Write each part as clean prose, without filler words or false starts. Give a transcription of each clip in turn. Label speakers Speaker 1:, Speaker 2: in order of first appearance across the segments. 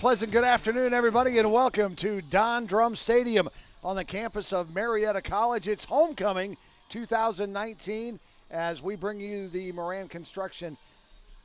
Speaker 1: pleasant good afternoon, everybody, and welcome to Don Drum Stadium on the campus of Marietta College. It's homecoming 2019 as we bring you the Moran Construction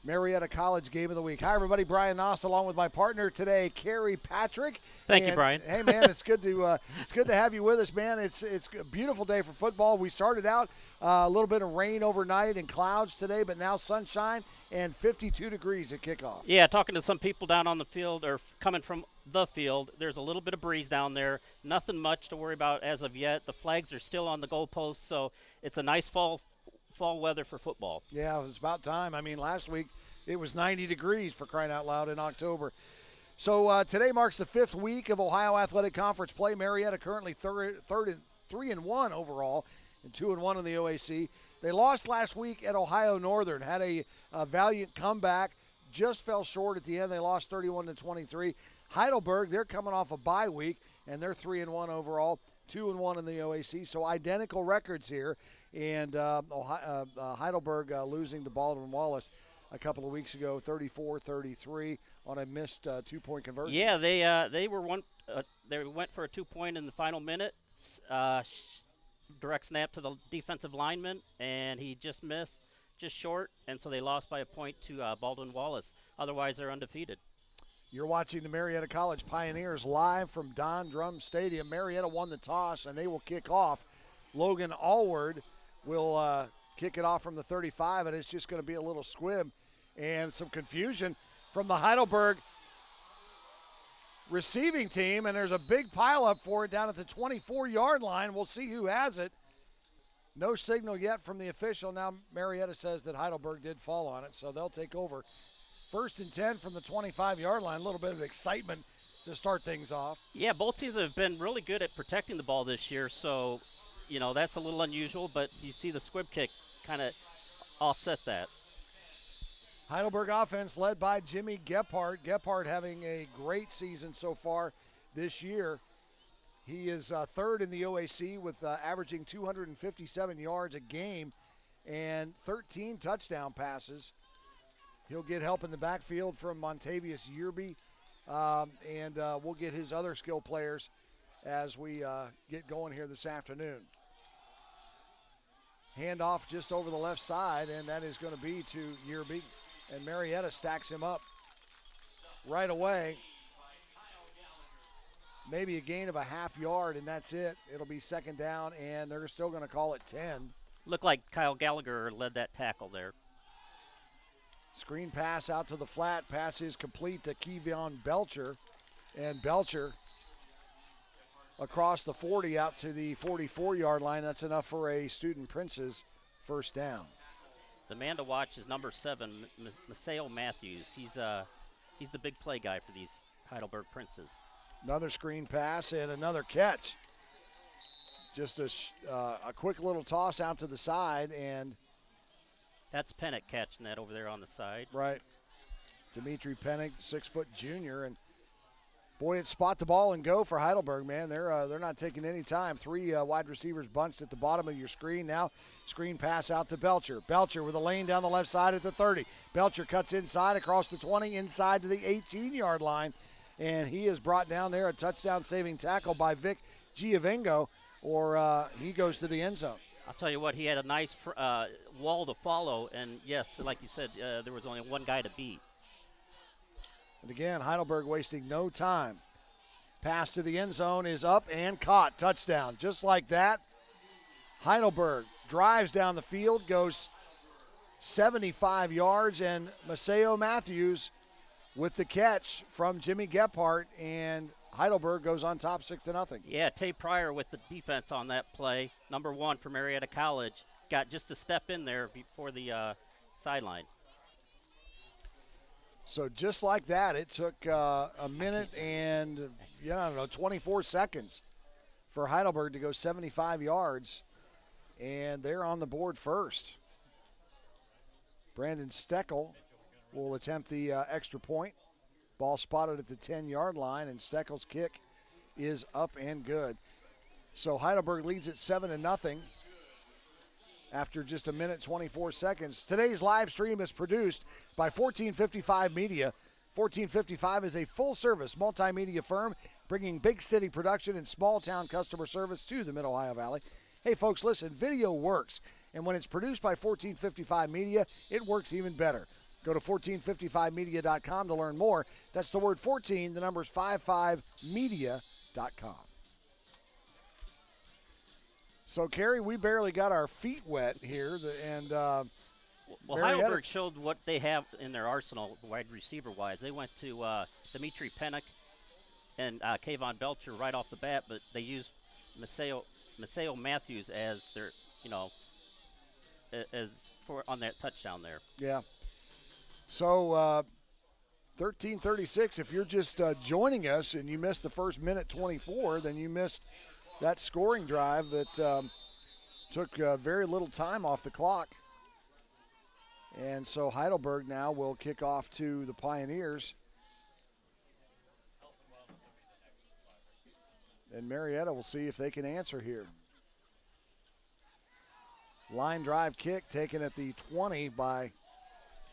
Speaker 1: Marietta College Game of the Week. Hi, everybody. Brian Noss, along with my partner today, Kerry Patrick.
Speaker 2: Thank you, Brian.
Speaker 1: Hey, man, it's good to have you with us, man. It's a beautiful day for football. We started out a little bit of rain overnight and clouds today, but now sunshine and 52 degrees at kickoff.
Speaker 2: Yeah, talking to some people down on the field or coming from the field, there's a little bit of breeze down there. Nothing much to worry about as of yet. The flags are still on the goalposts, so it's a nice fall weather for football.
Speaker 1: Yeah, it was about time. I mean, last week it was 90 degrees for crying out loud in October. So today marks the 5th week of Ohio Athletic Conference play. Marietta currently third and 3-1 overall and 2-1 in the OAC. They lost last week at Ohio Northern, had a valiant comeback, just fell short at the end. They lost 31-23. Heidelberg, they're coming off a bye week, and they're 3-1 overall, 2-1 in the OAC. So identical records here. And Heidelberg losing to Baldwin-Wallace a couple of weeks ago, 34-33 on a missed two-point conversion.
Speaker 2: Yeah, they went for a 2-point in the final minute. Direct snap to the defensive lineman, and he just missed, just short, and so they lost by a point to Baldwin-Wallace. Otherwise, they're undefeated.
Speaker 1: You're watching the Marietta College Pioneers live from Don Drum Stadium. Marietta won the toss, and they will kick off. Logan Allward will kick it off from the 35, and it's just going to be a little squib and some confusion from the Heidelberg receiving team, and there's a big pileup for it down at the 24-yard line. We'll see who has it. No signal yet from the official. Now Marietta says that Heidelberg did fall on it, so they'll take over. 1st and 10 from the 25-yard line. A little bit of excitement to start things off.
Speaker 2: Yeah, both teams have been really good at protecting the ball this year, so that's a little unusual, but you see the squib kick kind of offset that.
Speaker 1: Heidelberg offense led by Jimmy Gephardt. Gephardt having a great season so far this year. He is third in the OAC with averaging 257 yards a game and 13 touchdown passes. He'll get help in the backfield from Montavious Yearby, and we'll get his other skill players as we get going here this afternoon. Handoff just over the left side, and that is going to be to Yearby. And Marietta stacks him up right away. Maybe a gain of a half yard, and that's it. It'll be 2nd down, and they're still going to call it 10.
Speaker 2: Looked like Kyle Gallagher led that tackle there.
Speaker 1: Screen pass out to the flat. Pass is complete to Kevion Belcher. And Belcher across the 40 out to the 44-yard line. That's enough for a Student Prince's first down.
Speaker 2: The man to watch is number 7, Maceo Matthews. He's the big play guy for these Heidelberg Princes.
Speaker 1: Another screen pass and another catch. Just a quick little toss out to the side, and
Speaker 2: that's Pennick catching that over there on the side.
Speaker 1: Right. Dimitri Pennick, 6-foot junior, and boy, it's spot the ball and go for Heidelberg, man. They're not taking any time. 3 wide receivers bunched at the bottom of your screen. Now screen pass out to Belcher. Belcher with a lane down the left side at the 30. Belcher cuts inside across the 20, inside to the 18-yard line, and he is brought down there. A touchdown-saving tackle by Vic Giovengo, or he goes to the end zone.
Speaker 2: I'll tell you what, he had a nice wall to follow, and yes, like you said, there was only one guy to beat.
Speaker 1: And again, Heidelberg wasting no time. Pass to the end zone is up and caught. Touchdown. Just like that, Heidelberg drives down the field, goes 75 yards, and Maceo Matthews with the catch from Jimmy Gephardt, and Heidelberg goes on top 6-0.
Speaker 2: Yeah, Tay Pryor with the defense on that play. Number 1 for Marietta College. Got just a step in there before the sideline.
Speaker 1: So just like that, it took a minute and, 24 seconds for Heidelberg to go 75 yards, and they're on the board first. Brandon Steckel will attempt the extra point. Ball spotted at the 10-yard line, and Steckel's kick is up and good. So Heidelberg leads at 7-0 after just a minute, 24 seconds. Today's live stream is produced by 1455 Media. 1455 is a full-service multimedia firm bringing big city production and small-town customer service to the Mid-Ohio Valley. Hey, folks, listen, video works. And when it's produced by 1455 Media, it works even better. Go to 1455media.com to learn more. That's the word 14, the number's 55media.com. So, Kerry, we barely got our feet wet here.
Speaker 2: Well, Heidelberg showed what they have in their arsenal wide receiver-wise. They went to Dimitri Pennick and Kayvon Belcher right off the bat, but they used Maceo Matthews as their, as for on that touchdown there.
Speaker 1: Yeah. So, 13:36, if you're just joining us and you missed the first minute 24, then you missed that scoring drive that took very little time off the clock. And so Heidelberg now will kick off to the Pioneers. And Marietta will see if they can answer here. Line drive kick taken at the 20 by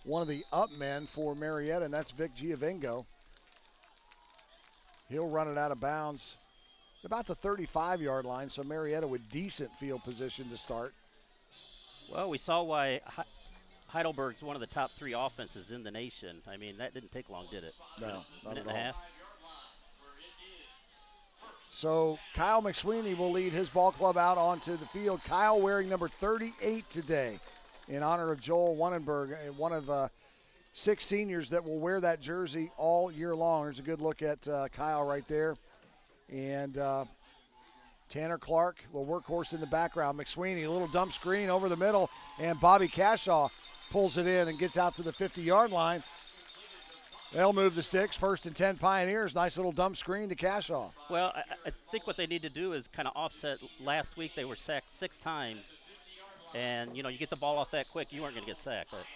Speaker 1: one of the up men for Marietta, and that's Vic Giovingo. He'll run it out of bounds about the 35-yard line, so Marietta with decent field position to start.
Speaker 2: Well, we saw why Heidelberg's one of the top 3 offenses in the nation. I mean, that didn't take long, did it?
Speaker 1: No, not
Speaker 2: minute
Speaker 1: at
Speaker 2: and a half.
Speaker 1: So Kyle McSweeney will lead his ball club out onto the field. Kyle wearing number 38 today in honor of Joel Wannenberg, one of 6 seniors that will wear that jersey all year long. There's a good look at Kyle right there. And Tanner Clark, little workhorse in the background. McSweeney, a little dump screen over the middle, and Bobby Cashaw pulls it in and gets out to the 50-yard line. They'll move the sticks. 1st and 10 Pioneers. Nice little dump screen to Cashaw.
Speaker 2: Well, I think what they need to do is kind of offset. Last week they were sacked 6 times. And, you get the ball off that quick, you weren't going to get sacked. But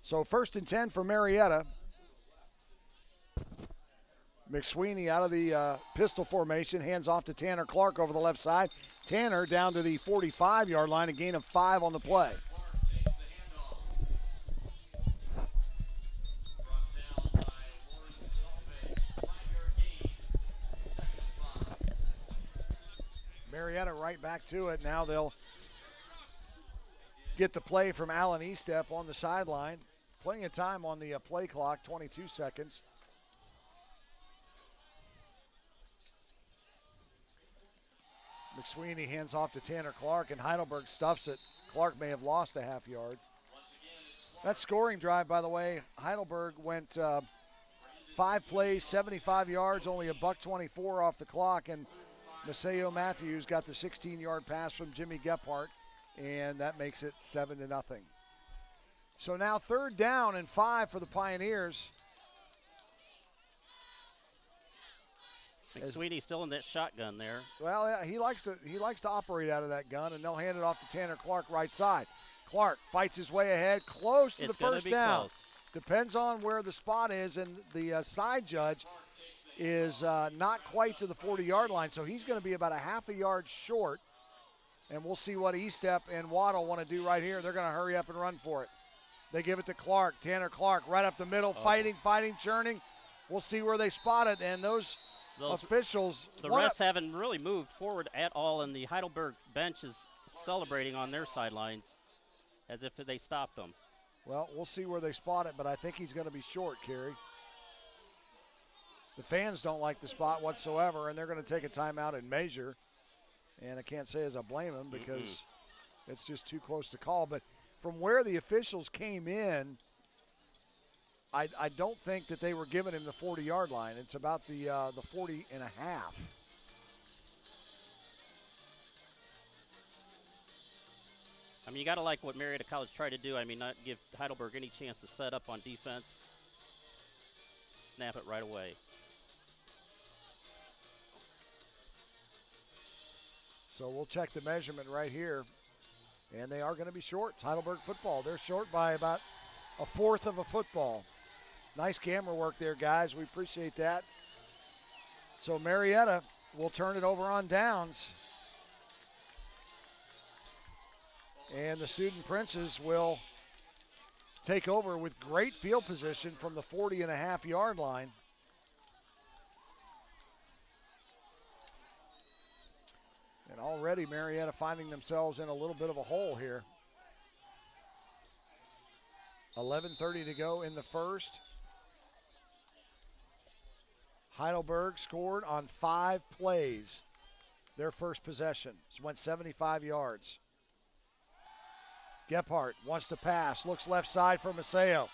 Speaker 1: so 1st and 10 for Marietta. McSweeney out of the pistol formation, hands off to Tanner Clark over the left side. Tanner down to the 45-yard line, a gain of 5 on the play. Marietta right back to it. Now they'll get the play from Allen Estep on the sideline. Plenty of time on the play clock, 22 seconds. McSweeney hands off to Tanner Clark, and Heidelberg stuffs it. Clark may have lost a half yard. That scoring drive, by the way, Heidelberg went 5 plays, 75 yards, only $124 off the clock, and Maceo Matthews got the 16-yard pass from Jimmy Gephardt, and that makes it 7-0. So now 3rd down and 5 for the Pioneers.
Speaker 2: McSweeney's still in that shotgun there.
Speaker 1: Well, yeah, he likes to operate out of that gun, and they'll hand it off to Tanner Clark right side. Clark fights his way ahead, close to the first down.
Speaker 2: Close.
Speaker 1: Depends on where the spot is, and the side judge is not quite to the 40-yard line, so he's going to be about a half a yard short, and we'll see what Estep and Waddle want to do right here. They're going to hurry up and run for it. They give it to Clark, Tanner Clark, right up the middle, fighting, churning. We'll see where they spot it, and those officials.
Speaker 2: The refs haven't really moved forward at all, and the Heidelberg bench is celebrating on their sidelines as if they stopped them.
Speaker 1: Well, we'll see where they spot it, but I think he's going to be short, Kerry. The fans don't like the spot whatsoever, and they're going to take a timeout and measure. And I can't say as I blame them because it's just too close to call. But from where the officials came in, I don't think that they were giving him the 40-yard line. It's about the 40 and a half.
Speaker 2: I mean, you got to like what Marietta College tried to do. I mean, not give Heidelberg any chance to set up on defense. Snap it right away.
Speaker 1: So we'll check the measurement right here. And they are going to be short. It's Heidelberg football. They're short by about a fourth of a football. Nice camera work there, guys. We appreciate that. So Marietta will turn it over on downs. And the Student Princes will take over with great field position from the 40.5-yard line. And already Marietta finding themselves in a little bit of a hole here. 11:30 to go in the first. Heidelberg scored on 5 plays. Their first possession. It went 75 yards. Gephardt wants to pass. Looks left side for Maceo.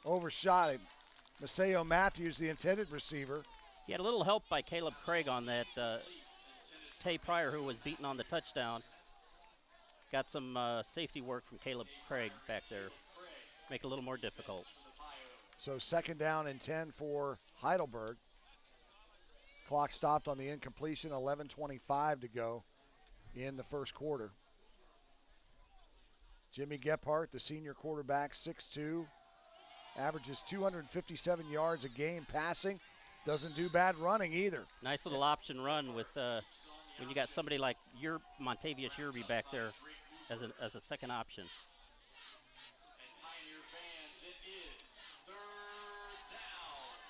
Speaker 1: Overshot him. Maceo Matthews, the intended receiver.
Speaker 2: He had a little help by Caleb Craig on that. Tay Pryor, who was beaten on the touchdown, got some safety work from Caleb Craig back there. Make it a little more difficult.
Speaker 1: So 2nd down and 10 for Heidelberg. Clock stopped on the incompletion, 11:25 to go in the first quarter. Jimmy Gephardt, the senior quarterback, 6'2", averages 257 yards a game passing. Doesn't do bad running either.
Speaker 2: Nice little option run with when you got somebody like Montavious Yerby back there as a second option.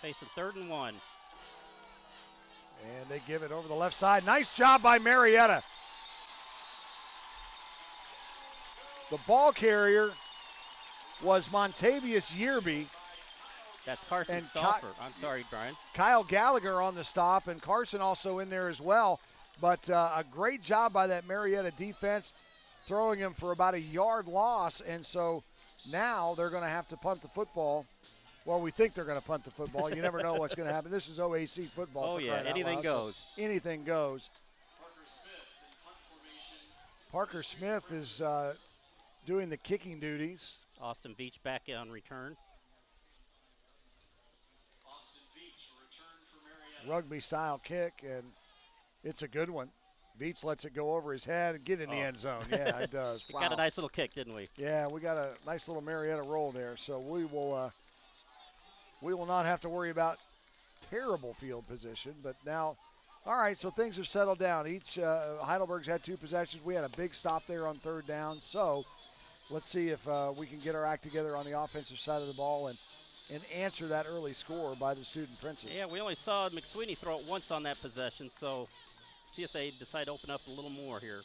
Speaker 2: Facing 3rd and 1.
Speaker 1: And they give it over the left side. Nice job by Marietta. The ball carrier was Montavious Yerby.
Speaker 2: That's Carson
Speaker 1: And
Speaker 2: Stauffer. I'm sorry, Brian.
Speaker 1: Kyle Gallagher on the stop, and Carson also in there as well. But a great job by that Marietta defense, throwing him for about a yard loss. And so now they're going to have to punt the football. Well, we think they're going to punt the football. You never know what's going to happen. This is OAC football.
Speaker 2: Oh, yeah, anything goes.
Speaker 1: So anything goes. Parker Smith is doing the kicking duties.
Speaker 2: Austin Veach back on return.
Speaker 1: Rugby-style kick, and it's a good one. Veach lets it go over his head and get in the end zone. Yeah, it does.
Speaker 2: We
Speaker 1: Wow.
Speaker 2: got a nice little kick, didn't we?
Speaker 1: Yeah, we got a nice little Marietta roll there. So we will not have to worry about terrible field position. But now, all right, so things have settled down. Heidelberg's had 2 possessions. We had a big stop there on 3rd down. So let's see if we can get our act together on the offensive side of the ball and answer that early score by the Student Princes.
Speaker 2: Yeah, we only saw McSweeney throw it once on that possession, so see if they decide to open up a little more here.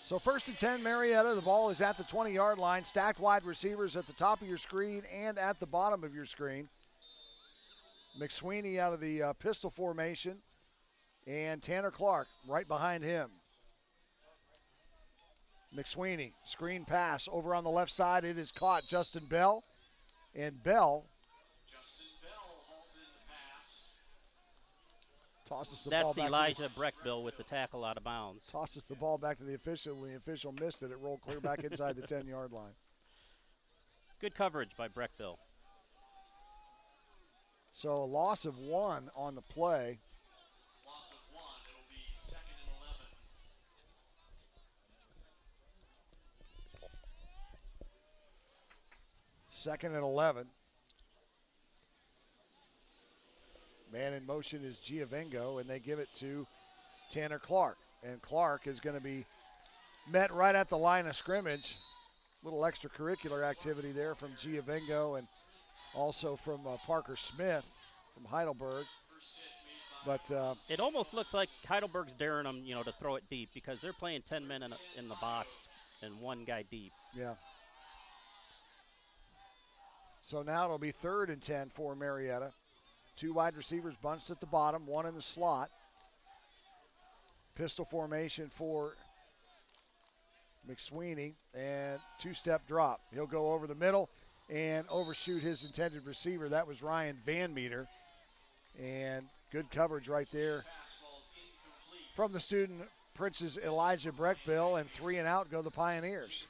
Speaker 1: So 1st and 10, Marietta. The ball is at the 20-yard line. Stacked wide receivers at the top of your screen and at the bottom of your screen. McSweeney out of the pistol formation, and Tanner Clark right behind him. McSweeney, screen pass over on the left side. It is caught. Justin Bell. And Bell tosses the ball
Speaker 2: That's
Speaker 1: back.
Speaker 2: Elijah Breckbill with the tackle out of bounds.
Speaker 1: Tosses the ball back to the official. The official missed it. It rolled clear back inside the 10-yard line.
Speaker 2: Good coverage by Breckbill.
Speaker 1: So a loss of 1 on the play.
Speaker 3: Loss of 1. It'll be 2nd and 11.
Speaker 1: Second and 11. Man in motion is Giovengo, and they give it to Tanner Clark. And Clark is going to be met right at the line of scrimmage. Little extracurricular activity there from Giovengo and also from Parker Smith from Heidelberg. But
Speaker 2: It almost looks like Heidelberg's daring them, to throw it deep because they're playing 10 men in the box and 1 guy deep.
Speaker 1: yeah. So now it'll be 3rd and 10 for Marietta. 2 wide receivers bunched at the bottom, 1 in the slot. Pistol formation for McSweeney, and 2-step drop. He'll go over the middle and overshoot his intended receiver. That was Ryan Van Meter. And good coverage right there from the Student Princes, Elijah Breckbill, and 3 and out go the Pioneers.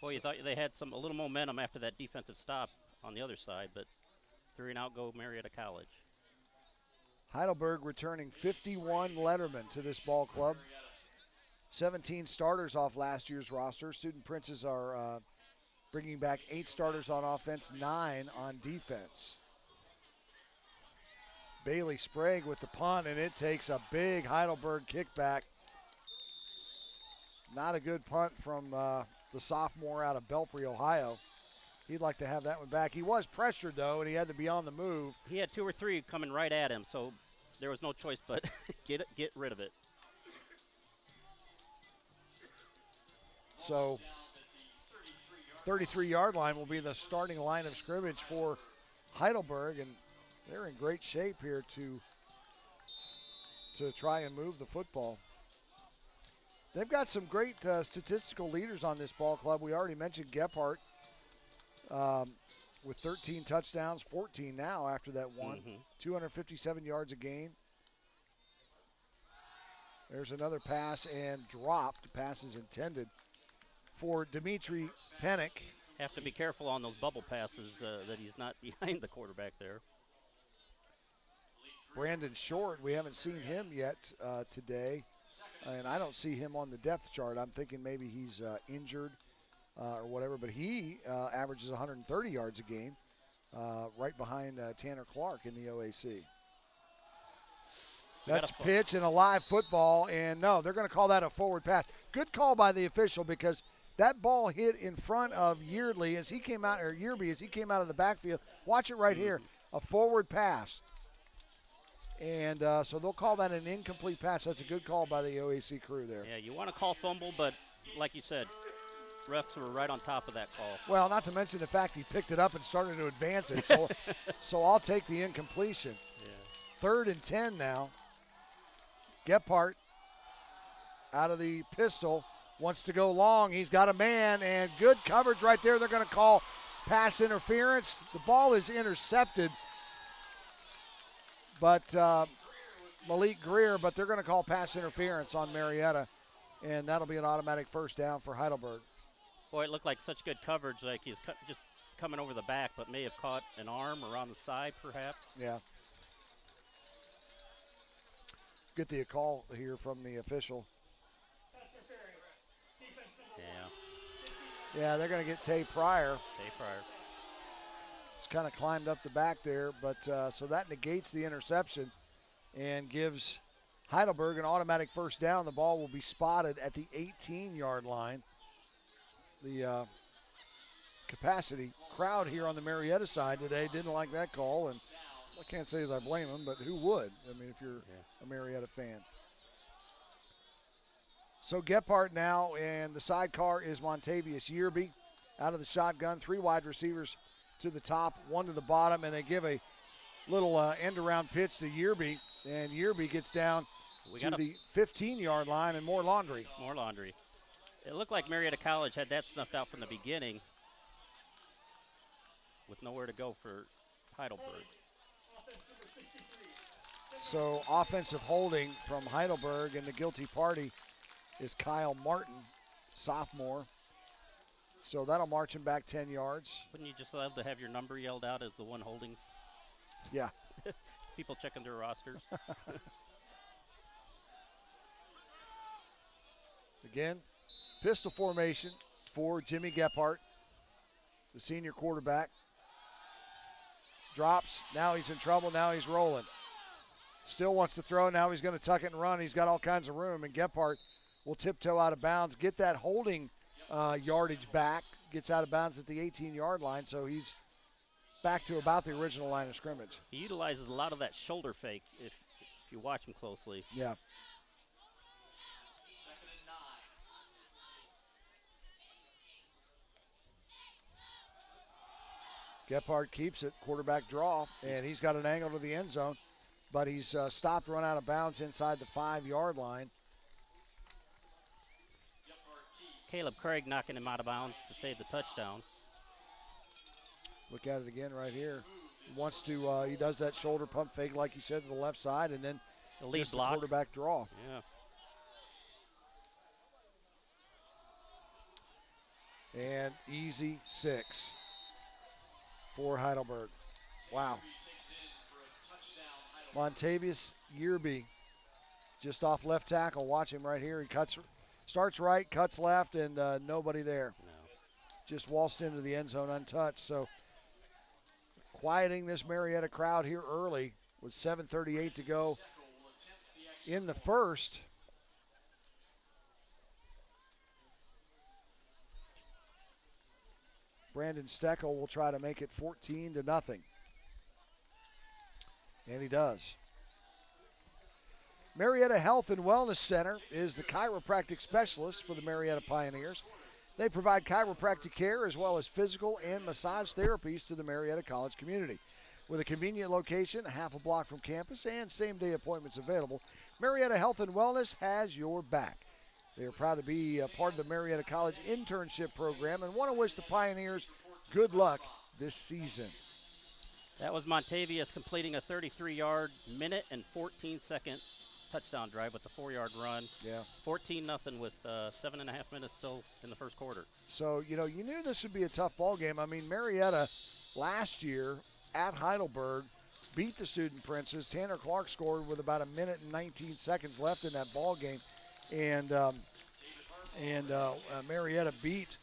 Speaker 2: Boy, you thought they had a little momentum after that defensive stop on the other side, but 3 and out go Marietta College.
Speaker 1: Heidelberg returning 51 lettermen to this ball club. 17 starters off last year's roster. Student Princes are bringing back 8 starters on offense, 9 on defense. Bailey Sprague with the punt, and it takes a big Heidelberg kickback. Not a good punt from the sophomore out of Belpre, Ohio. He'd like to have that one back. He was pressured, though, and he had to be on the move.
Speaker 2: He had 2 or 3 coming right at him, so there was no choice but get rid of it.
Speaker 1: So 33-yard line will be the starting line of scrimmage for Heidelberg, and they're in great shape here to try and move the football. They've got some great statistical leaders on this ball club. We already mentioned Gephardt with 13 touchdowns, 14 now after that one, 257 yards a game. There's another pass and dropped. Pass is intended for Dimitri Penick.
Speaker 2: Have to be careful on those bubble passes that he's not behind the quarterback there.
Speaker 1: Brandon Short, we haven't seen him yet today, and I don't see him on the depth chart. I'm thinking maybe he's injured or whatever, but he averages 130 yards a game, right behind Tanner Clark in the OAC. That's pitch and a live football, and no, they're going to call that a forward pass. Good call by the official because that ball hit in front of Yearby as he came out of the backfield. Watch it right here, a forward pass. And so they'll call that an incomplete pass. That's a good call by the OAC crew there.
Speaker 2: Yeah, you want to call fumble, but like you said, refs were right on top of that call.
Speaker 1: Well, not to mention the fact he picked it up and started to advance it. So, so I'll take the incompletion.
Speaker 2: Yeah.
Speaker 1: 3rd and 10 now. Gephardt out of the pistol, wants to go long. He's got a man, and good coverage right there. They're going to call pass interference. The ball is intercepted, but Malik Greer, but they're going to call pass interference on Marietta, and that'll be an automatic first down for Heidelberg.
Speaker 2: Boy, it looked like such good coverage, like he's just coming over the back, but may have caught an arm or on the side, perhaps.
Speaker 1: Yeah. Get the call here from the official.
Speaker 2: Yeah.
Speaker 1: Yeah, they're going to get Tay Pryor.
Speaker 2: Tay Pryor.
Speaker 1: It's kind of climbed up the back there, but so that negates the interception and gives Heidelberg an automatic first down. The ball will be spotted at the 18-yard line. The capacity crowd here on the Marietta side today didn't like that call, and I can't say as I blame them, but who would? I mean, if you're a Marietta fan. So Gephardt now, and the sidecar is Montavious Yearby out of the shotgun. 3 wide receivers to the top, 1 to the bottom, and they give a little end-around pitch to Yearby, and Yearby gets down to the 15-yard line, and more laundry.
Speaker 2: More laundry. It looked like Marietta College had that snuffed out from the beginning with nowhere to go for Heidelberg.
Speaker 1: So offensive holding from Heidelberg, and the guilty party is Kyle Martin, sophomore. So that'll march him back 10 yards.
Speaker 2: Wouldn't you just love to have your number yelled out as the one holding?
Speaker 1: Yeah.
Speaker 2: People checking their rosters.
Speaker 1: Again, pistol formation for Jimmy Gephardt, the senior quarterback. Drops. Now he's in trouble. Now he's rolling. Still wants to throw. Now he's going to tuck it and run. He's got all kinds of room, and Gephardt will tiptoe out of bounds, get that holding yardage back, gets out of bounds at the 18-yard line, so he's back to about the original line of scrimmage.
Speaker 2: He utilizes a lot of that shoulder fake if you watch him closely.
Speaker 1: Yeah.
Speaker 3: 2nd and 9.
Speaker 1: Gephardt keeps it, quarterback draw, and he's got an angle to the end zone, but he's stopped, run out of bounds inside the 5-yard line.
Speaker 2: Caleb Craig knocking him out of bounds to save the touchdown.
Speaker 1: Look at it again right here. Wants to, he does that shoulder pump fake, like you said, to the left side, and then
Speaker 2: The lead
Speaker 1: just
Speaker 2: block.
Speaker 1: the quarterback draw.
Speaker 2: Yeah.
Speaker 1: And easy 6 for Heidelberg. Wow. Montavious Yearby just off left tackle. Watch him right here. He starts right, cuts left, and nobody there.
Speaker 2: No.
Speaker 1: Just waltzed into the end zone untouched. So quieting this Marietta crowd here early with 7:38 to go in the first. Brandon Steckel will try to make it 14-0. And he does. Marietta Health and Wellness Center is the chiropractic specialist for the Marietta Pioneers. They provide chiropractic care as well as physical and massage therapies to the Marietta College community. With a convenient location, a half a block from campus, and same-day appointments available, Marietta Health and Wellness has your back. They are proud to be a part of the Marietta College internship program and want to wish the Pioneers good luck this season.
Speaker 2: That was Montavious completing a 33-yard, minute and 14-second touchdown drive with a 4-yard run.
Speaker 1: Yeah.
Speaker 2: 14-0 with 7.5 minutes still in the first quarter.
Speaker 1: So, you knew this would be a tough ball game. I mean, Marietta last year at Heidelberg beat the Student Princes. Tanner Clark scored with about a minute and 19 seconds left in that ball game. And Marietta beat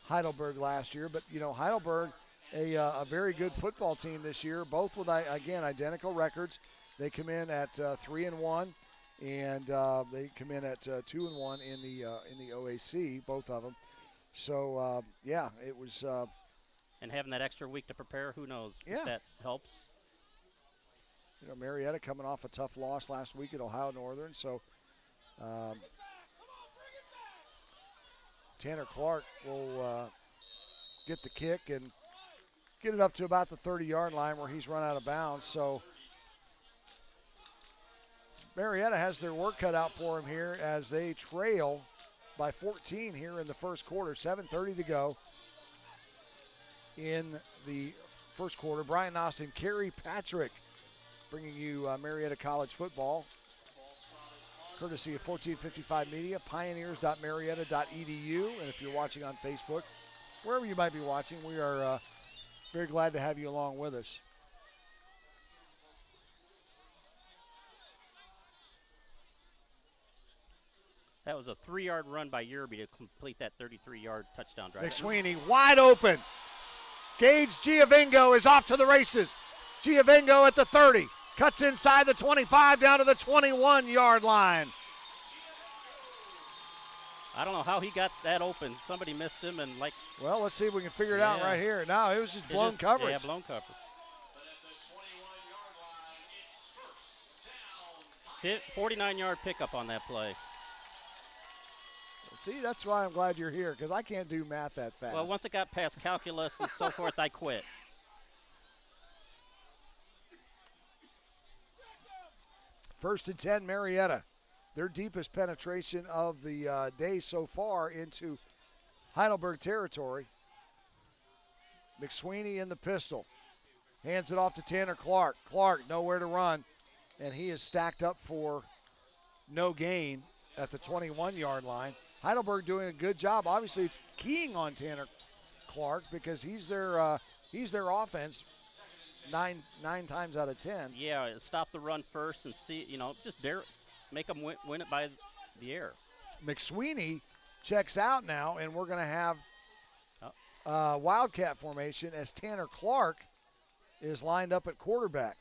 Speaker 1: Heidelberg last year. But, Heidelberg, a very good football team this year, both with, again, identical records. They come in at 3-1, and they come in at 2-1 in the OAC, both of them. So, it was.
Speaker 2: And having that extra week to prepare, who knows
Speaker 1: if
Speaker 2: that helps.
Speaker 1: Marietta coming off a tough loss last week at Ohio Northern, so Tanner Clark will get the kick and get it up to about the 30-yard line where he's run out of bounds. So Marietta has their work cut out for him here as they trail by 14 here in the first quarter. 7:30 to go in the first quarter. Brian Austin, Kerry Patrick bringing you Marietta College football, courtesy of 1455 Media, pioneers.marietta.edu. And if you're watching on Facebook, wherever you might be watching, we are very glad to have you along with us.
Speaker 2: That was a 3-yard run by Yerby to complete that 33-yard touchdown drive.
Speaker 1: McSweeney wide open. Gage Giovingo is off to the races. Giovingo at the 30. Cuts inside the 25 down to the 21-yard line.
Speaker 2: I don't know how he got that open. Somebody missed him and
Speaker 1: Well, let's see if we can figure it out right here. No, it was just blown coverage.
Speaker 2: Yeah, blown coverage. 49-yard pickup on that play.
Speaker 1: See, that's why I'm glad you're here, because I can't do math that fast.
Speaker 2: Well, once it got past calculus and so forth, I quit.
Speaker 1: First and 10, Marietta. Their deepest penetration of the day so far into Heidelberg territory. McSweeney in the pistol. Hands it off to Tanner Clark. Clark nowhere to run, and he is stacked up for no gain at the 21-yard line. Heidelberg doing a good job, obviously keying on Tanner Clark because he's their offense nine times out of 10.
Speaker 2: Yeah, stop the run first and see, just make them win it by the air.
Speaker 1: McSweeney checks out now, and we're going to have Wildcat formation as Tanner Clark is lined up at quarterback.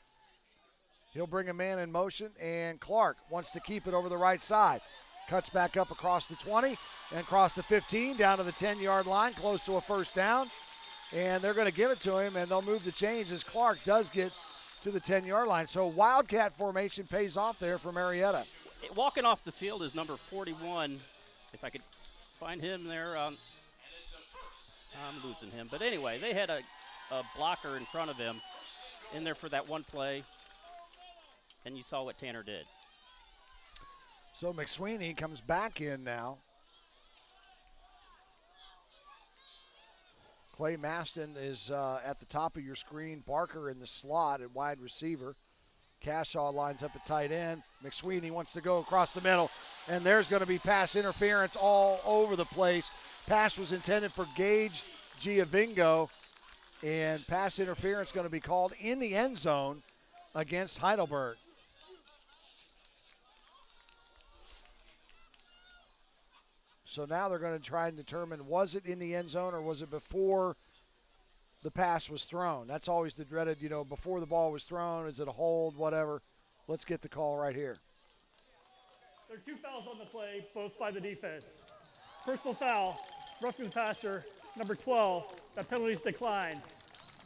Speaker 1: He'll bring a man in motion, and Clark wants to keep it over the right side. Cuts back up across the 20 and across the 15 down to the 10-yard line, close to a first down. And they're going to give it to him, and they'll move the chains as Clark does get to the 10-yard line. So Wildcat formation pays off there for Marietta.
Speaker 2: Walking off the field is number 41. If I could find him there. I'm losing him. But anyway, they had a blocker in front of him in there for that one play, and you saw what Tanner did.
Speaker 1: So McSweeney comes back in now. Clay Maston is at the top of your screen. Barker in the slot at wide receiver. Cashaw lines up at tight end. McSweeney wants to go across the middle, and there's going to be pass interference all over the place. Pass was intended for Gage Giovingo, and pass interference going to be called in the end zone against Heidelberg. So now they're going to try and determine, was it in the end zone or was it before the pass was thrown. That's always the dreaded, before the ball was thrown, is it a hold, whatever. Let's get the call right here.
Speaker 4: There are 2 fouls on the play, both by the defense. Personal foul, roughing the passer, number 12. That penalty is declined.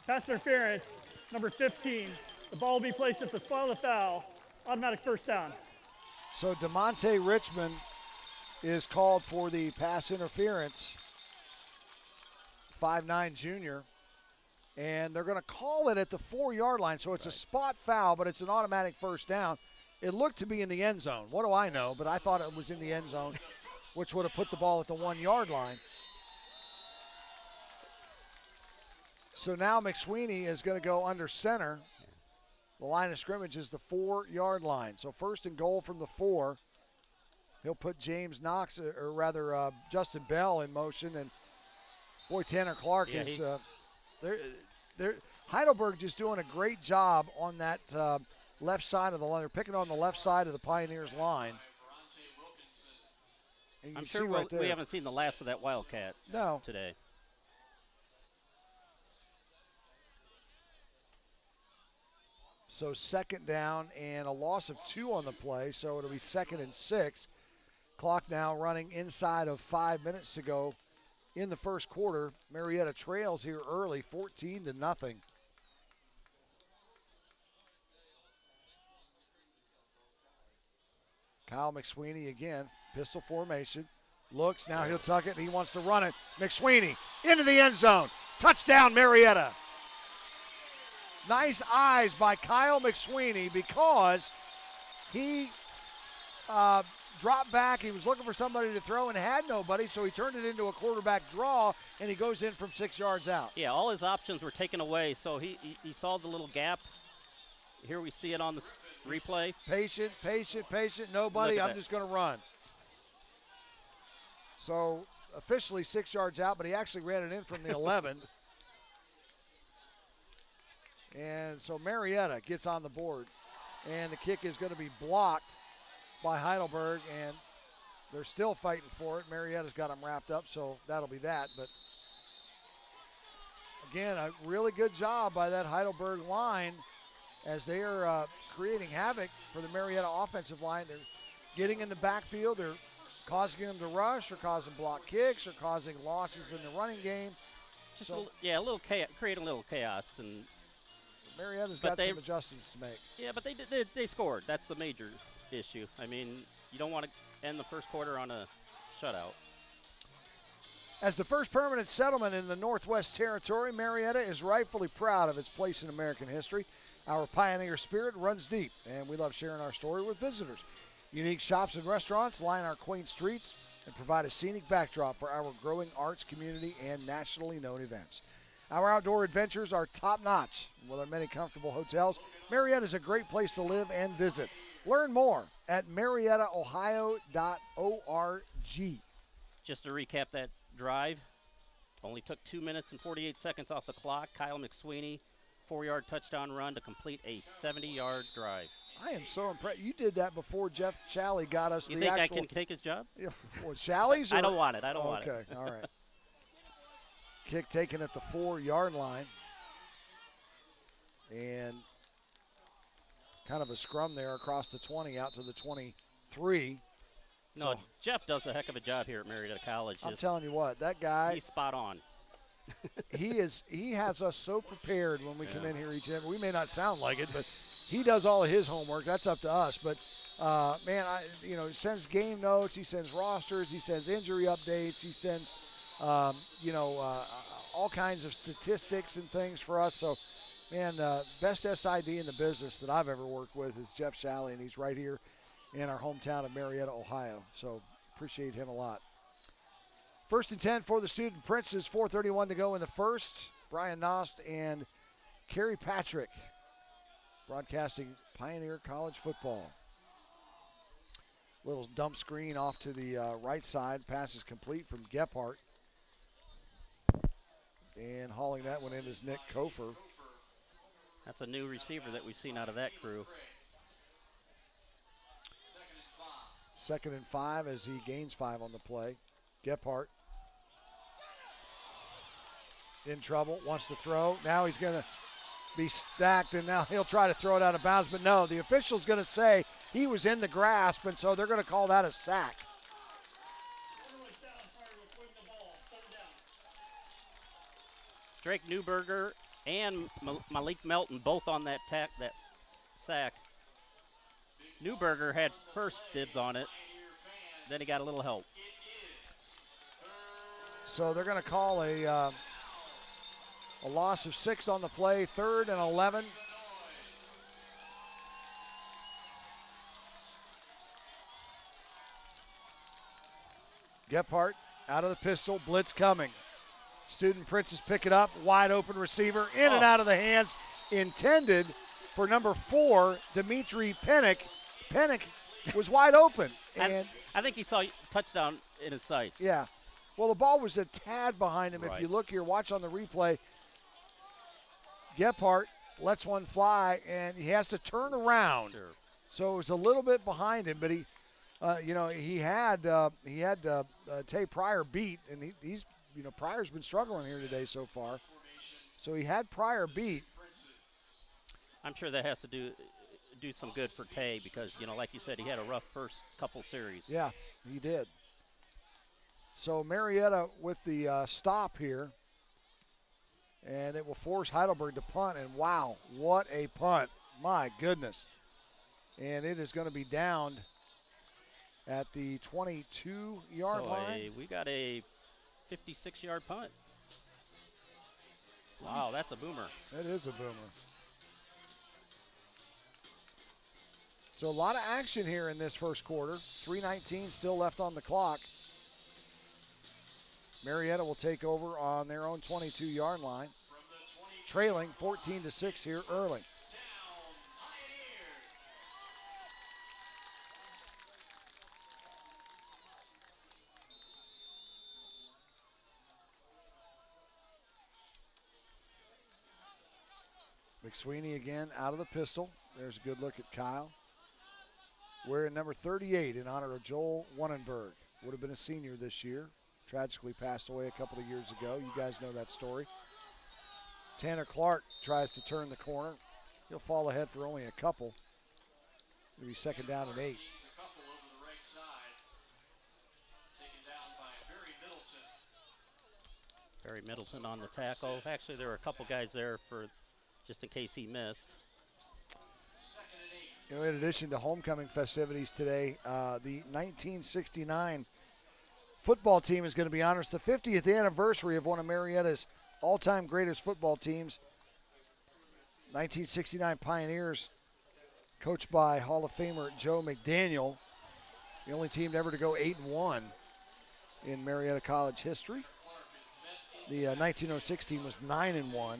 Speaker 4: Pass interference, number 15. The ball will be placed at the spot of the foul. Automatic first down.
Speaker 1: So DeMonte Richmond is called for the pass interference, 5'9" junior. And they're going to call it at the 4-yard line. So it's a spot foul, but it's an automatic first down. It looked to be in the end zone. What do I know? But I thought it was in the end zone, which would have put the ball at the 1-yard line. So now McSweeney is going to go under center. The line of scrimmage is the 4-yard line. So first and goal from the 4. He'll put James Knox, or rather Justin Bell in motion. And boy, Tanner Clark is Heidelberg just doing a great job on that left side of the line. They're picking on the left side of the Pioneers line.
Speaker 2: I'm sure we haven't seen the last of that Wildcat today.
Speaker 1: So second down and a loss of 2 on the play, so it'll be 2nd and 6. Clock now running inside of 5 minutes to go in the first quarter. Marietta trails here early, 14-0. Kyle McSweeney again, pistol formation. Looks, now he'll tuck it, and he wants to run it. McSweeney into the end zone. Touchdown, Marietta. Nice eyes by Kyle McSweeney because he dropped back. He was looking for somebody to throw and had nobody, so he turned it into a quarterback draw, and he goes in from 6 yards out.
Speaker 2: Yeah, all his options were taken away, so he saw the little gap. Here we see it on the replay.
Speaker 1: Patient, nobody. I'm just going to run. So officially 6 yards out, but he actually ran it in from the 11. And so Marietta gets on the board. And the kick is going to be blocked by Heidelberg, and they're still fighting for it. Marietta's got them wrapped up, so that'll be that. But again, a really good job by that Heidelberg line as they are creating havoc for the Marietta offensive line. They're getting in the backfield. They're causing them to rush or causing block kicks or causing losses in the running game.
Speaker 2: Just a little chaos, creating a little chaos. And
Speaker 1: Marietta's got some adjustments to make.
Speaker 2: Yeah, but they scored. That's the major issue. I mean, you don't want to end the first quarter on a shutout.
Speaker 1: As the first permanent settlement in the Northwest Territory, Marietta is rightfully proud of its place in American history. Our pioneer spirit runs deep, and we love sharing our story with visitors. Unique shops and restaurants line our quaint streets and provide a scenic backdrop for our growing arts community and nationally known events. Our outdoor adventures are top-notch. With our many comfortable hotels, Marietta is a great place to live and visit. Learn more at mariettaohio.org.
Speaker 2: Just to recap that drive, only took 2 minutes and 48 seconds off the clock. Kyle McSweeney, 4-yard touchdown run to complete a 70-yard drive.
Speaker 1: I am so impressed. You did that before Jeff Shalley got us
Speaker 2: you think I can take his job?
Speaker 1: What, Shalley's?
Speaker 2: I don't want it. I don't want it.
Speaker 1: Okay, all right. Kick taken at the 4-yard line. And kind of a scrum there across the 20 out to the 23.
Speaker 2: No, Jeff does a heck of a job here at Marietta College.
Speaker 1: I'm telling you what, that guy.
Speaker 2: He's spot on.
Speaker 1: He has us so prepared when we come in here each and every. We may not sound like it, but he does all of his homework. That's up to us. But man, he sends game notes. He sends rosters. He sends injury updates. He sends all kinds of statistics and things for us. So, man, best SID in the business that I've ever worked with is Jeff Shalley, and he's right here in our hometown of Marietta, Ohio. So appreciate him a lot. 1st and 10 for the Student Princes, 4:31 to go in the first. Brian Nost and Kerry Patrick broadcasting Pioneer College football. Little dump screen off to the right side. Pass is complete from Gephardt. And hauling that one in is Nick Kofer.
Speaker 2: That's a new receiver that we've seen out of that crew.
Speaker 1: 2nd and 5 as he gains 5 on the play. Gephardt. in trouble, wants to throw. Now he's going to be stacked, and now he'll try to throw it out of bounds. But no, the official's going to say he was in the grasp, and so they're going to call that a sack.
Speaker 2: Drake Newberger and Malik Melton both on that sack. Newberger had first dibs on it. Then he got a little help.
Speaker 1: So they're going to call a loss of 6 on the play, 3rd and 11. Gephardt out of the pistol, blitz coming. Student Princess pick it up, wide open receiver, in and out of the hands, intended for number 4, Dimitri Pennick. Pennick was wide open. And
Speaker 2: I think he saw touchdown in his sights.
Speaker 1: yeah. Well, the ball was a tad behind him.
Speaker 2: Right.
Speaker 1: If you look here, watch on the replay, Gephardt lets one fly, and he has to turn around.
Speaker 2: Sure.
Speaker 1: So it was a little bit behind him, but he had Tay Pryor beat, and he's Pryor's been struggling here today so far. So he had Pryor beat.
Speaker 2: I'm sure that has to do some good for Tay because, like you said, he had a rough first couple series.
Speaker 1: Yeah, he did. So Marietta with the stop here, and it will force Heidelberg to punt, and wow, what a punt. My goodness. And it is going to be downed at the 22-yard line.
Speaker 2: We got a 56-yard punt. Wow, that's a boomer.
Speaker 1: That is a boomer. So a lot of action here in this first quarter. 3:19 still left on the clock. Marietta will take over on their own 22-yard line, trailing 14-6 here early. McSweeney again out of the pistol. There's a good look at Kyle. Wearing number 38 in honor of Joel Wannenberg. Would have been a senior this year. Tragically passed away a couple of years ago. You guys know that story. Tanner Clark tries to turn the corner. He'll fall ahead for only a couple. It'll be 2nd down and 8.
Speaker 3: A couple over the right side. Taken down by Barry Middleton.
Speaker 2: Barry Middleton on the tackle. Actually, there were a couple guys there for just in case he missed.
Speaker 3: 2nd and 8.
Speaker 1: In addition to homecoming festivities today, the 1969 football team is going to be honored. It's the 50th anniversary of one of Marietta's all-time greatest football teams. 1969 Pioneers, coached by Hall of Famer Joe McDaniel. The only team ever to go 8-1 in Marietta College history. The 1906 team was 9-1.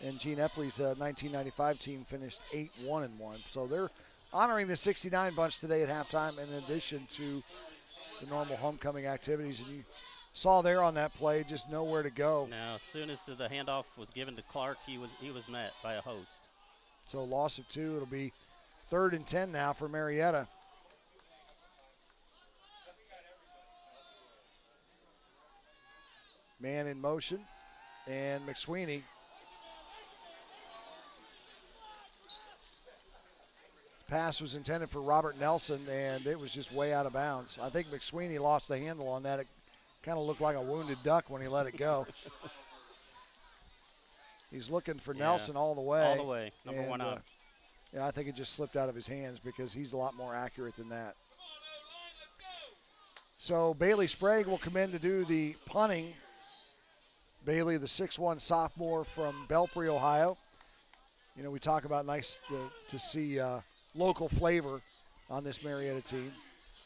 Speaker 1: And Gene Epley's 1995 team finished 8-1-1. So they're honoring the 69 bunch today at halftime in addition to the normal homecoming activities. And you saw there on that play just nowhere to go.
Speaker 2: Now, as soon as the handoff was given to Clark, he was met by a host.
Speaker 1: So loss of 2. It'll be 3rd and 10 now for Marietta. Man in motion. And McSweeney. Pass was intended for Robert Nelson, and it was just way out of bounds. I think McSweeney lost the handle on that. It kind of looked like a wounded duck when he let it go. He's looking for Nelson all the way.
Speaker 2: All the way, number one out.
Speaker 1: Yeah, I think it just slipped out of his hands because he's a lot more accurate than that. So Bailey Sprague will come in to do the punting. Bailey, the 6'1 sophomore from Belpre, Ohio. You know, we talk about nice to see local flavor on this Marietta team.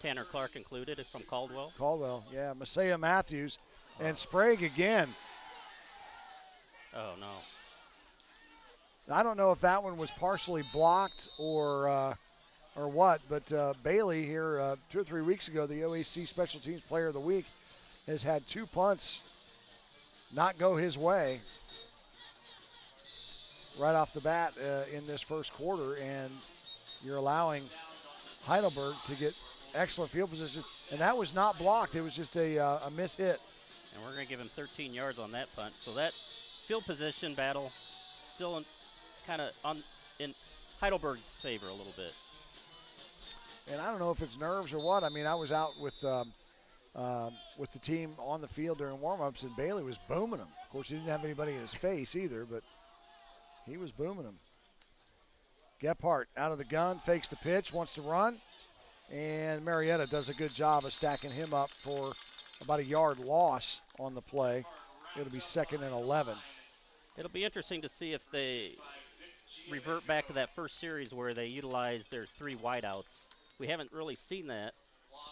Speaker 2: Tanner Clark included from Caldwell.
Speaker 1: Caldwell, yeah. Messiah Matthews and Sprague again.
Speaker 2: Oh, no.
Speaker 1: I don't know if that one was partially blocked or what, but Bailey here 2 or 3 weeks ago, the OAC Special Teams Player of the Week, has had 2 punts not go his way right off the bat in this first quarter, and you're allowing Heidelberg to get excellent field position. And that was not blocked. It was just a miss hit
Speaker 2: And we're going to give him 13 yards on that punt. So that field position battle still kind of in Heidelberg's favor a little bit.
Speaker 1: And I don't know if it's nerves or what. I mean, I was out with the team on the field during warm-ups, and Bailey was booming him. Of course, he didn't have anybody in his face either, but he was booming him. Gephardt out of the gun, fakes the pitch, wants to run, and Marietta does a good job of stacking him up for about a yard loss on the play. It'll be 2nd and 11.
Speaker 2: It'll be interesting to see if they revert back to that first series where they utilized their 3 wideouts. We haven't really seen that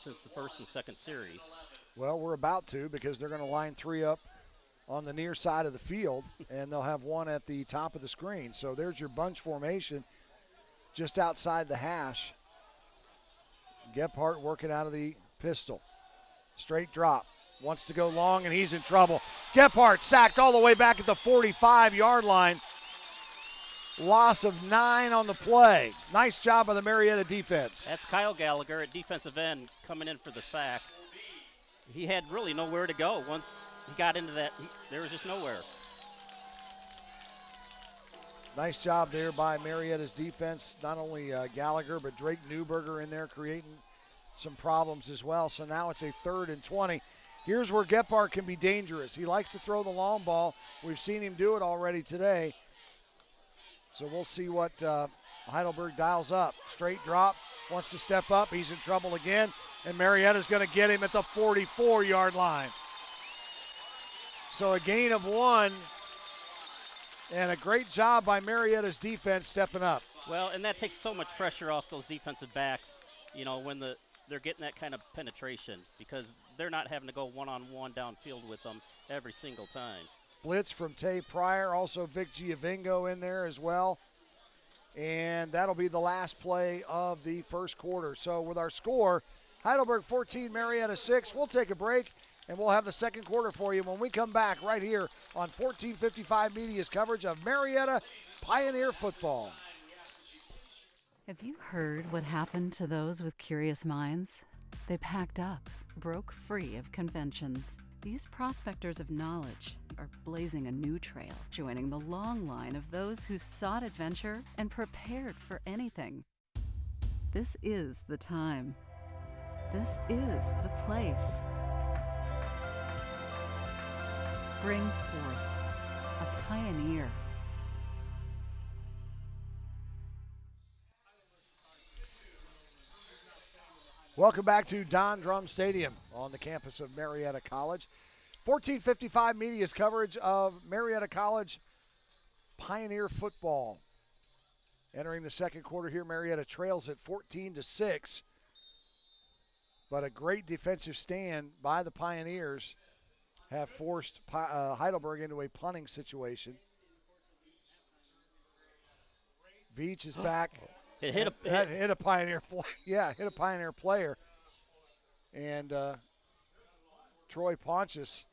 Speaker 2: since the first and second series.
Speaker 1: Well, we're about to, because they're going to line 3 up on the near side of the field, and they'll have 1 at the top of the screen. So there's your bunch formation just outside the hash. Gephardt working out of the pistol. Straight drop. Wants to go long, and he's in trouble. Gephardt sacked all the way back at the 45-yard line. Loss of 9 on the play. Nice job by the Marietta defense.
Speaker 2: That's Kyle Gallagher at defensive end coming in for the sack. He had really nowhere to go. Once he got into that, there was just nowhere.
Speaker 1: Nice job there by Marietta's defense. Not only Gallagher, but Drake Newberger in there creating some problems as well. So now it's a 3rd and 20. Here's where Gephardt can be dangerous. He likes to throw the long ball. We've seen him do it already today. So we'll see what Heidelberg dials up. Straight drop, wants to step up. He's in trouble again, and Marietta's going to get him at the 44-yard line. So a gain of 1, and a great job by Marietta's defense stepping up.
Speaker 2: Well, and that takes so much pressure off those defensive backs, you know, when they're getting that kind of penetration, because they're not having to go one-on-one downfield with them every single time.
Speaker 1: Blitz from Tay Pryor, also Vic Giovingo in there as well. And that'll be the last play of the first quarter. So with our score, Heidelberg 14, Marietta 6. We'll take a break, and we'll have the second quarter for you when we come back right here on 1455 Media's coverage of Marietta Pioneer football.
Speaker 5: Have you heard what happened to those with curious minds? They packed up, broke free of conventions. These prospectors of knowledge are blazing a new trail, joining the long line of those who sought adventure and prepared for anything. This is the time. This is the place. Bring forth a pioneer.
Speaker 1: Welcome back to Don Drum Stadium on the campus of Marietta College. 1455 Media's coverage of Marietta College Pioneer football. Entering the second quarter here, Marietta trails at 14-6. But a great defensive stand by the Pioneers have forced Heidelberg into a punting situation. Veach is back.
Speaker 2: It hit
Speaker 1: a Pioneer player. Yeah, hit a Pioneer player. And Troy Pontius,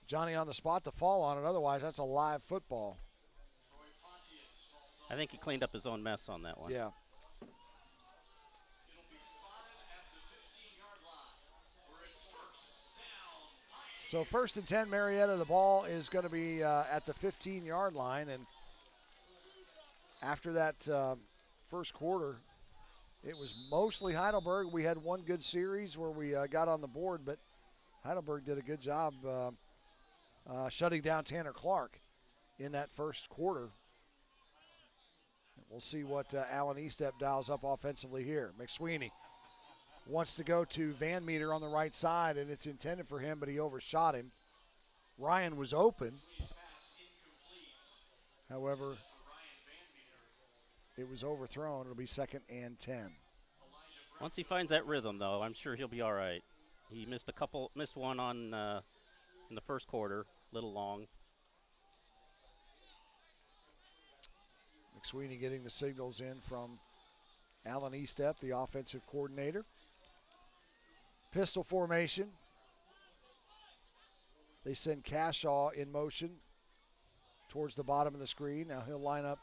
Speaker 1: Johnny on the spot to fall on it. Otherwise, that's a live football.
Speaker 2: I think he cleaned up his own mess on that one.
Speaker 1: Yeah. So 1st and 10, Marietta. The ball is going to be at the 15-yard line. And after that first quarter, it was mostly Heidelberg. We had one good series where we got on the board, but Heidelberg did a good job shutting down Tanner Clark in that first quarter. We'll see what Alan Estep dials up offensively here. McSweeney wants to go to Van Meter on the right side, and it's intended for him, but he overshot him. Ryan was open. However, it was overthrown. It'll be 2nd and 10.
Speaker 2: Once he finds that rhythm, though, I'm sure he'll be all right. He missed one on in the first quarter, a little long.
Speaker 1: McSweeney getting the signals in from Alan Estep, the offensive coordinator. Pistol formation. They send Cashaw in motion towards the bottom of the screen. Now he'll line up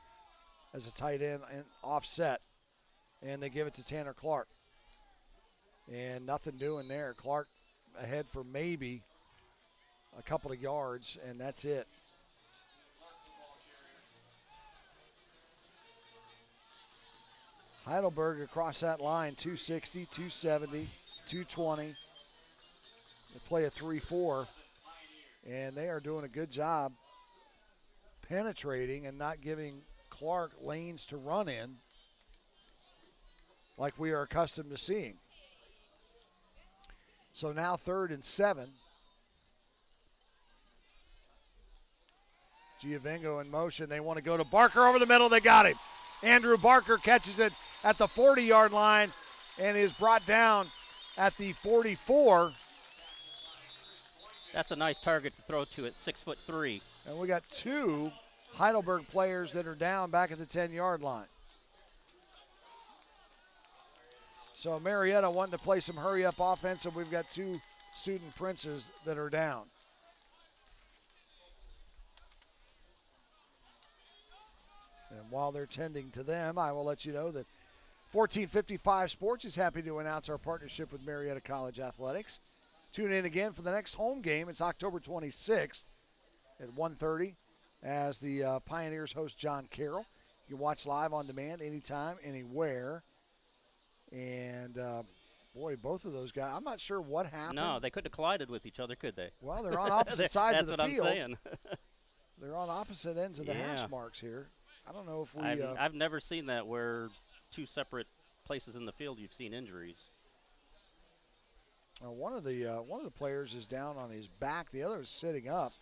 Speaker 1: as a tight end and offset. And they give it to Tanner Clark. And nothing doing there. Clark ahead for maybe a couple of yards, and that's it. Heidelberg across that line, 260, 270, 220. They play a 3-4, and they are doing a good job penetrating and not giving Clark lanes to run in like we are accustomed to seeing. So now 3rd and 7. Giovingo in motion. They want to go to Barker over the middle. They got him. Andrew Barker catches it at the 40-yard line and is brought down at the 44.
Speaker 2: That's a nice target to throw to at 6'3".
Speaker 1: And we got 2 Heidelberg players that are down back at the 10-yard line. So Marietta wanting to play some hurry-up offense, and we've got 2 student princes that are down. And while they're tending to them, I will let you know that 1455 Sports is happy to announce our partnership with Marietta College Athletics. Tune in again for the next home game. It's October 26th at 1:30 as the Pioneers host John Carroll. You can watch live on demand anytime, anywhere. And, boy, both of those guys, I'm not sure what happened.
Speaker 2: No, they couldn't have collided with each other, could they?
Speaker 1: Well, they're on opposite sides of the
Speaker 2: field.
Speaker 1: field.
Speaker 2: That's what I'm saying.
Speaker 1: They're on opposite ends of the
Speaker 2: Yeah.
Speaker 1: hash marks here. I don't know if we
Speaker 2: I've never seen that where 2 separate places in the field you've seen injuries.
Speaker 1: one of the players is down on his back. The other is sitting up.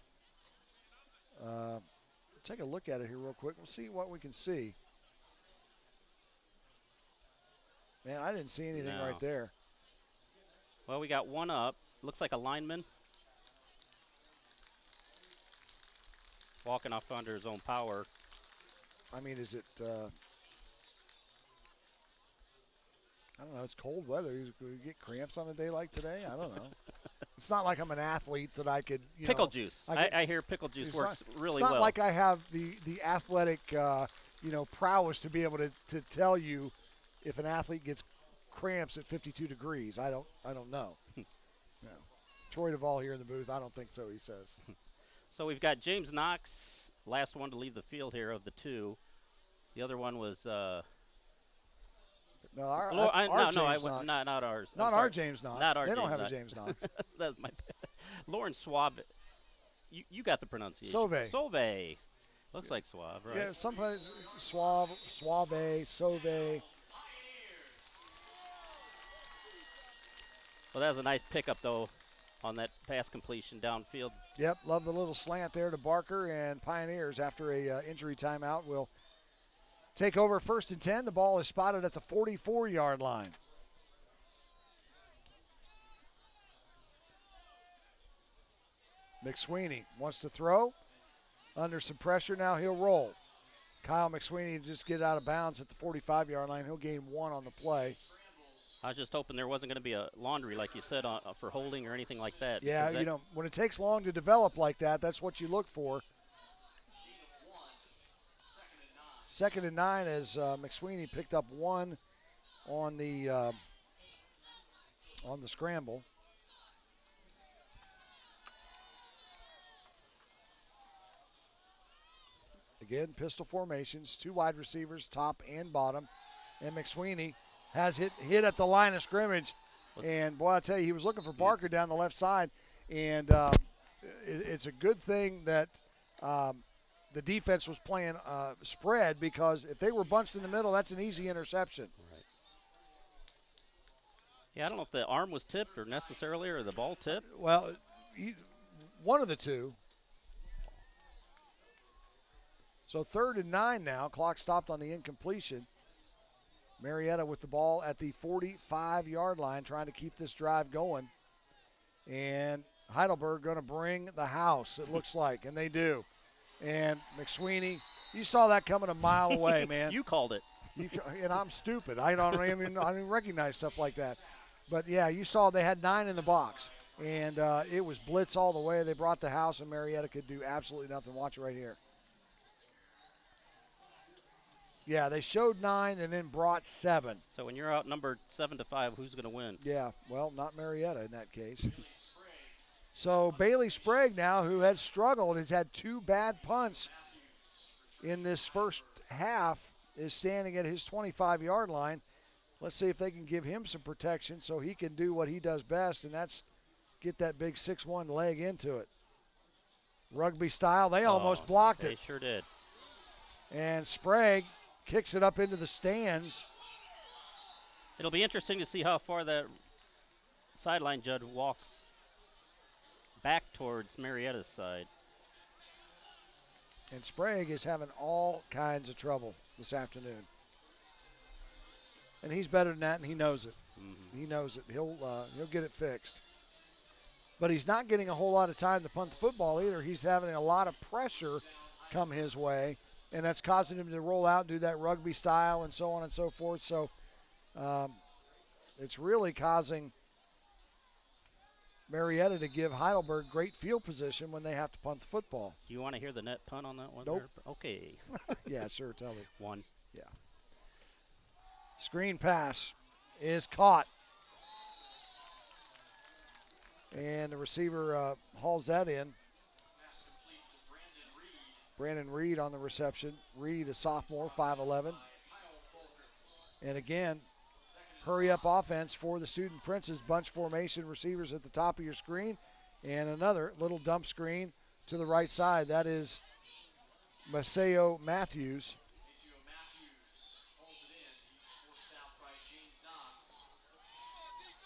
Speaker 1: Take a look at it here real quick. We'll see what we can see. Man, I didn't see anything right there.
Speaker 2: Well, we got one up. Looks like a lineman. Walking off under his own power.
Speaker 1: I mean, is it, I don't know, it's cold weather. Could we get cramps on a day like today? I don't know. It's not like I'm an athlete that I could,
Speaker 2: pickle juice. I hear pickle juice works really well.
Speaker 1: It's not like I have the athletic, prowess to be able to tell you if an athlete gets cramps at 52 degrees. I don't know. No. Troy Duvall here in the booth. I don't think so, he says.
Speaker 2: So we've got James Knox, last one to leave the field here of the 2. The other one was
Speaker 1: No,
Speaker 2: not ours.
Speaker 1: Not our James Knox.
Speaker 2: Not our
Speaker 1: they don't
Speaker 2: James
Speaker 1: have
Speaker 2: Knox.
Speaker 1: a James Knox.
Speaker 2: That's my Lauren Suave. You got the pronunciation.
Speaker 1: Sauve.
Speaker 2: Looks like Suave, right?
Speaker 1: Yeah, sometimes Suave, Sauve.
Speaker 2: Well, that was a nice pickup, though, on that pass completion downfield.
Speaker 1: Yep, love the little slant there to Barker, and Pioneers, after a injury timeout, will take over 1st and 10. The ball is spotted at the 44-yard line. McSweeney wants to throw. Under some pressure now, he'll roll. Kyle McSweeney just get out of bounds at the 45-yard line. He'll gain 1 on the play.
Speaker 2: I was just hoping there wasn't going to be a laundry, like you said, for holding or anything like that.
Speaker 1: Yeah, when it takes long to develop like that, that's what you look for. 2nd and 9 as McSweeney picked up 1 on the scramble. Again, pistol formations, 2 wide receivers, top and bottom, and McSweeney has hit at the line of scrimmage, and boy, I tell you, he was looking for Barker down the left side, and it's a good thing that the defense was playing spread, because if they were bunched in the middle, that's an easy interception.
Speaker 2: Right. Yeah, I don't know if the arm was tipped or necessarily, or the ball tipped.
Speaker 1: Well, one of the two. So 3rd and 9 now. Clock stopped on the incompletion. Marietta with the ball at the 45-yard line, trying to keep this drive going. And Heidelberg going to bring the house, it looks like, and they do. And McSweeney, you saw that coming a mile away, man.
Speaker 2: You called it.
Speaker 1: And I'm stupid. I don't even recognize stuff like that. But, yeah, you saw they had 9 in the box. And it was blitz all the way. They brought the house, and Marietta could do absolutely nothing. Watch it right here. Yeah, they showed 9 and then brought 7.
Speaker 2: So when you're outnumbered 7-5, who's going to win?
Speaker 1: Yeah, well, not Marietta in that case. So Bailey Sprague now, who has struggled, has had 2 bad punts in this first half, is standing at his 25-yard line. Let's see if they can give him some protection so he can do what he does best, and that's get that big 6'1" leg into it. Rugby style, they almost blocked it.
Speaker 2: They sure did.
Speaker 1: And Sprague kicks it up into the stands.
Speaker 2: It'll be interesting to see how far that sideline judge walks back towards Marietta's side.
Speaker 1: And Sprague is having all kinds of trouble this afternoon. And he's better than that, and he knows it.
Speaker 2: Mm-hmm.
Speaker 1: He knows it. He'll get it fixed. But he's not getting a whole lot of time to punt the football either. He's having a lot of pressure come his way, and that's causing him to roll out, do that rugby style, and so on and so forth. So it's really causing Marietta to give Heidelberg great field position when they have to punt the football.
Speaker 2: Do you want to hear the net punt on that one?
Speaker 1: Nope.
Speaker 2: There? Okay.
Speaker 1: Yeah, sure, tell me.
Speaker 2: 1.
Speaker 1: Yeah. Screen pass is caught. And the receiver hauls that in. Brandon Reed on the reception. Reed, a sophomore, 5'11". And again, hurry up offense for the Student Princes. Bunch formation, receivers at the top of your screen. And another little dump screen to the right side. That is Maceo Matthews.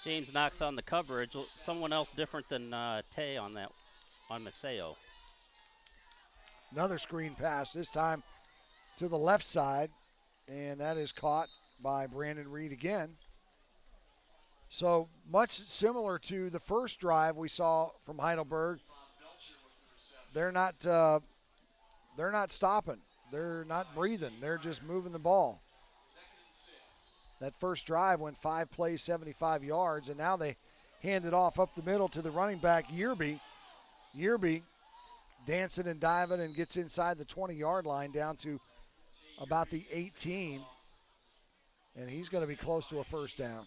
Speaker 2: James Knox on the coverage. Someone else different than Tay on Maceo.
Speaker 1: Another screen pass, this time to the left side, and that is caught by Brandon Reed again. So much similar to the first drive we saw from Heidelberg. They're not stopping. They're not breathing. They're just moving the ball. That first drive went 5 plays, 75 yards, and now they hand it off up the middle to the running back, Yearby. Yearby dancing and diving and gets inside the 20-yard line down to about the 18, and he's going to be close to a first down.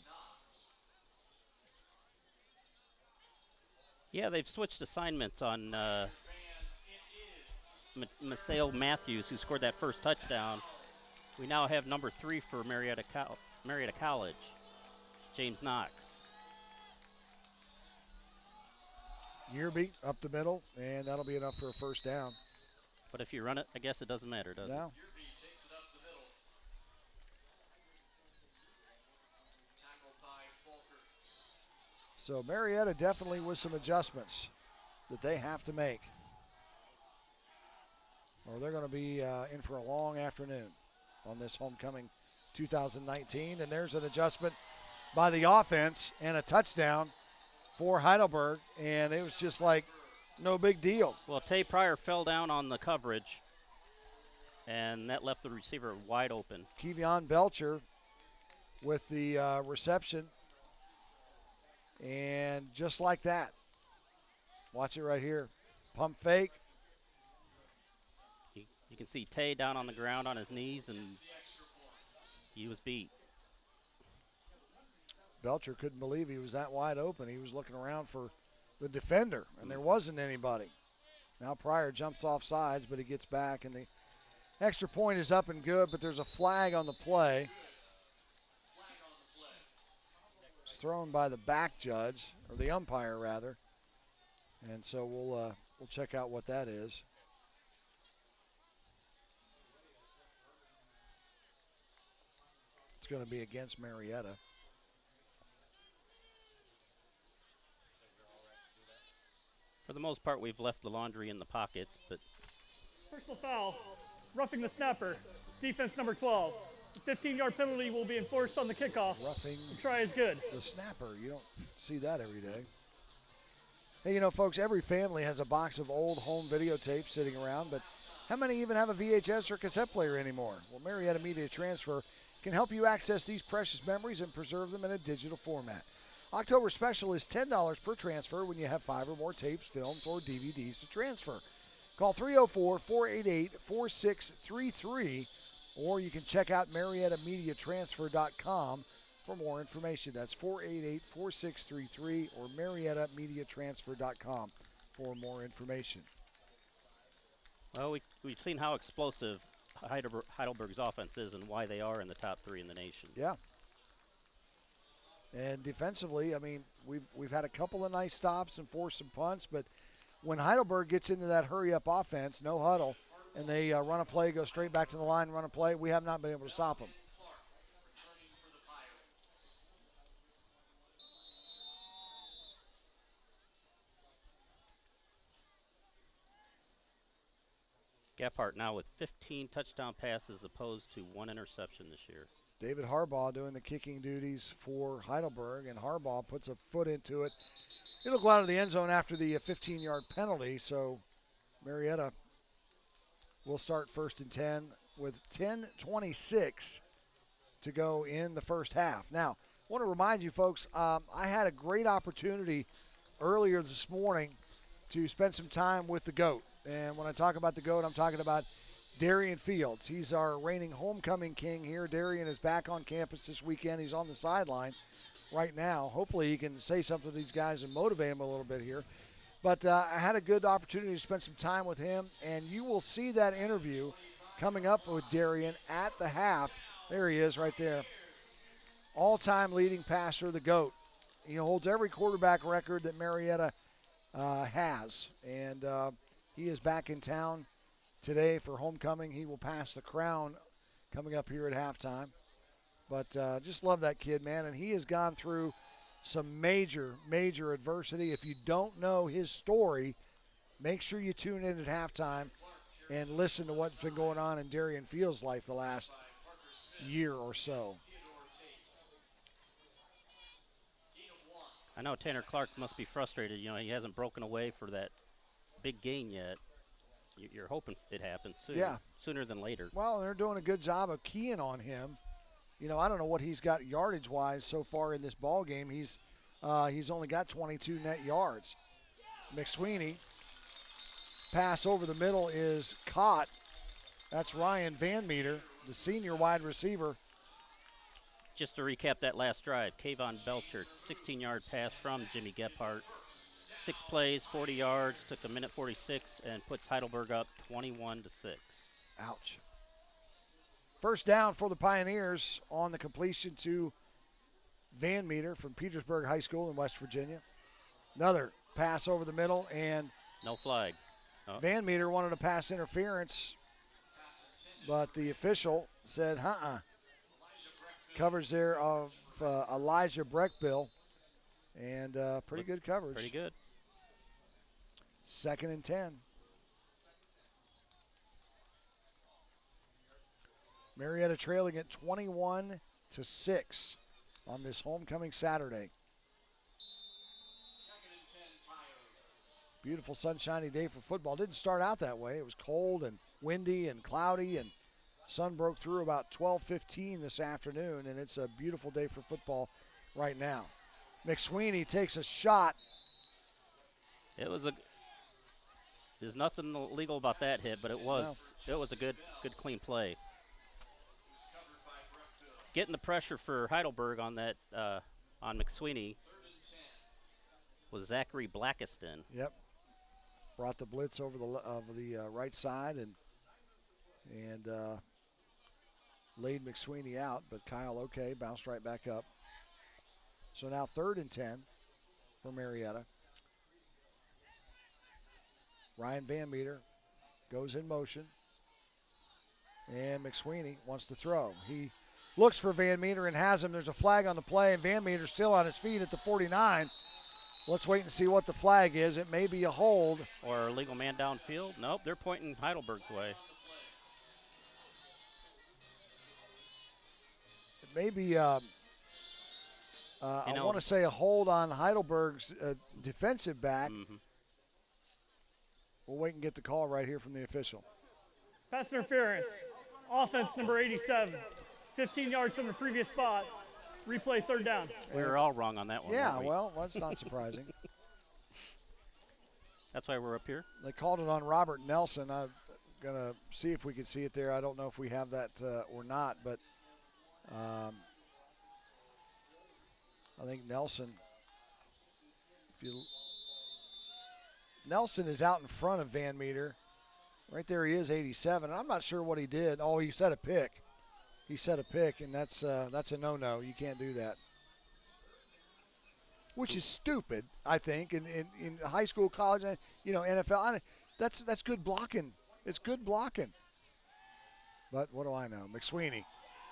Speaker 2: Yeah, they've switched assignments on Maceo Matthews, who scored that first touchdown. We now have number 3 for Marietta College, James Knox.
Speaker 1: Yearby up the middle, and that'll be enough for a first down.
Speaker 2: But if you run it, I guess it doesn't matter, does it?
Speaker 1: No. So Marietta definitely with some adjustments that they have to make, or they're going to be in for a long afternoon on this homecoming 2019. And there's an adjustment by the offense and a touchdown for Heidelberg, and it was just like no big deal.
Speaker 2: Well, Tay Pryor fell down on the coverage, and that left the receiver wide open.
Speaker 1: Kevion Belcher with the reception, and just like that, watch it right here, pump fake.
Speaker 2: You can see Tay down on the ground on his knees, and he was beat.
Speaker 1: Belcher couldn't believe he was that wide open. He was looking around for the defender, and there wasn't anybody. Now Pryor jumps off sides, but he gets back, and the extra point is up and good, but there's a flag on the play. It's thrown by the back judge, or the umpire rather, and so we'll check out what that is. It's going to be against Marietta.
Speaker 2: For the most part, we've left the laundry in the pockets, but
Speaker 4: Personal foul, roughing the snapper, defense number 12. The 15-yard penalty will be enforced on the kickoff.
Speaker 1: Roughing
Speaker 4: The try is good.
Speaker 1: the snapper. You don't see that every day. Hey, you know, folks, every family has a box of old home videotapes sitting around, but how many even have a VHS or cassette player anymore? Well, Marietta Media Transfer can help you access these precious memories and preserve them in a digital format. October special is $10 per transfer when you have 5 or more tapes, films, or DVDs to transfer. Call 304-488-4633 or you can check out MariettaMediaTransfer.com for more information. That's 488-4633 or MariettaMediaTransfer.com for more information.
Speaker 2: Well, we've seen how explosive Heidelberg's offense is and why they are in the top 3 in the nation.
Speaker 1: Yeah. And defensively, I mean, we've had a couple of nice stops and forced some punts, but when Heidelberg gets into that hurry-up offense, no huddle, and they run a play, go straight back to the line, run a play, we have not been able to stop them.
Speaker 2: Gephardt now with 15 touchdown passes opposed to 1 interception this year.
Speaker 1: David Harbaugh doing the kicking duties for Heidelberg, and Harbaugh puts a foot into it. It'll go out of the end zone after the 15-yard penalty, so Marietta will start 1st and 10 with 10:26 to go in the first half. Now, I want to remind you folks, I had a great opportunity earlier this morning to spend some time with the GOAT. And when I talk about the GOAT, I'm talking about Darian Fields. He's our reigning homecoming king here. Darian is back on campus this weekend. He's on the sideline right now. Hopefully he can say something to these guys and motivate them a little bit here. But I had a good opportunity to spend some time with him, and you will see that interview coming up with Darian at the half. There he is right there. All-time leading passer, the GOAT. He holds every quarterback record that Marietta has, and he is back in town today for homecoming. He will pass the crown coming up here at halftime. But just love that kid, man, and he has gone through some major, major adversity. If you don't know his story, make sure you tune in at halftime and listen to what's been going on in Darian Fields' life the last year or so.
Speaker 2: I know Tanner Clark must be frustrated. You know, he hasn't broken away for that big gain yet. You're hoping it happens soon.
Speaker 1: Yeah.
Speaker 2: Sooner than later.
Speaker 1: Well, they're doing a good job of keying on him. You know, I don't know what he's got yardage-wise so far in this ball game. He's only got 22 net yards. McSweeney, pass over the middle is caught. That's Ryan Van Meter, the senior wide receiver.
Speaker 2: Just to recap that last drive, Kayvon Belcher, 16-yard pass from Jimmy Gephardt. 6 plays, 40 yards, took a minute 46, and puts Heidelberg up 21-6.
Speaker 1: Ouch. First down for the Pioneers on the completion to Van Meter from Petersburg High School in West Virginia. Another pass over the middle, and
Speaker 2: no flag. Oh.
Speaker 1: Van Meter wanted a pass interference, but the official said, Coverage there of Elijah Breckbill, and pretty good coverage.
Speaker 2: Pretty good.
Speaker 1: 2nd and 10. Marietta trailing at 21-6 on this homecoming Saturday.
Speaker 3: 2nd and 10 Pirates.
Speaker 1: Beautiful sunshiny day for football. Didn't start out that way. It was cold and windy and cloudy, and sun broke through about 12:15 this afternoon, and it's a beautiful day for football right now. McSweeney takes a shot.
Speaker 2: There's nothing illegal about that hit, but it was a good clean play. Getting the pressure for Heidelberg on that on McSweeney was Zachary Blackiston.
Speaker 1: Yep, brought the blitz over the right side and laid McSweeney out, but Kyle bounced right back up. So now 3rd and 10 for Marietta. Ryan Van Meter goes in motion, and McSweeney wants to throw. He looks for Van Meter and has him. There's a flag on the play, and Van Meter's still on his feet at the 49. Let's wait and see what the flag is. It may be a hold.
Speaker 2: Or a legal man downfield. Nope, they're pointing Heidelberg's way.
Speaker 1: It may be, I want to say, a hold on Heidelberg's defensive back.
Speaker 2: Mm-hmm.
Speaker 1: We'll wait and get the call right here from the official.
Speaker 4: Pass interference. Offense number 87. 15 yards from the previous spot. Replay 3rd down.
Speaker 2: We were all wrong on that one.
Speaker 1: Yeah,
Speaker 2: weren't we?
Speaker 1: well, that's not surprising.
Speaker 2: That's why we're up here.
Speaker 1: They called it on Robert Nelson. gonna see if we can see it there. I don't know if we have that or not, but I think Nelson. Nelson is out in front of Van Meter. Right there he is, 87. I'm not sure what he did. Oh, he set a pick. He set a pick, and that's a no-no. You can't do that. Which is stupid, I think, in high school, college, NFL. That's good blocking. It's good blocking. But what do I know? McSweeney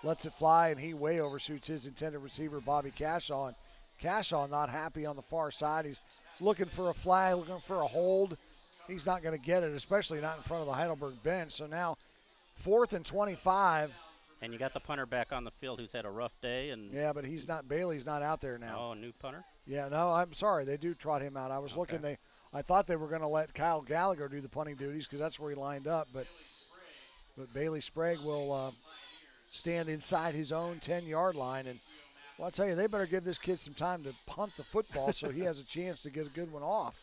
Speaker 1: lets it fly, and he way overshoots his intended receiver, Bobby Cashaw. And Cashaw not happy on the far side. He's looking for a flag, looking for a hold. He's not going to get it, especially not in front of the Heidelberg bench. So now 4th and 25.
Speaker 2: And you got the punter back on the field who's had a rough day. And
Speaker 1: yeah, but Bailey's not out there now.
Speaker 2: Oh, new punter?
Speaker 1: Yeah, no, I'm sorry. They do trot him out. I was looking. I thought they were going to let Kyle Gallagher do the punting duties because that's where he lined up. But Bailey Sprague will stand inside his own 10-yard line. And, well, I'll tell you, they better give this kid some time to punt the football so he has a chance to get a good one off.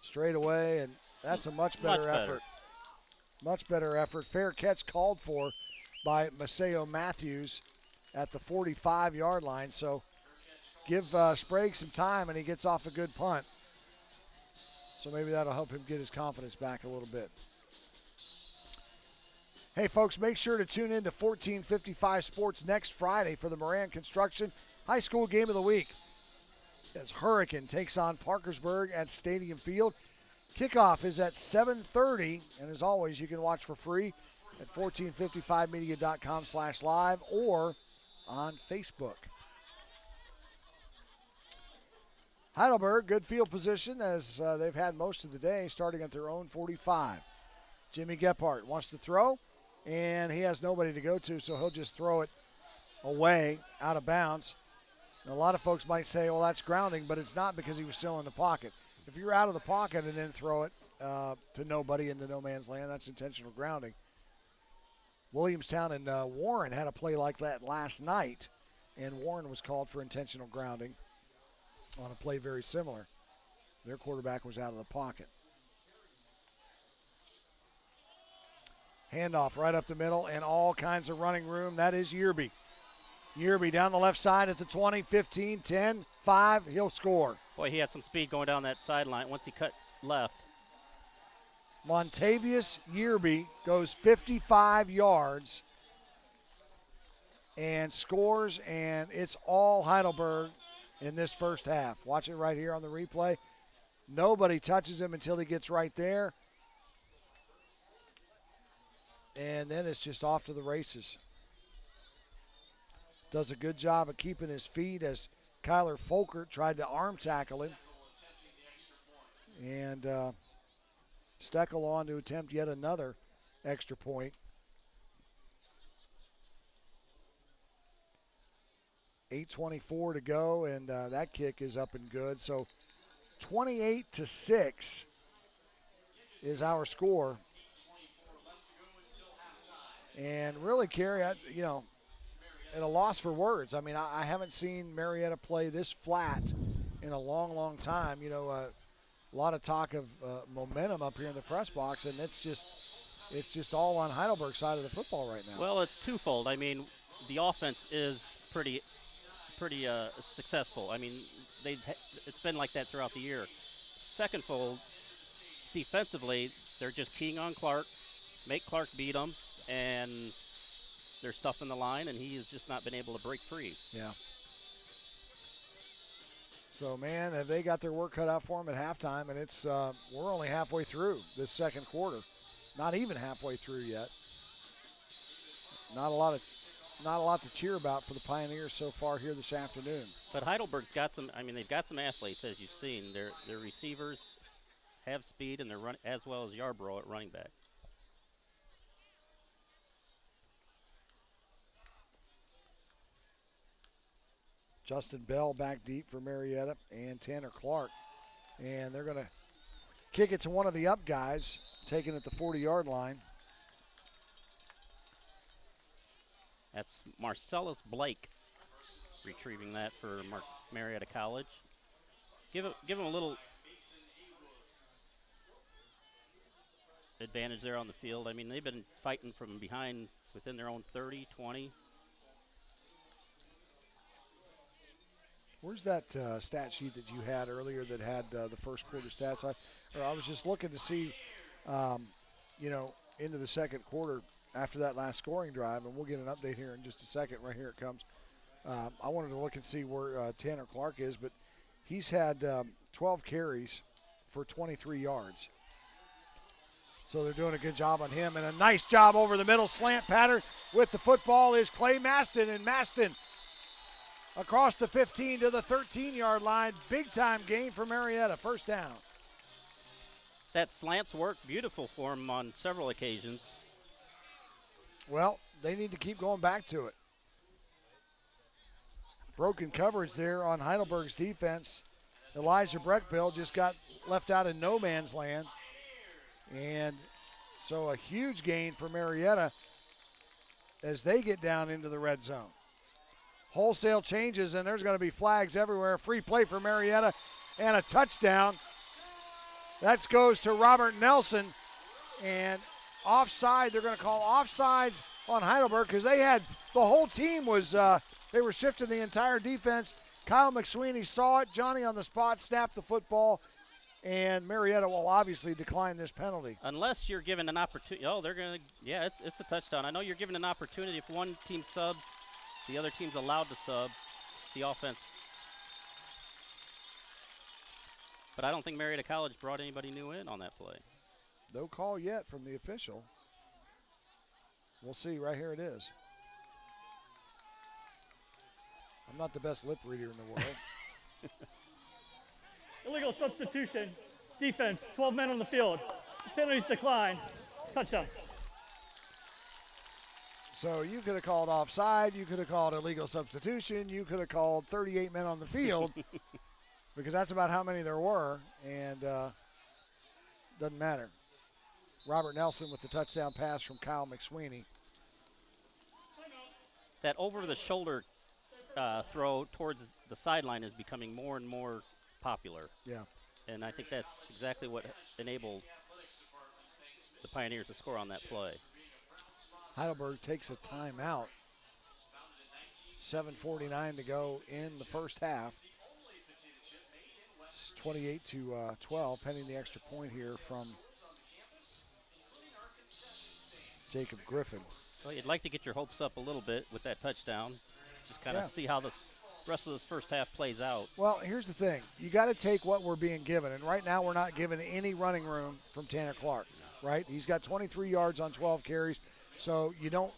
Speaker 1: Straight away, and that's a much better effort. Much better effort. Fair catch called for by Maceo Matthews at the 45-yard line. So give Sprague some time, and he gets off a good punt. So maybe that'll help him get his confidence back a little bit. Hey, folks, make sure to tune in to 1455 Sports next Friday for the Moran Construction High School Game of the Week, as Hurricane takes on Parkersburg at Stadium Field. Kickoff is at 7:30, and as always, you can watch for free at 1455media.com/live or on Facebook. Heidelberg, good field position as they've had most of the day, starting at their own 45. Jimmy Gephardt wants to throw, and he has nobody to go to, so he'll just throw it away, out of bounds. And a lot of folks might say, well, that's grounding, but it's not because he was still in the pocket. If you're out of the pocket and then throw it to nobody into no man's land, that's intentional grounding. Williamstown and Warren had a play like that last night, and Warren was called for intentional grounding on a play very similar. Their quarterback was out of the pocket. Handoff right up the middle and all kinds of running room. That is Yearby. Yearby down the left side at the 20, 15, 10, 5. He'll score.
Speaker 2: Boy, he had some speed going down that sideline once he cut left.
Speaker 1: Montavious Yearby goes 55 yards and scores, and it's all Heidelberg in this first half. Watch it right here on the replay. Nobody touches him until he gets right there. And then it's just off to the races. Does a good job of keeping his feet as Kyler Folkert tried to arm tackle him. And Steckel on to attempt yet another extra point. 8:24 to go, and that kick is up and good. So 28-6 is our score. And really, Kerry, at a loss for words. I mean, I haven't seen Marietta play this flat in a long, long time. A lot of talk of momentum up here in the press box, and it's just all on Heidelberg's side of the football right now.
Speaker 2: Well, it's twofold. I mean, the offense is pretty successful. I mean, it's been like that throughout the year. Secondfold, defensively, they're just keying on Clark, make Clark beat them, and they're stuffing the line, and he has just not been able to break free.
Speaker 1: Yeah. So, man, have they got their work cut out for them at halftime, and it's we're only halfway through this second quarter. Not even halfway through yet. Not a lot to cheer about for the Pioneers so far here this afternoon.
Speaker 2: But Heidelberg's got some. I mean, they've got some athletes, as you've seen. Their receivers have speed, and they're running as well as Yarborough at running back.
Speaker 1: Justin Bell back deep for Marietta and Tanner Clark. And they're going to kick it to one of the up guys, taking it the 40-yard line.
Speaker 2: That's Marcellus Blake retrieving that for Marietta College. Give him a little advantage there on the field. I mean, they've been fighting from behind within their own 30, 20.
Speaker 1: Where's that stat sheet that you had earlier that had the first quarter stats? I was just looking to see, into the second quarter after that last scoring drive, and we'll get an update here in just a second. Right here it comes. I wanted to look and see where Tanner Clark is, but he's had 12 carries for 23 yards. So they're doing a good job on him, and a nice job over the middle slant pattern with the football is Clay Maston, and Maston across the 15 to the 13-yard line. Big-time gain for Marietta, first down.
Speaker 2: That slants worked beautiful for him on several occasions.
Speaker 1: Well, they need to keep going back to it. Broken coverage there on Heidelberg's defense. Elijah Breckbill just got left out in no man's land. And so a huge gain for Marietta as they get down into the red zone. Wholesale changes, and there's going to be flags everywhere. Free play for Marietta and a touchdown. That goes to Robert Nelson. And offside, they're going to call offsides on Heidelberg because they had the whole team was they were shifting the entire defense. Kyle McSweeney saw it. Johnny on the spot snapped the football, and Marietta will obviously decline this penalty.
Speaker 2: Unless you're given an opportunity. Oh, they're going to, yeah, it's a touchdown. I know you're given an opportunity. If one team subs, the other team's allowed to sub the offense. But I don't think Marietta College brought anybody new in on that play.
Speaker 1: No call yet from the official. We'll see. Right here it is. I'm not the best lip reader in the world.
Speaker 4: Illegal substitution. Defense, 12 men on the field. Penalties decline. Touchdown.
Speaker 1: So you could have called offside. You could have called illegal substitution. You could have called 38 men on the field because that's about how many there were, and doesn't matter. Robert Nelson with the touchdown pass from Kyle McSweeney.
Speaker 2: That over-the-shoulder throw towards the sideline is becoming more and more popular.
Speaker 1: Yeah.
Speaker 2: And I think that's exactly what enabled the Pioneers to score on that play.
Speaker 1: Heidelberg takes a timeout. 7:49 to go in the first half. It's 28-12, pending the extra point here from Jacob Griffin.
Speaker 2: Well, you'd like to get your hopes up a little bit with that touchdown. Just kind of see how this rest of this first half plays out.
Speaker 1: Well, here's the thing. You got to take what we're being given, and right now we're not given any running room from Tanner Clark, right? He's got 23 yards on 12 carries, so you don't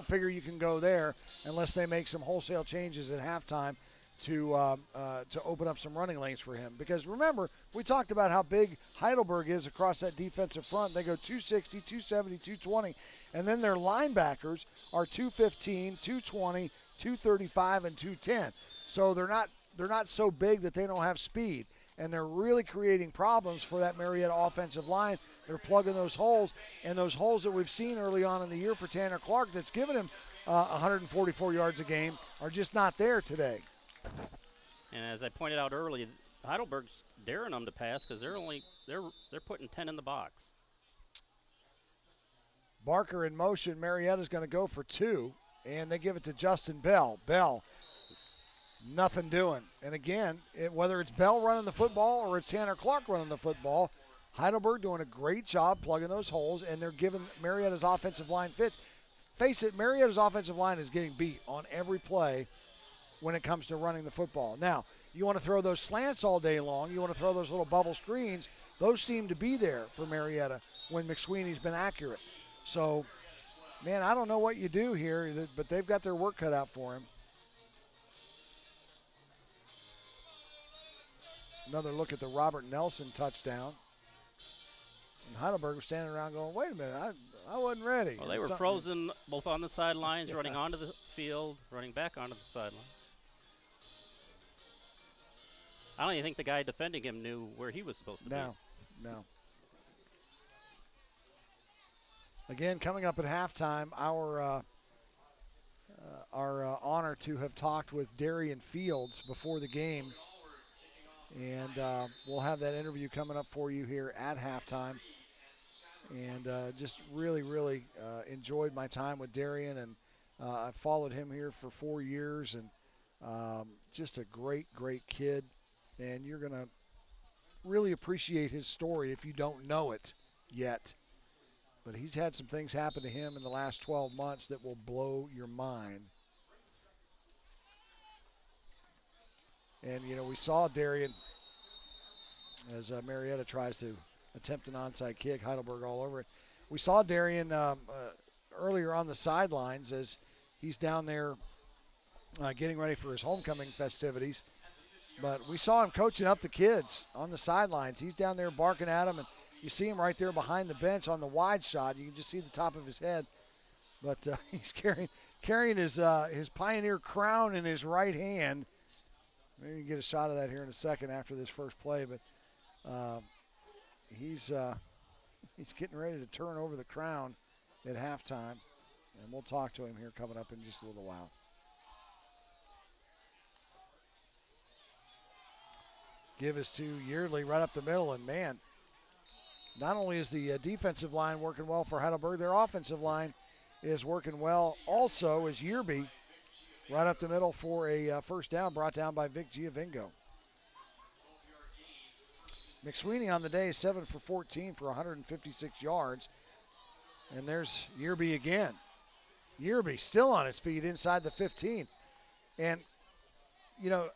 Speaker 1: figure you can go there unless they make some wholesale changes at halftime to open up some running lanes for him. Because remember, we talked about how big Heidelberg is across that defensive front. They go 260, 270, 220, and then their linebackers are 215, 220, 235, and 210. So they're not so big that they don't have speed, and they're really creating problems for that Marietta offensive line. They're plugging those holes, and those holes that we've seen early on in the year for Tanner Clark that's given him 144 yards a game are just not there today.
Speaker 2: And as I pointed out earlier, Heidelberg's daring them to pass because they're putting 10 in the box.
Speaker 1: Barker in motion. Marietta's going to go for 2, and they give it to Justin Bell. Bell, nothing doing. And again, whether it's Bell running the football or it's Tanner Clark running the football, Heidelberg doing a great job plugging those holes, and they're giving Marietta's offensive line fits. Face it, Marietta's offensive line is getting beat on every play when it comes to running the football. Now, you want to throw those slants all day long. You want to throw those little bubble screens. Those seem to be there for Marietta when McSweeney's been accurate. So, man, I don't know what you do here, but they've got their work cut out for him. Another look at the Robert Nelson touchdown. And Heidelberg was standing around going, wait a minute, I wasn't ready.
Speaker 2: Well, they were frozen both on the sidelines, running onto the field, running back onto the sideline. I don't even think the guy defending him knew where he was supposed to be.
Speaker 1: No. Again, coming up at halftime, our honor to have talked with Darian Fields before the game. And we'll have that interview coming up for you here at halftime. And just really, really enjoyed my time with Darian, and I followed him here for 4 years, and just a great, great kid. And you're going to really appreciate his story if you don't know it yet. But he's had some things happen to him in the last 12 months that will blow your mind. And, you know, we saw Darian as Marietta tries to attempt an onside kick, Heidelberg all over it. We saw Darian earlier on the sidelines as he's down there getting ready for his homecoming festivities. But we saw him coaching up the kids on the sidelines. He's down there barking at them, and you see him right there behind the bench on the wide shot. You can just see the top of his head. But he's carrying his Pioneer crown in his right hand. Maybe you can get a shot of that here in a second after this first play. But he's getting ready to turn over the crown at halftime. And we'll talk to him here coming up in just a little while. Give us to Yearly right up the middle, and man, not only is the defensive line working well for Heidelberg, their offensive line is working well also as Yearby right up the middle for a first down brought down by Vic Giovingo. McSweeney on the day, 7 for 14 for 156 yards. And there's Yearby again. Yearby still on his feet inside the 15. And, you know,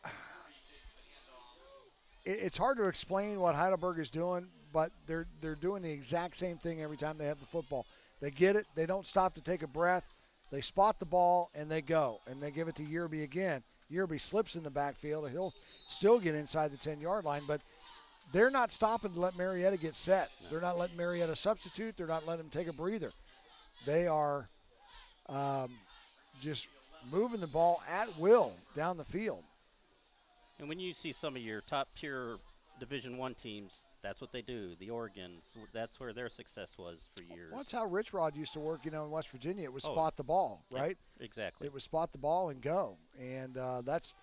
Speaker 1: it's hard to explain what Heidelberg is doing, but they're doing the exact same thing every time they have the football. They get it. They don't stop to take a breath. They spot the ball, and they go. And they give it to Yearby again. Yearby slips in the backfield, and he'll still get inside the 10-yard line. But they're not stopping to let Marietta get set. They're not letting Marietta substitute. They're not letting them take a breather. They are just moving the ball at will down the field.
Speaker 2: And when you see some of your top-tier Division I teams, that's what they do. The Oregons, that's where their success was for years.
Speaker 1: Well, that's how Rich Rod used to work, in West Virginia. It was spot the ball, right?
Speaker 2: Exactly.
Speaker 1: It was spot the ball and go. And that's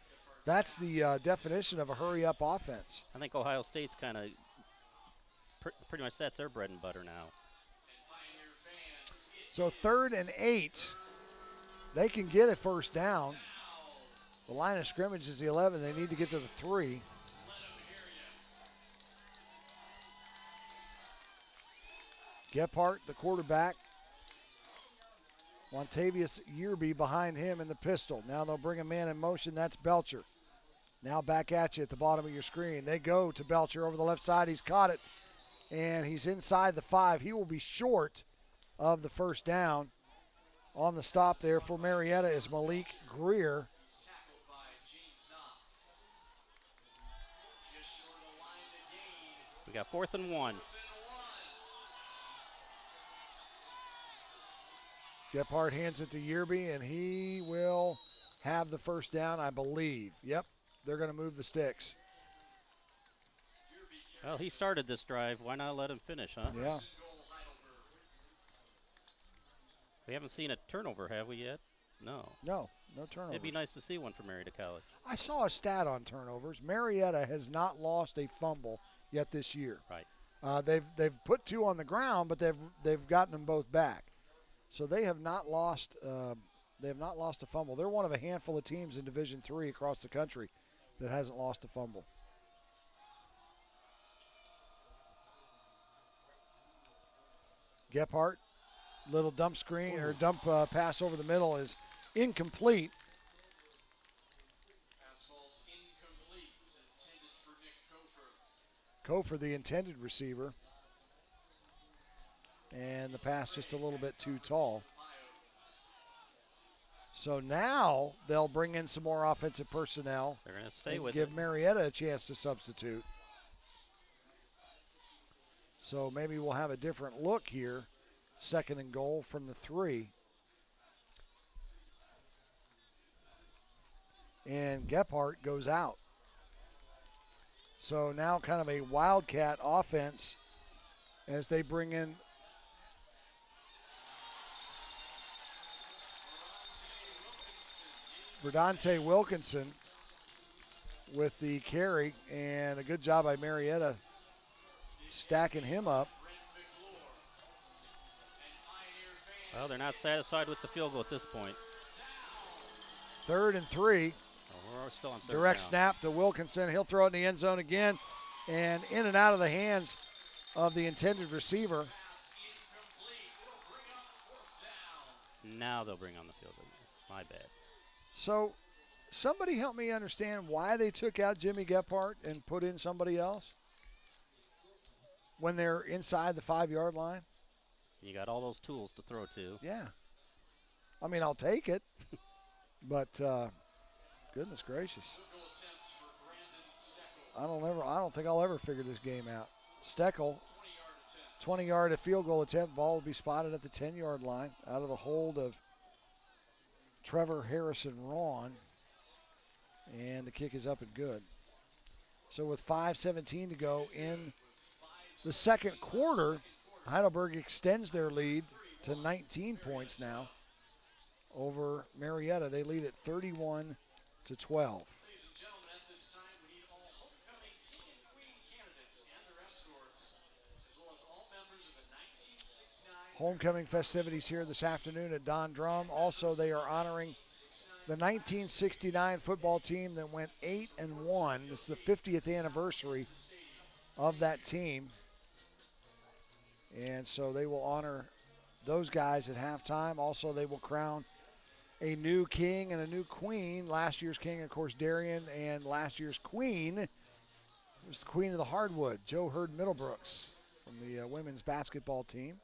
Speaker 1: the definition of a hurry-up offense.
Speaker 2: I think Ohio State's kind of pretty much that's their bread and butter now.
Speaker 1: So 3rd and 8. They can get a first down. The line of scrimmage is the 11. They need to get to the 3. Gephardt, the quarterback. Lontavius Yearby behind him in the pistol. Now they'll bring a man in motion. That's Belcher. Now back at you at the bottom of your screen. They go to Belcher over the left side. He's caught it, and he's inside the 5. He will be short of the first down. On the stop there for Marietta is Malik Greer.
Speaker 2: We got 4th and 1.
Speaker 1: Gephardt hands it to Yearby, and he will have the first down, I believe. Yep, they're going to move the sticks.
Speaker 2: Well, he started this drive. Why not let him finish, huh?
Speaker 1: Yeah.
Speaker 2: We haven't seen a turnover, have we yet? No.
Speaker 1: No turnovers.
Speaker 2: It'd be nice to see one from Marietta College.
Speaker 1: I saw a stat on turnovers. Marietta has not lost a fumble yet this year.
Speaker 2: Right.
Speaker 1: They've put 2 on the ground, but they've gotten them both back. So they have not lost. They have not lost a fumble. They're one of a handful of teams in Division III across the country that hasn't lost a fumble. Gephardt, little dump screen or dump pass over the middle is incomplete.
Speaker 3: Pass falls incomplete. It's intended for Nick Kofer.
Speaker 1: Kofer, the intended receiver. And the pass just a little bit too tall. So now they'll bring in some more offensive personnel.
Speaker 2: They're going to stay
Speaker 1: and
Speaker 2: with
Speaker 1: give
Speaker 2: it.
Speaker 1: Marietta a chance to substitute. So maybe we'll have a different look here. 2nd and goal from the 3. And Gephardt goes out. So now kind of a wildcat offense as they bring in Verdante Wilkinson with the carry, and a good job by Marietta stacking him up.
Speaker 2: Well, they're not satisfied with the field goal at this point.
Speaker 1: 3rd and 3.
Speaker 2: Oh, we're still on 3rd
Speaker 1: Direct
Speaker 2: down.
Speaker 1: snap to Wilkinson. He'll throw it in the end zone again. And in and out of the hands of the intended receiver.
Speaker 2: Now they'll bring on the field goal. My bad.
Speaker 1: So somebody help me understand why they took out Jimmy Gephardt and put in somebody else when they're inside the 5-yard line.
Speaker 2: You got all those tools to throw to.
Speaker 1: Yeah. I mean, I'll take it. But goodness gracious. I don't think I'll ever figure this game out. Steckel, 20-yard field goal attempt. Ball will be spotted at the 10-yard line out of the hold of Trevor Harrison Rawn. And the kick is up and good. So with 5:17 to go in the second quarter, Heidelberg extends their lead to 19 points now over Marietta. They lead at 31-12. Homecoming festivities here this afternoon at Don Drum. Also, they are honoring the 1969 football team that went 8-1. It's the 50th anniversary of that team. And so they will honor those guys at halftime. Also, they will crown a new king and a new queen. Last year's king, of course, Darian, and last year's queen was the queen of the hardwood, Joe Hurd Middlebrooks from the women's basketball team.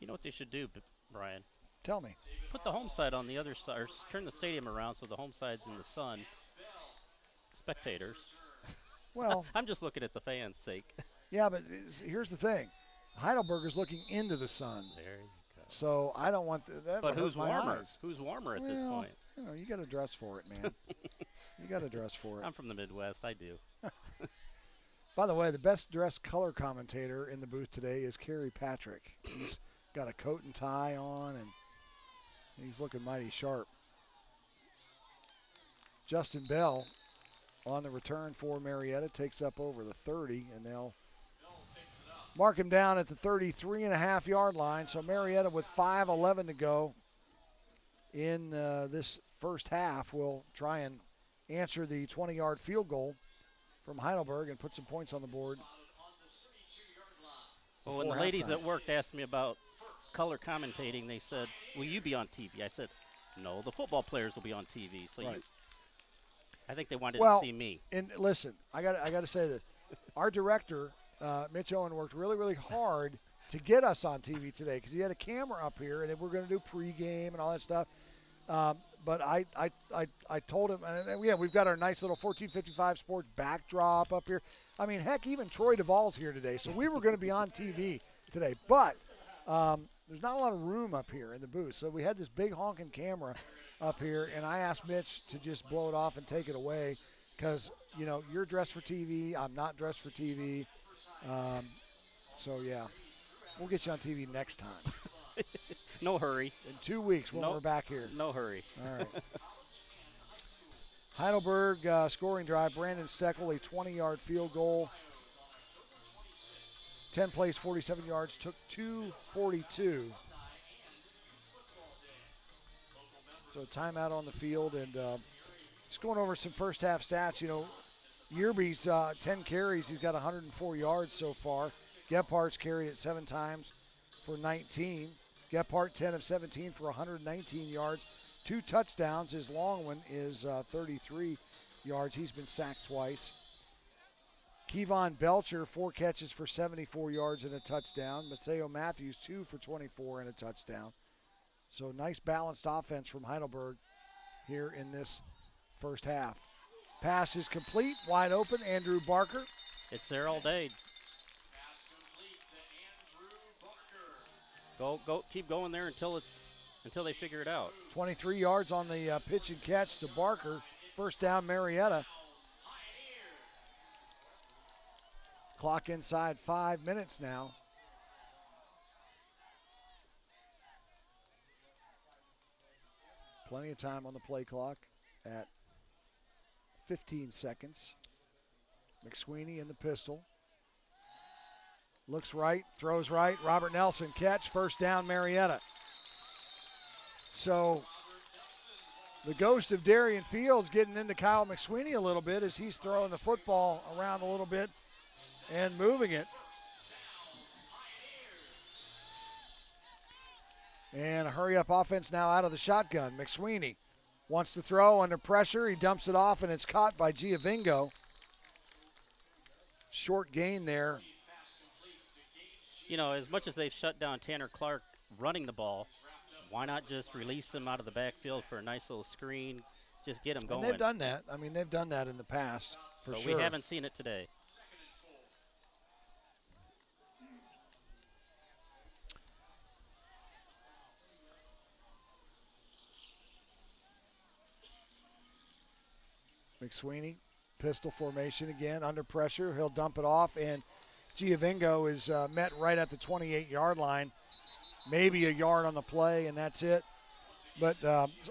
Speaker 2: You know what they should do, Brian?
Speaker 1: Tell me.
Speaker 2: Put the home side on the other side, or turn the stadium around so the home side's in the sun. Spectators.
Speaker 1: Well,
Speaker 2: I'm just looking at the fans' sake.
Speaker 1: Yeah, but here's the thing. Heidelberg is looking into the sun.
Speaker 2: There you go.
Speaker 1: So I don't want that.
Speaker 2: But who's
Speaker 1: my
Speaker 2: warmer?
Speaker 1: eyes.
Speaker 2: Who's warmer at this point?
Speaker 1: You know, you got to dress for it, man. You got to dress for it.
Speaker 2: I'm from the Midwest. I do.
Speaker 1: By the way, the best dressed color commentator in the booth today is Kerry Patrick. He's got a coat and tie on, and he's looking mighty sharp. Justin Bell on the return for Marietta takes up over the 30, and they'll mark him down at the 33.5-yard line. So Marietta with 5:11 to go in this first half will try and answer the 20-yard field goal from Heidelberg and put some points on the board.
Speaker 2: Well, when the ladies at work asked me about color commentating, they said, "Will you be on TV?" I said, "No, the football players will be on TV." So
Speaker 1: right.
Speaker 2: I think they wanted to see me.
Speaker 1: And listen, I got to say this: our director, Mitch Owen, worked really, really hard to get us on TV today because he had a camera up here, and then we're going to do pregame and all that stuff. But I told him, and yeah, we've got our nice little 1455 Sports backdrop up here. I mean, heck, even Troy Duvall's here today, so we were going to be on TV today. But there's not a lot of room up here in the booth, so we had this big honking camera up here, and I asked Mitch to just blow it off and take it away because, you know, you're dressed for TV. I'm not dressed for TV. So, yeah, we'll get you on TV next time.
Speaker 2: No hurry.
Speaker 1: In 2 weeks when we're back here.
Speaker 2: No hurry.
Speaker 1: All right. Heidelberg scoring drive. Brandon Steckel, a 20-yard field goal. 10 plays, 47 yards. Took 2:42. So a timeout on the field. And just going over some first half stats. You know, Yearby's 10 carries. He's got 104 yards so far. Gephardt's carried it 7 times for 19. Gephardt 10 of 17 for 119 yards. 2 touchdowns. His long one is 33 yards. He's been sacked twice. Kevon Belcher, 4 catches for 74 yards and a touchdown. Mateo Matthews, 2 for 24 and a touchdown. So nice balanced offense from Heidelberg here in this first half. Pass is complete, wide open. Andrew Barker.
Speaker 2: It's there all day. Go, keep going there until they figure it out.
Speaker 1: 23 yards on the pitch and catch to Barker. First down, Marietta. Clock inside 5 minutes now. Plenty of time on the play clock at 15 seconds. McSweeney in the pistol. Looks right, throws right. Robert Nelson catch. First down, Marietta. So the ghost of Darian Fields getting into Kyle McSweeney a little bit as he's throwing the football around a little bit and moving it. And a hurry-up offense now out of the shotgun. McSweeney wants to throw under pressure. He dumps it off, and it's caught by Giovingo. Short gain there.
Speaker 2: You know, as much as they've shut down Tanner Clark running the ball, why not just release him out of the backfield for a nice little screen, just get him going?
Speaker 1: And they've done that. I mean, they've done that in the past, for
Speaker 2: so
Speaker 1: sure.
Speaker 2: We haven't seen it today.
Speaker 1: McSweeney, pistol formation again, under pressure. He'll dump it off, and Giovingo is met right at the 28-yard line. Maybe a yard on the play, and that's it. But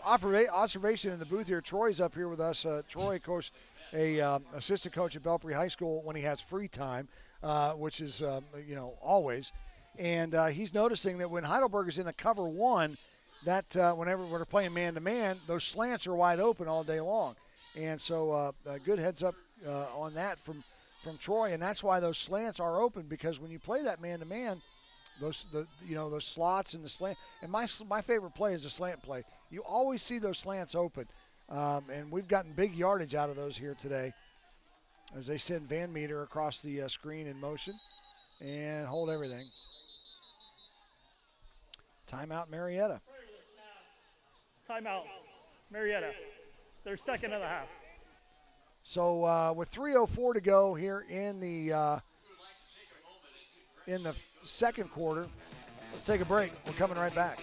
Speaker 1: observation in the booth here. Troy's up here with us. Troy, of course, assistant coach at Belpre High School when he has free time, which is, always. And he's noticing that when Heidelberg is in a cover one, that whenever we're playing man-to-man, those slants are wide open all day long. And so a good heads up on that from Troy, and that's why those slants are open, because when you play that man-to-man, those slots and the slant. And my favorite play is the slant play. You always see those slants open, and we've gotten big yardage out of those here today as they send Van Meter across the screen in motion and hold everything. Timeout, Marietta.
Speaker 4: Timeout, Marietta. Their second of the half.
Speaker 1: So with 3:04 to go here in the second quarter, let's take a break. We're coming right back.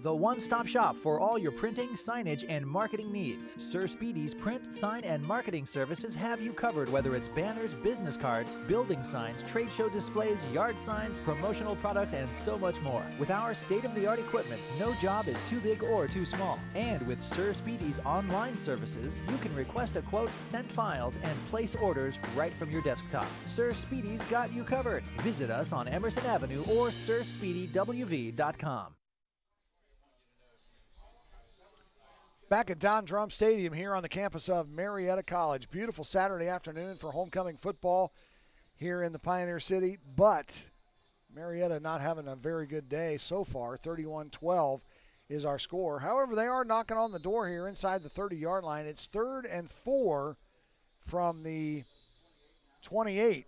Speaker 6: The one-stop shop for all your printing, signage, and marketing needs. Sir Speedy's print, sign, and marketing services have you covered, whether it's banners, business cards, building signs, trade show displays, yard signs, promotional products, and so much more. With our state-of-the-art equipment, no job is too big or too small. And with Sir Speedy's online services, you can request a quote, send files, and place orders right from your desktop. Sir Speedy's got you covered. Visit us on Emerson Avenue or SirSpeedyWV.com.
Speaker 1: Back at Don Drum Stadium here on the campus of Marietta College. Beautiful Saturday afternoon for homecoming football here in the Pioneer City, but Marietta not having a very good day so far. 31-12 is our score. However, they are knocking on the door here inside the 30-yard line. It's 3rd and 4 from the 28.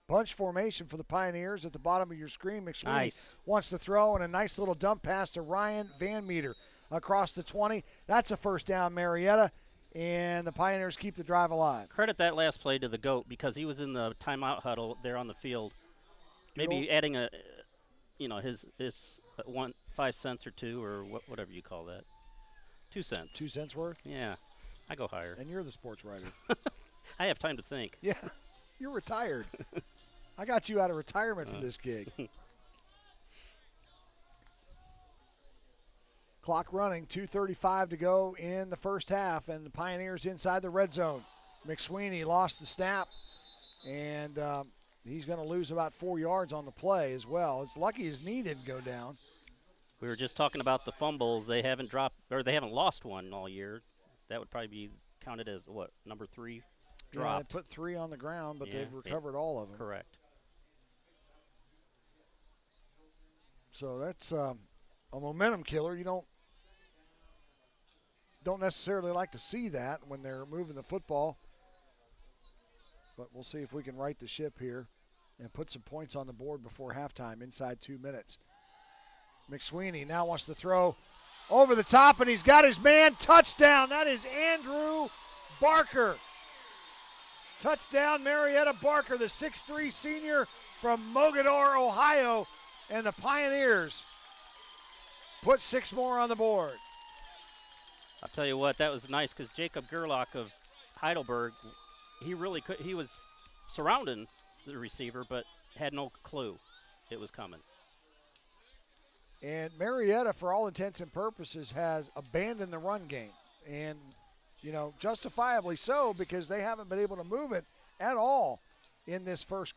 Speaker 1: Bunch formation for the Pioneers at the bottom of your screen. McSweeney wants to throw, and a nice little dump pass to Ryan Van Meter across the 20. That's a first down, Marietta, and the Pioneers keep the drive alive.
Speaker 2: Credit that last play to the GOAT, because he was in the timeout huddle there on the field. Maybe adding his 5 cents or 2 or whatever you call that. 2 cents.
Speaker 1: 2 cents worth?
Speaker 2: Yeah, I go higher.
Speaker 1: And you're the sports writer.
Speaker 2: I have time to think.
Speaker 1: Yeah, you're retired. I got you out of retirement for this gig. Clock running, 2:35 to go in the first half, and the Pioneers inside the red zone. McSweeney lost the snap, and he's going to lose about 4 yards on the play as well. It's lucky his knee didn't go down.
Speaker 2: We were just talking about the fumbles. They haven't lost one all year. That would probably be counted as number 3 dropped.
Speaker 1: Yeah, they put 3 on the ground, but they've recovered all of them.
Speaker 2: Correct.
Speaker 1: So that's a momentum killer. You don't necessarily like to see that when they're moving the football, but we'll see if we can right the ship here and put some points on the board before halftime inside 2 minutes. McSweeney now wants to throw over the top, and he's got his man. Touchdown. That is Andrew Barker. Touchdown, Marietta Barker, the 6'3 senior from Mogador, Ohio, and the Pioneers put 6 more on the board.
Speaker 2: I'll tell you what, that was nice, because Jacob Gerlach of Heidelberg, he was surrounding the receiver, but had no clue it was coming.
Speaker 1: And Marietta, for all intents and purposes, has abandoned the run game. And, justifiably so, because they haven't been able to move it at all in this first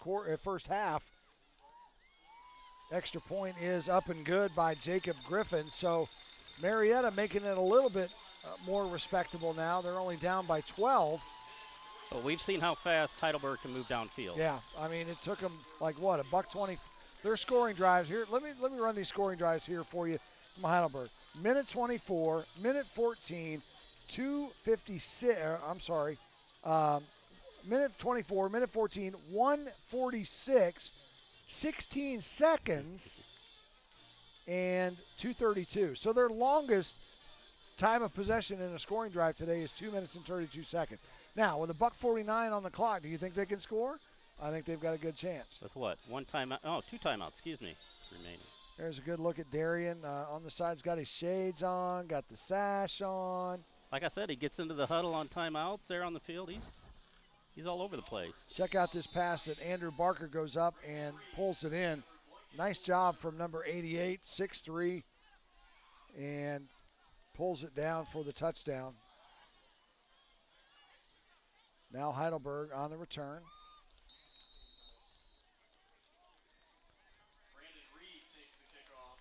Speaker 1: half. Extra point is up and good by Jacob Griffin. So Marietta making it a little bit more respectable now. They're only down by 12.
Speaker 2: But we've seen how fast Heidelberg can move downfield.
Speaker 1: Yeah, I mean, it took them like what, $1.20. Their scoring drives here. Let me run these scoring drives here for you from Heidelberg. Minute 24, minute 14, 2:56. I'm sorry. Minute 24, minute 14, 1:46, 16 seconds, and 2:32. So their longest time of possession in a scoring drive today is 2 minutes and 32 seconds. Now, with $1:49 on the clock, do you think they can score? I think they've got a good chance.
Speaker 2: With what? One timeout? Oh, 2 timeouts, excuse me, remaining.
Speaker 1: There's a good look at Darian. On the side's got his shades on, got the sash on.
Speaker 2: Like I said, he gets into the huddle on timeouts there on the field. He's all over the place.
Speaker 1: Check out this pass that Andrew Barker goes up and pulls it in. Nice job from number 88, 6'3", and pulls it down for the touchdown. Now Heidelberg on the return.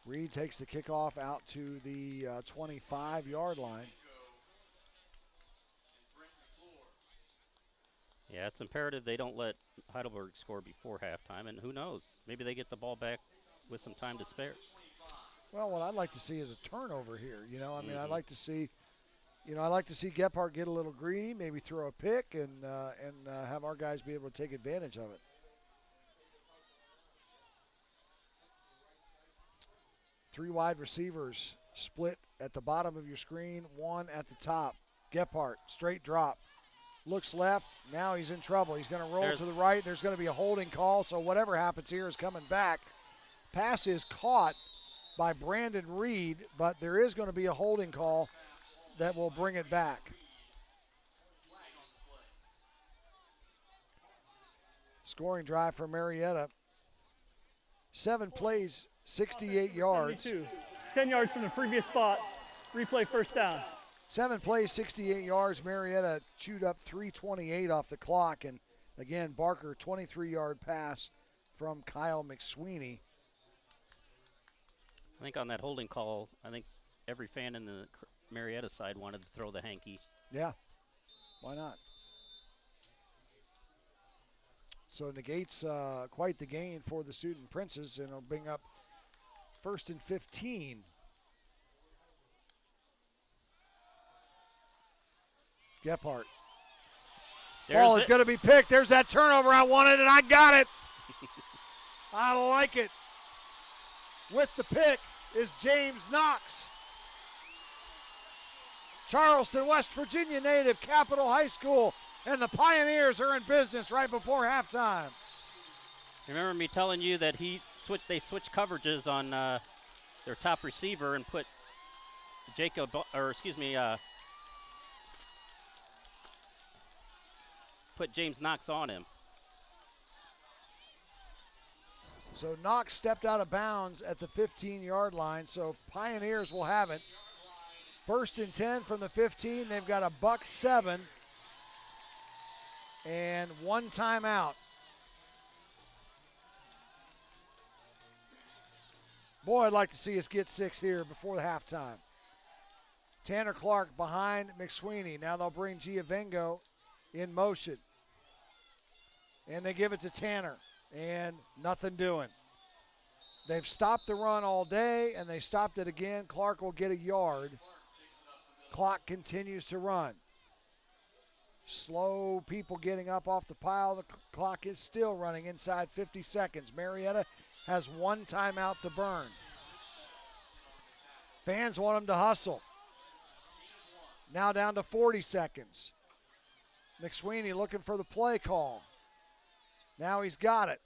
Speaker 1: Reed takes the kickoff out to the 25-yard line.
Speaker 2: Yeah, it's imperative they don't let Heidelberg score before halftime, and who knows, maybe they get the ball back with some time to spare.
Speaker 1: Well, what I'd like to see is a turnover here. You know, I mean, I'd like to see, Gephardt get a little greedy, maybe throw a pick, and have our guys be able to take advantage of it. Three wide receivers split at the bottom of your screen, one at the top. Gephardt, straight drop. Looks left. Now he's in trouble. He's going to roll to the right. There's going to be a holding call, so whatever happens here is coming back. Pass is caught by Brandon Reed, but there is going to be a holding call that will bring it back. Scoring drive for Marietta. 7 plays, 68 yards.
Speaker 4: 72. 10 yards from the previous spot. Replay first down.
Speaker 1: 7 plays, 68 yards. Marietta chewed up 3:28 off the clock. And again, Barker, 23-yard pass from Kyle McSweeney.
Speaker 2: I think on that holding call, I think every fan in the Marietta side wanted to throw the hanky.
Speaker 1: Yeah, why not? So negates quite the gain for the Student Princes, and it'll bring up 1st and 15. Gephardt. Ball is going to be picked. There's that turnover I wanted, and I got it. I like it. With the pick is James Knox. Charleston, West Virginia native, Capital High School, and the Pioneers are in business right before halftime.
Speaker 2: Remember me telling you that they switched coverages on their top receiver and put put James Knox on him.
Speaker 1: So Knox stepped out of bounds at the 15-yard line, so Pioneers will have it. 1st and 10 from the 15. They've got a $1.07 and 1 timeout. Boy, I'd like to see us get 6 here before the halftime. Tanner Clark behind McSweeney. Now they'll bring Giavengo in motion. And they give it to Tanner. And nothing doing. They've stopped the run all day, and they stopped it again. Clark will get a yard. Clock continues to run. Slow people getting up off the pile. The clock is still running inside 50 seconds. Marietta has 1 timeout to burn. Fans want them to hustle. Now down to 40 seconds. McSweeney looking for the play call. Now he's got it.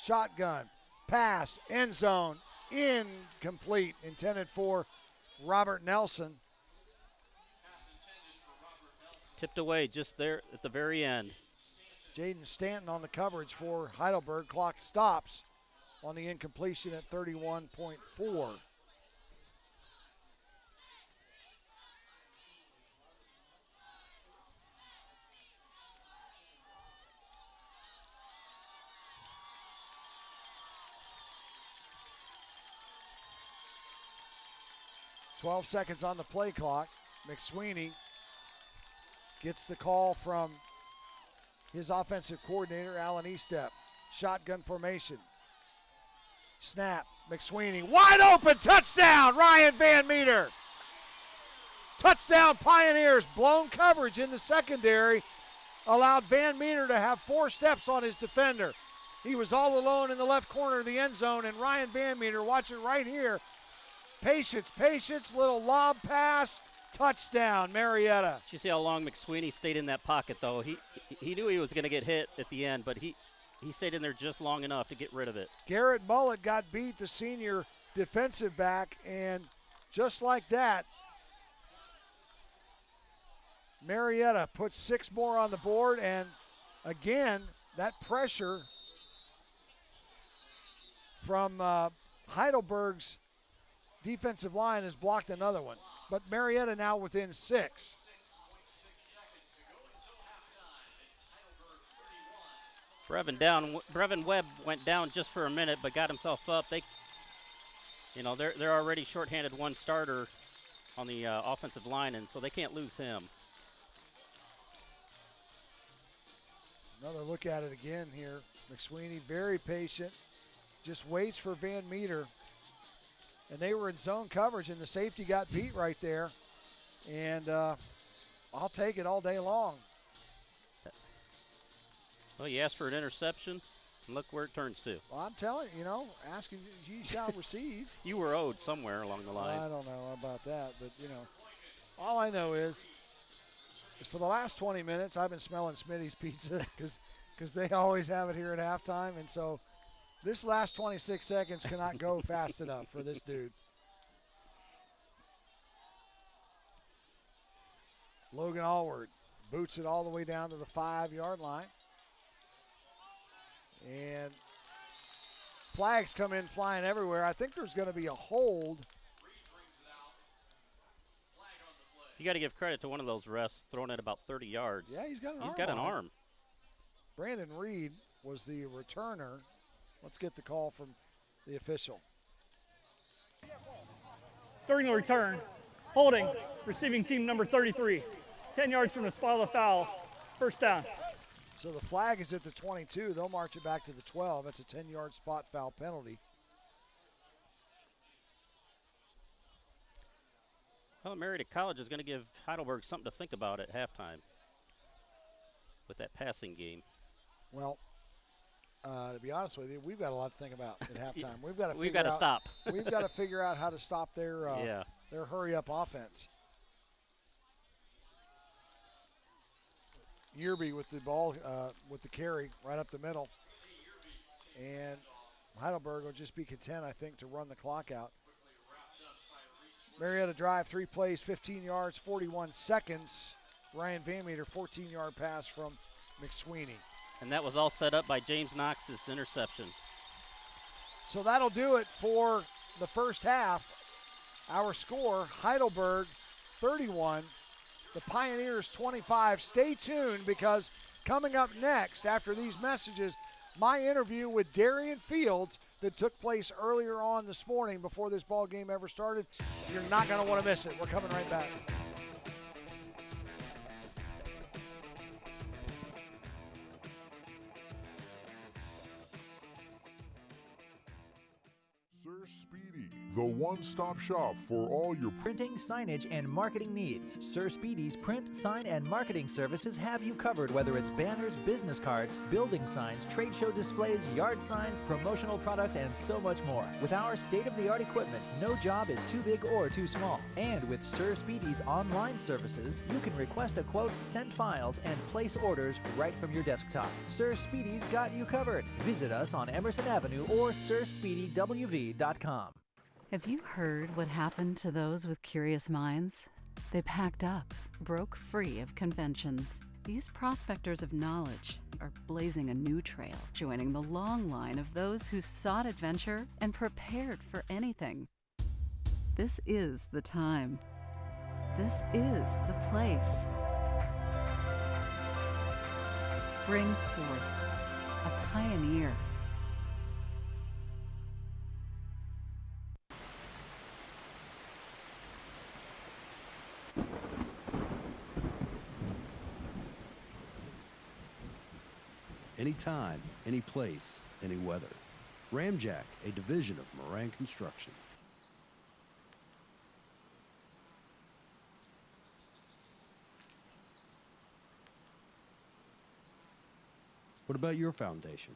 Speaker 1: Shotgun, pass, end zone, incomplete. Intended for Robert Nelson.
Speaker 2: Tipped away just there at the very end.
Speaker 1: Jaden Stanton on the coverage for Heidelberg. Clock stops on the incompletion at 31.4. 12 seconds on the play clock. McSweeney gets the call from his offensive coordinator, Alan Estep. Shotgun formation. Snap. McSweeney wide open. Touchdown, Ryan Van Meter. Touchdown, Pioneers. Blown coverage in the secondary allowed Van Meter to have 4 steps on his defender. He was all alone in the left corner of the end zone, and Ryan Van Meter, watch it right here. Patience, little lob pass, touchdown, Marietta.
Speaker 2: Did you see how long McSweeney stayed in that pocket, though? He knew he was going to get hit at the end, but he stayed in there just long enough to get rid of it.
Speaker 1: Garrett Mullet got beat, the senior defensive back, and just like that, Marietta puts 6 more on the board, and again, that pressure from Heidelberg's defensive line has blocked another one. But Marietta now within 6.
Speaker 3: 6.6 seconds to go until halftime. It's Heidelberg 31.
Speaker 2: Brevin Webb went down just for a minute, but got himself up. They're already shorthanded one starter on the offensive line, and so they can't lose him.
Speaker 1: Another look at it again here. McSweeney very patient, just waits for Van Meter. And they were in zone coverage, and the safety got beat right there. And I'll take it all day long.
Speaker 2: Well, you asked for an interception, and look where it turns to.
Speaker 1: Well, I'm telling you, asking ye shall receive.
Speaker 2: You were owed somewhere along the line.
Speaker 1: I don't know about that, but, all I know is for the last 20 minutes, I've been smelling Smitty's pizza because they always have it here at halftime. And so this last 26 seconds cannot go fast enough for this dude. Logan Allward boots it all the way down to the 5-yard line. And flags come in flying everywhere. I think there's going to be a hold.
Speaker 2: You got to give credit to one of those refs throwing it about 30 yards.
Speaker 1: Yeah, he's got an arm.
Speaker 2: He's got an arm.
Speaker 1: Brandon Reed was the returner. Let's get the call from the official.
Speaker 4: During the return, holding, receiving team number 33. 10 yards from the spot of the foul, first down.
Speaker 1: So the flag is at the 22. They'll march it back to the 12. That's a 10-yard spot foul penalty.
Speaker 2: Well, Marietta College is going to give Heidelberg something to think about at halftime with that passing game.
Speaker 1: Well, to be honest with you, we've got a lot to think about at halftime.
Speaker 2: We've got to stop.
Speaker 1: We've got to figure out how to stop their hurry-up offense. Yearby with the ball, with the carry right up the middle. And Heidelberg will just be content, I think, to run the clock out. Marietta drive, 3 plays, 15 yards, 41 seconds. Ryan Van Meter, 14-yard pass from McSweeney.
Speaker 2: And that was all set up by James Knox's interception.
Speaker 1: So that'll do it for the first half. Our score, Heidelberg 31, the Pioneers 25. Stay tuned because coming up next after these messages, my interview with Darian Fields that took place earlier on this morning before this ball game ever started. You're not going to want to miss it. We're coming right back.
Speaker 7: Sir Speedy, the one-stop shop for all your
Speaker 6: Printing, signage, and marketing needs. Sir Speedy's print, sign, and marketing services have you covered, whether it's banners, business cards, building signs, trade show displays, yard signs, promotional products, and so much more. With our state-of-the-art equipment, no job is too big or too small. And with Sir Speedy's online services, you can request a quote, send files, and place orders right from your desktop. Sir Speedy's got you covered. Visit us on Emerson Avenue or SirSpeedyWV.com.
Speaker 5: Have you heard what happened to those with curious minds? They packed up, broke free of conventions. These prospectors of knowledge are blazing a new trail, joining the long line of those who sought adventure and prepared for anything. This is the time. This is the place. Bring forth a pioneer.
Speaker 8: anytime, any place, any weather. Ramjack, a division of Moran Construction. What about your foundation?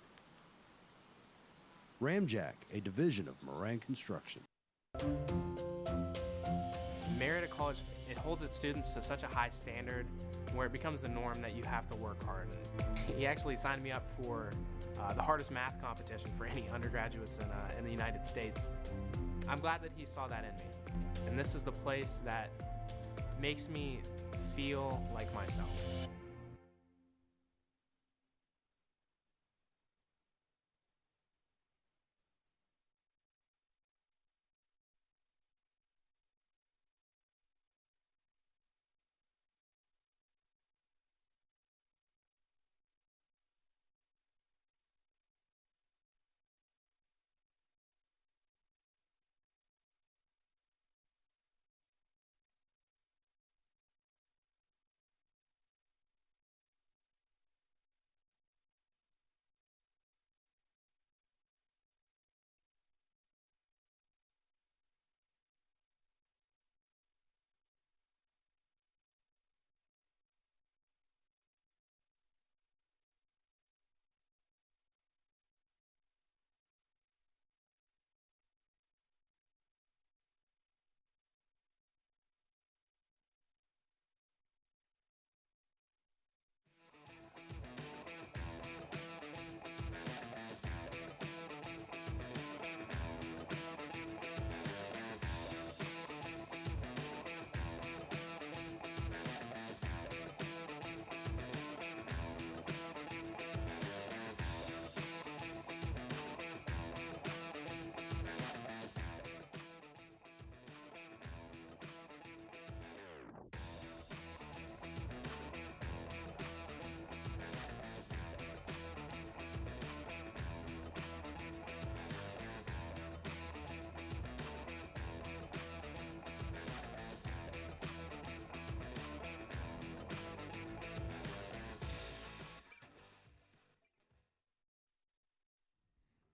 Speaker 8: Ramjack, a division of Moran Construction.
Speaker 9: Marietta College, it holds its students to such a high standard where it becomes the norm that you have to work hard. He actually signed me up for the hardest math competition for any undergraduates in the United States. I'm glad that he saw that in me. And this is the place that makes me feel like myself.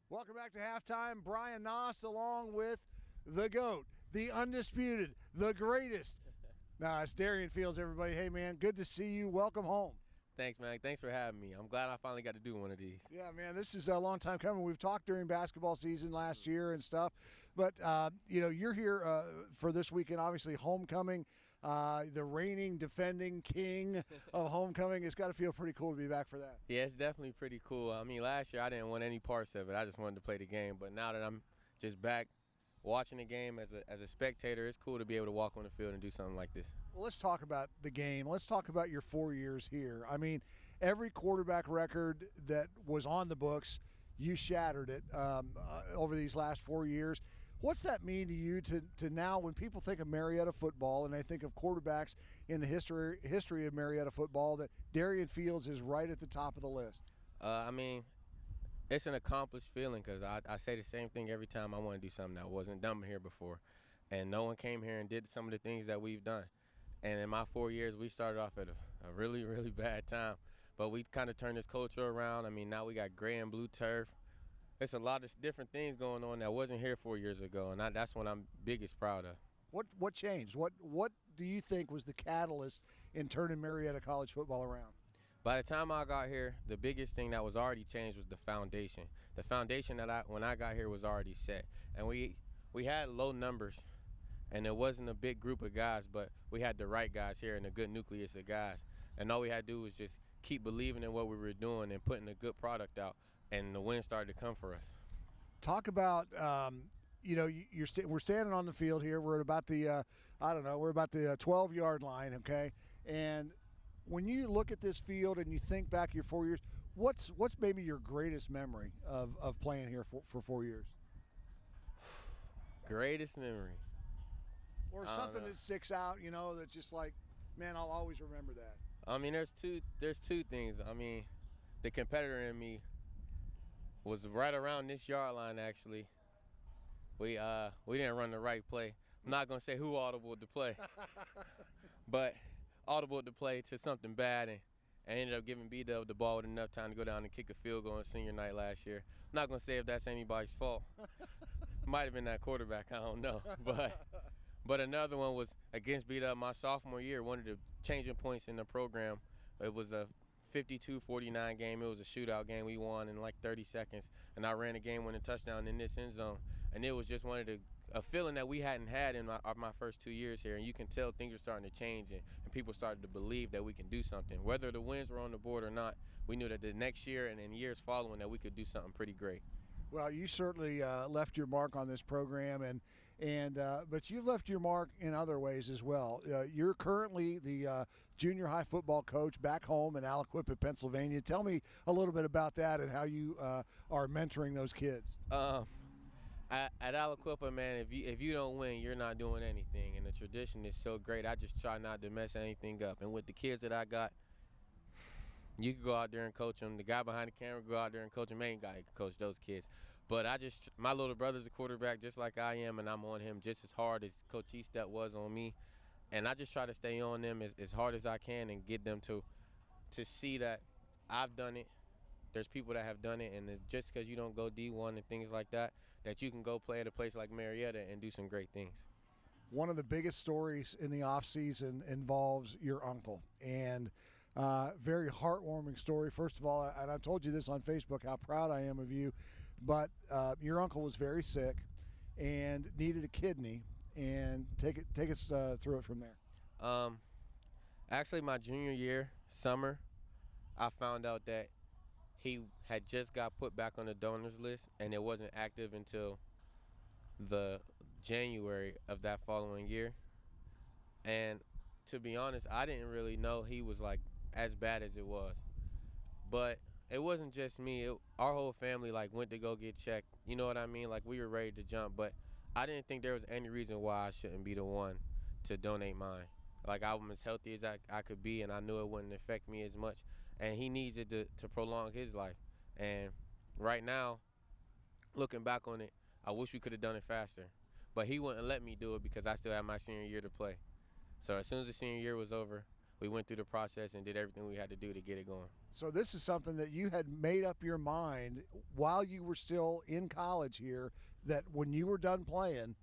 Speaker 1: Welcome back to halftime. Brian Noss along with the GOAT, the undisputed, the greatest. Nah, it's Darian Fields, everybody. Hey, man, good to see you. Welcome home.
Speaker 10: Thanks, man. Thanks for having me. I'm glad I finally got to do one of these.
Speaker 1: Yeah, man, this is a long time coming. We've talked during basketball season last year and stuff. But, you're here for this weekend, obviously, homecoming. The reigning, defending king of homecoming. It's got to feel pretty cool to be back for that.
Speaker 10: Yeah, it's definitely pretty cool. I mean, last year I didn't want any parts of it. I just wanted to play the game. But now that I'm just back watching the game as a spectator, it's cool to be able to walk on the field and do something like this.
Speaker 1: Well, let's talk about the game. Let's talk about your 4 years here. I mean, every quarterback record that was on the books, you shattered it over these last 4 years. What's that mean to you to now when people think of Marietta football and they think of quarterbacks in the history of Marietta football, that Darian Fields is right at the top of the list?
Speaker 10: I mean, it's an accomplished feeling because I say the same thing every time I want to do something that wasn't done here before. And no one came here and did some of the things that we've done. And in my 4 years, we started off at a really, really bad time. But we kind of turned this culture around. I mean, now we got gray and blue turf. There's a lot of different things going on that wasn't here 4 years ago, and that's what I'm biggest proud of.
Speaker 1: What changed? What do you think was the catalyst in turning Marietta college football around?
Speaker 10: By the time I got here, the biggest thing that was already changed was the foundation. The foundation that when I got here was already set, and we had low numbers, and it wasn't a big group of guys, but we had the right guys here and a good nucleus of guys, and all we had to do was just keep believing in what we were doing and putting a good product out. And the win started to come for us.
Speaker 1: Talk about, we're standing on the field here. We're at about the, we're about the 12-yard line, okay? And when you look at this field and you think back your 4 years, what's maybe your greatest memory of playing here for 4 years?
Speaker 10: Greatest memory.
Speaker 1: Or something that sticks out, that's just like, man, I'll always remember that.
Speaker 10: I mean, there's two things. I mean, the competitor in me was right around this yard line, actually. We didn't run the right play. I'm not going to say who audibled the play, but audibled the play to something bad, and ended up giving B-Dub the ball with enough time to go down and kick a field goal on senior night last year. I'm not going to say if that's anybody's fault. Might have been that quarterback, I don't know. But another one was against B-Dub my sophomore year, one of the changing points in the program. It was a 52-49 game. It was a shootout game. We won in like 30 seconds, and I ran a game-winning touchdown in this end zone. And it was just a feeling that we hadn't had in my first 2 years here. And you can tell things are starting to change, and people started to believe that we can do something. Whether the wins were on the board or not, we knew that the next year and in years following that we could do something pretty great.
Speaker 1: Well, you certainly left your mark on this program, but you've left your mark in other ways as well. You're currently the junior high football coach back home in Aliquippa, Pennsylvania. Tell me a little bit about that and how you are mentoring those kids.
Speaker 10: At Aliquippa, man, if you don't win, you're not doing anything, and the tradition is so great. I just try not to mess anything up. And with the kids that I got, you can go out there and coach them. The guy behind the camera go out there and coach them. Main guy can coach those kids. But my little brother's a quarterback just like I am, and I'm on him just as hard as Coach Estep was on me. And I just try to stay on them as hard as I can and get them to see that I've done it. There's people that have done it, and it's just because you don't go D1 and things like that, that you can go play at a place like Marietta and do some great things.
Speaker 1: One of the biggest stories in the offseason involves your uncle, and very heartwarming story. First of all, and I told you this on Facebook, how proud I am of you, but your uncle was very sick and needed a kidney, and take us through it from there.
Speaker 10: Actually, my junior year, summer, I found out that he had just got put back on the donors list, and it wasn't active until the January of that following year. And to be honest, I didn't really know he was like as bad as it was. But it wasn't just me. Our whole family went to go get checked. You know what I mean? Like, we were ready to jump, but I didn't think there was any reason why I shouldn't be the one to donate mine. Like, I'm as healthy as I could be, and I knew it wouldn't affect me as much. And he needs it to prolong his life. And right now, looking back on it, I wish we could have done it faster. But he wouldn't let me do it because I still had my senior year to play. So as soon as the senior year was over, we went through the process and did everything we had to do to get it going.
Speaker 1: So this is something that you had made up your mind while you were still in college here, that when you were done playing,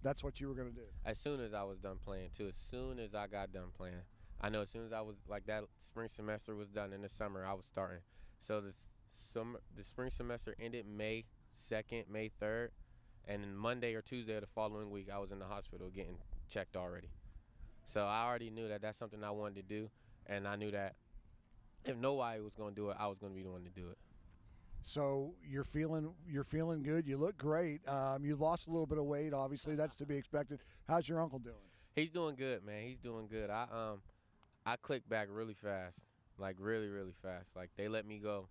Speaker 1: that's what you were going to do.
Speaker 10: As soon as I was done playing, too. As soon as I got done playing. I know as soon as I was, that spring semester was done in the summer, I was starting. So the spring semester ended May 2nd, May 3rd, and then Monday or Tuesday of the following week, I was in the hospital getting checked already. So I already knew that that's something I wanted to do, and I knew that if nobody was going to do it, I was going to be the one to do it.
Speaker 1: So you're feeling good. You look great. You lost a little bit of weight, obviously. That's to be expected. How's your uncle doing?
Speaker 10: He's doing good, man. He's doing good. I clicked back really fast, really, really fast. They let me go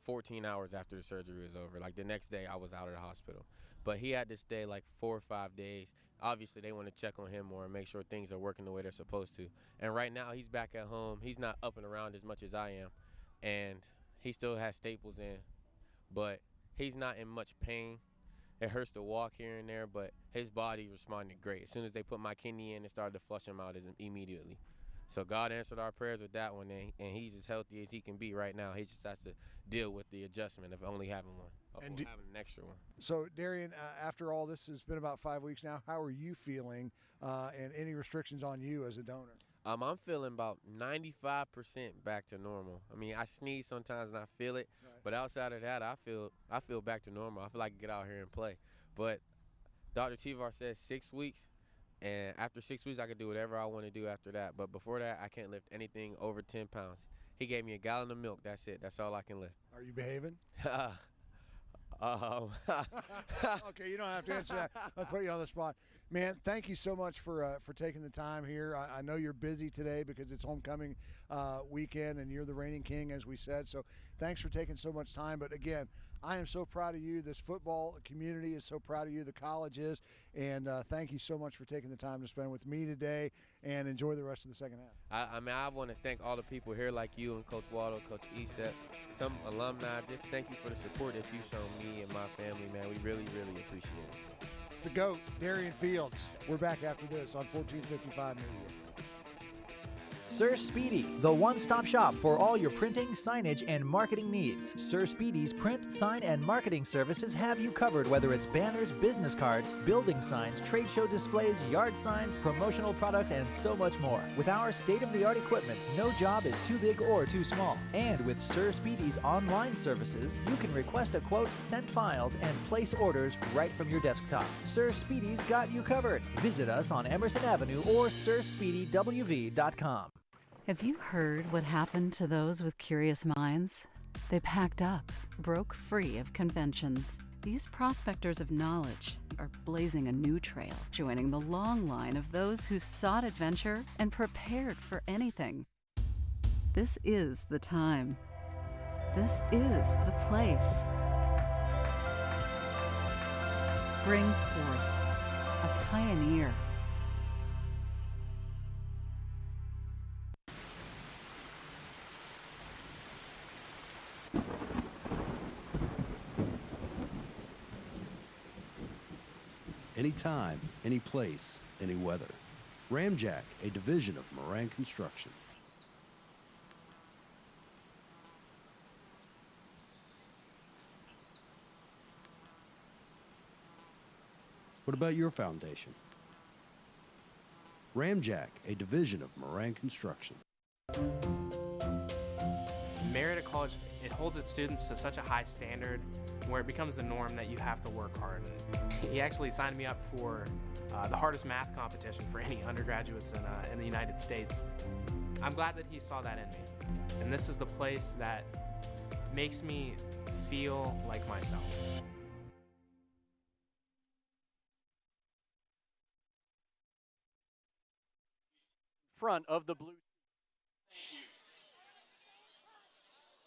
Speaker 10: 14 hours after the surgery was over. The next day, I was out of the hospital. But he had to stay 4 or 5 days. Obviously, they want to check on him more and make sure things are working the way they're supposed to. And right now, he's back at home. He's not up and around as much as I am. And he still has staples in. But he's not in much pain. It hurts to walk here and there, but his body responded great. As soon as they put my kidney in, it started to flush him out immediately. So God answered our prayers with that one, and he's as healthy as he can be right now. He just has to deal with the adjustment of only having one, having an extra one.
Speaker 1: So, Darian, after all this has been about 5 weeks now, how are you feeling, and any restrictions on you as a donor?
Speaker 10: I'm feeling about 95% back to normal. I mean, I sneeze sometimes and I feel it, right. But outside of that, I feel back to normal. I feel like I can get out here and play. But Dr. Tivar says 6 weeks, and after 6 weeks, I can do whatever I want to do after that. But before that, I can't lift anything over 10 pounds. He gave me a gallon of milk. That's it. That's all I can lift.
Speaker 1: Are you behaving? Okay, you don't have to answer that. I'll put you on the spot. Man, thank you so much for taking the time here. I know you're busy today because it's homecoming weekend and you're the reigning king, as we said. So thanks for taking so much time. But again, I am so proud of you. This football community is so proud of you. The college is. And thank you so much for taking the time to spend with me today, and enjoy the rest of the second half.
Speaker 10: I want to thank all the people here like you and Coach Waldo, Coach Estep, some alumni. Just thank you for the support that you've shown me and my family, man. We really, really appreciate it.
Speaker 1: It's the GOAT, Darian Fields. We're back after this on 1455 Media.
Speaker 6: Sir Speedy, the one-stop shop for all your printing, signage, and marketing needs. Sir Speedy's print, sign, and marketing services have you covered, whether it's banners, business cards, building signs, trade show displays, yard signs, promotional products, and so much more. With our state-of-the-art equipment, no job is too big or too small. And with Sir Speedy's online services, you can request a quote, send files, and place orders right from your desktop. Sir Speedy's got you covered. Visit us on Emerson Avenue or SirSpeedyWV.com.
Speaker 5: Have you heard what happened to those with curious minds? They packed up, broke free of conventions. These prospectors of knowledge are blazing a new trail, joining the long line of those who sought adventure and prepared for anything. This is the time. This is the place. Bring forth a pioneer.
Speaker 8: Anytime, any place, any weather. Ramjack, a division of Moran Construction. What about your foundation? Ramjack, a division of Moran Construction.
Speaker 9: Marietta College, it holds its students to such a high standard where it becomes the norm that you have to work hard. He actually signed me up for the hardest math competition for any undergraduates in the United States. I'm glad that he saw that in me. And this is the place that makes me feel like myself.
Speaker 1: Front of the blue.
Speaker 3: Thank you.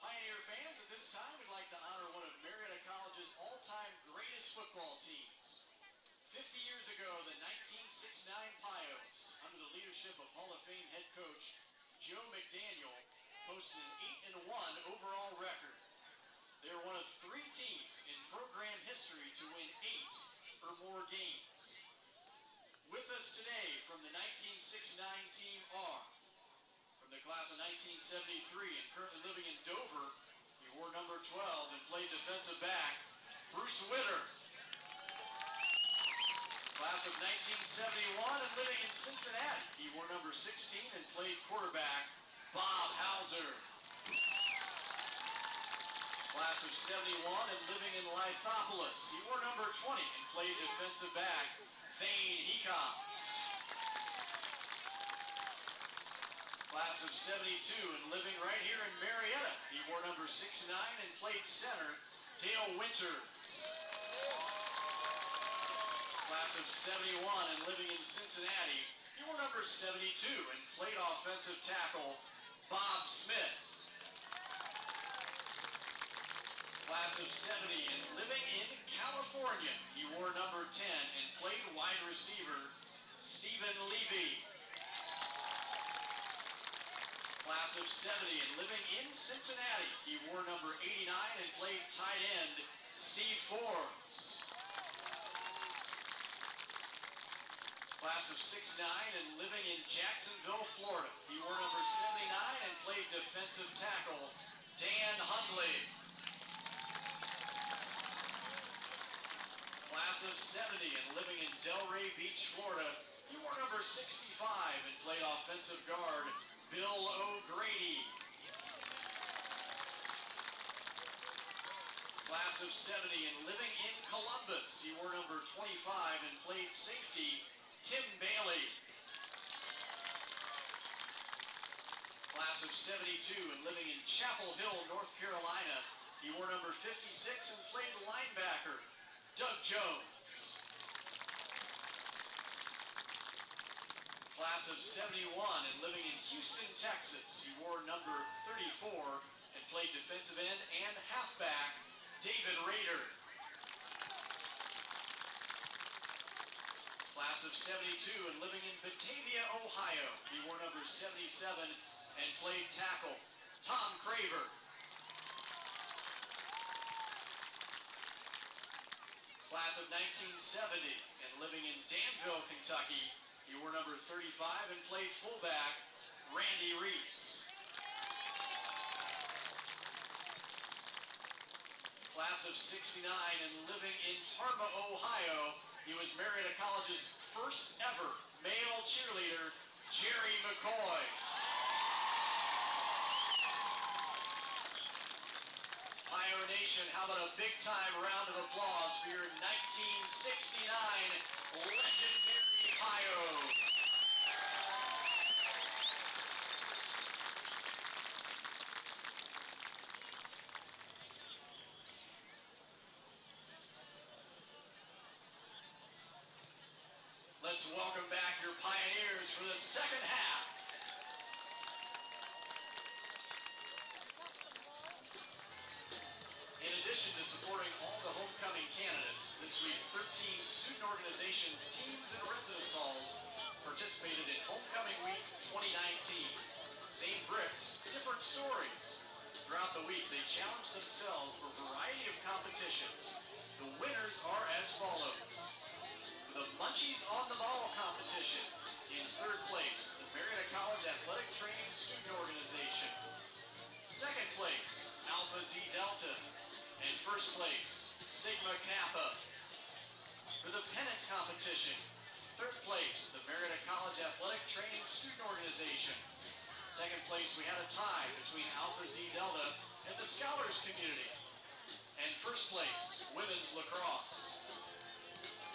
Speaker 3: Pioneer fans, at this time we'd like to honor one of Marietta College's all-time greatest football teams. 50 years ago, the 1969 Pios, under the leadership of Hall of Fame head coach Joe McDaniel, posted an 8-1 overall record. They are one of 3 teams in program history to win 8 or more games. With us today from the 1969 team are, from the class of 1973 and currently living in Dover, he wore number 12 and played defensive back, Bruce Witter. Class of 1971 and living in Cincinnati, he wore number 16 and played quarterback, Bob Hauser. Class of 71 and living in Lithopolis, he wore number 20 and played defensive back, Thane Hecox. Class of 72 and living right here in Marietta, he wore number 69 and played center, Dale Winters. Class of 71 and living in Cincinnati, he wore number 72 and played offensive tackle, Bob Smith. Class of 70 and living in California, he wore number 10 and played wide receiver, Stephen Levy. Class of 70 and living in Cincinnati, he wore number 89 and played tight end, Steve Forbes. Class of 69 and living in Jacksonville, Florida, he wore number 79 and played defensive tackle, Dan Hundley. Class of 70 and living in Delray Beach, Florida, he wore number 65 and played offensive guard, Bill O'Grady. Class of 70 and living in Columbus, he wore number 25 and played safety, Tim Bailey. Class of 72 and living in Chapel Hill, North Carolina, he wore number 56 and played linebacker, Doug Jones. Class of 71 and living in Houston, Texas, he wore number 34 and played defensive end and halfback, David Rader. Class of 72 and living in Batavia, Ohio, he wore number 77 and played tackle, Tom Craver. Class of 1970 and living in Danville, Kentucky, he wore number 35 and played fullback, Randy Reese. Class of 69 and living in Parma, Ohio, he was Marietta College's first ever male cheerleader, Jerry McCoy. Ohio Nation, how about a big time round of applause for your 1969 legendary Ohio. Let's welcome back your Pioneers for the second half. In addition to supporting all the homecoming candidates, this week 13 student organizations, teams, and residence halls participated in Homecoming Week 2019. Same bricks, different stories. Throughout the week, they challenged themselves for a variety of competitions. The winners are as follows. The Munchies on the Ball competition. In third place, the Marietta College Athletic Training Student Organization. Second place, Alpha Z Delta. And first place, Sigma Kappa. For the pennant competition, third place, the Marietta College Athletic Training Student Organization. Second place, we had a tie between Alpha Z Delta and the Scholars Community. And first place, women's lacrosse.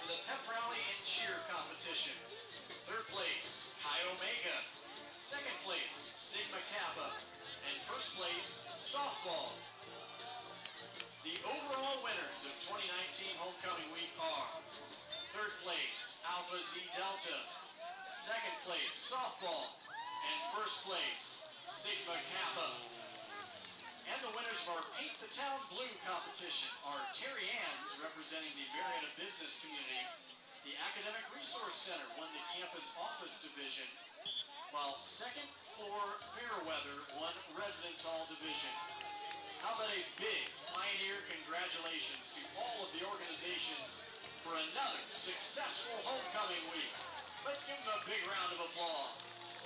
Speaker 3: For the pep rally and cheer competition, third place, Chi Omega. Second place, Sigma Kappa. And first place, softball. The overall winners of 2019 Homecoming Week are third place, Alpha Z Delta. Second place, softball. And first place, Sigma Kappa. And the winners of our Paint the Town Blue competition are Terry Ann's, representing the Marietta business community. The Academic Resource Center won the campus office division, while second floor Fairweather won residence hall division. How about a big Pioneer congratulations to all of the organizations for another successful homecoming week. Let's give them a big round of applause.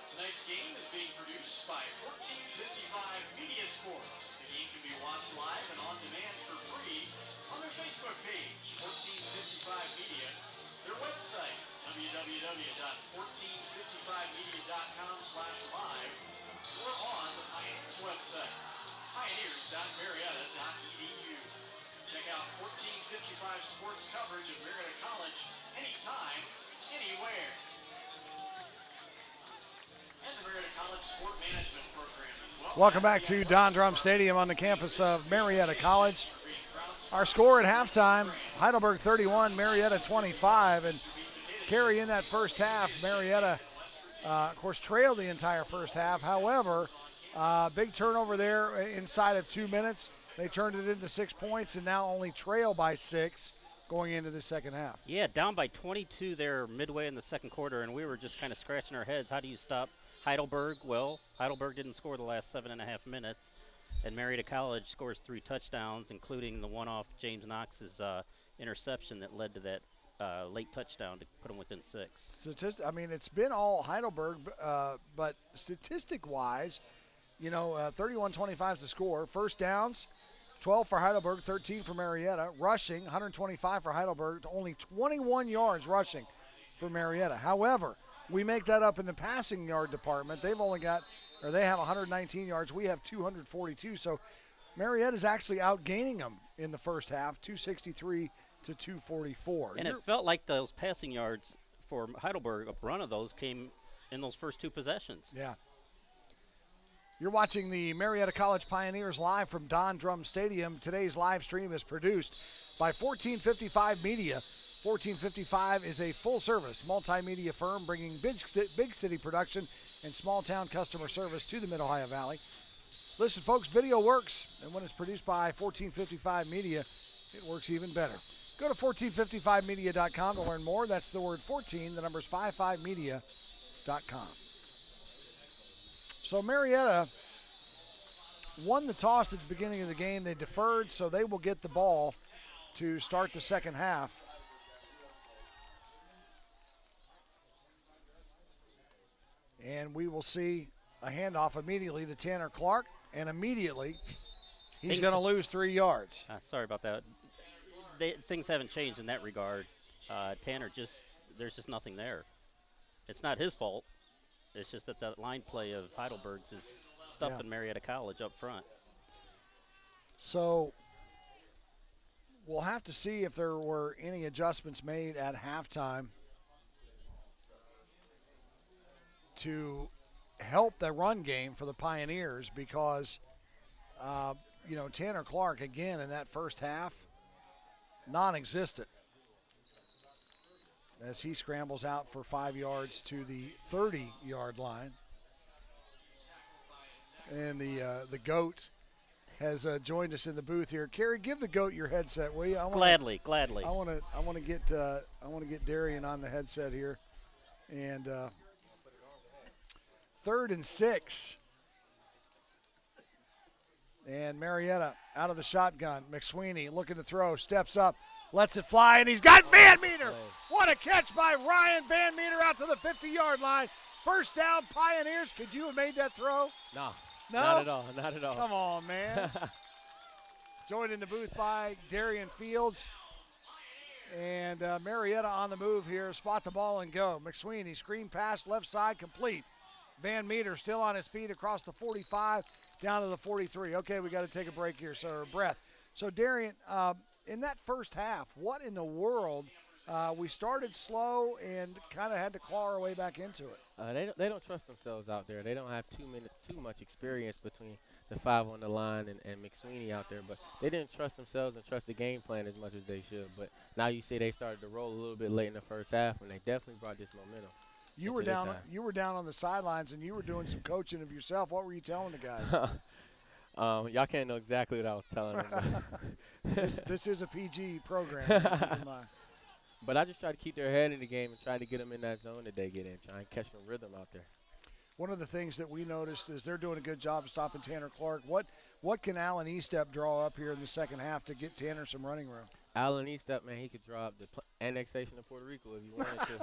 Speaker 3: Tonight's game is being produced by 1455 Media Sports. The game can be watched live and on demand for free on their Facebook page, 1455 Media, their website, www.1455media.com/live, or on the Pioneers website, pioneers.marietta.edu. Check out 1455 sports coverage of Marietta College anytime, anywhere. And the Marietta College Sport Management Program as well.
Speaker 1: Welcome back to Don Drum Stadium on the campus of Marietta College. Our score at halftime, Heidelberg 31, Marietta 25. And Carrie, in that first half, Marietta, of course, trailed the entire first half. However, big turnover there inside of 2 minutes. They turned it into 6 points and now only trail by 6 going into the second half.
Speaker 2: Yeah, down by 22 there midway in the second quarter, and we were just kind of scratching our heads. How do you stop Heidelberg? Well, Heidelberg didn't score the last 7.5 minutes, and Marietta College scores 3 touchdowns, including the one off James Knox's interception that led to that late touchdown to put them within 6.
Speaker 1: I mean, it's been all Heidelberg, but statistic-wise, 31-25 is the score. First downs, 12 for Heidelberg, 13 for Marietta. Rushing, 125 for Heidelberg, only 21 yards rushing for Marietta. However, we make that up in the passing yard department. They have 119 yards. We have 242. So Marietta's actually outgaining them in the first half, 263 to 244.
Speaker 2: And it felt like those passing yards for Heidelberg, a run of those came in those first 2 possessions.
Speaker 1: Yeah. You're watching the Marietta College Pioneers live from Don Drum Stadium. Today's live stream is produced by 1455 Media. 1455 is a full-service multimedia firm bringing big city production and small-town customer service to the Mid-Ohio Valley. Listen, folks, video works, and when it's produced by 1455 Media, it works even better. Go to 1455media.com to learn more. That's the word 14, the number's 55media.com. So Marietta won the toss at the beginning of the game. They deferred, so they will get the ball to start the second half. And we will see a handoff immediately to Tanner Clark, and immediately he's going to lose 3 yards.
Speaker 2: Sorry about that. Things haven't changed in that regard. Tanner there's just nothing there. It's not his fault. It's just that line play of Heidelberg's is stuffing Marietta College up front.
Speaker 1: So we'll have to see if there were any adjustments made at halftime to help the run game for the Pioneers because, Tanner Clark, again, in that first half, non-existent as he scrambles out for 5 yards to the 30-yard line. And the GOAT has joined us in the booth here. Kerry, give the GOAT your headset, will you?
Speaker 2: Gladly.
Speaker 1: I want to get Darian on the headset here, and 3rd and 6. And Marietta out of the shotgun. McSweeney looking to throw, steps up, lets it fly, and he's got Van Meter. What a catch by Ryan Van Meter out to the 50-yard line. First down, Pioneers. Could you have made that throw?
Speaker 10: No,
Speaker 1: not
Speaker 10: at all.
Speaker 1: Come on, man. Joined in the booth by Darian Fields. And Marietta on the move here. Spot the ball and go. McSweeney, screen pass, left side, complete. Van Meter still on his feet across the 45, down to the 43. Okay, we got to take a break here, so breath. So, Darian, in that first half, what in the world? We started slow and kind of had to claw our way back into it.
Speaker 10: They don't trust themselves out there. They don't have too much experience between the 5 on the line and McSweeney out there. But they didn't trust themselves and trust the game plan as much as they should. But now you see they started to roll a little bit late in the first half, and they definitely brought this momentum.
Speaker 1: You were down on the sidelines, and you were doing some coaching of yourself. What were you telling the guys?
Speaker 10: Y'all can't know exactly what I was telling them.
Speaker 1: This is a PG program. Keep in mind.
Speaker 10: But I just try to keep their head in the game and try to get them in that zone that they get in, try and catch some rhythm out there.
Speaker 1: One of the things that we noticed is they're doing a good job of stopping Tanner Clark. What can Alan Estep draw up here in the second half to get Tanner some running room?
Speaker 10: Alan Estep, man, he could draw up the annexation of Puerto Rico if he wanted to.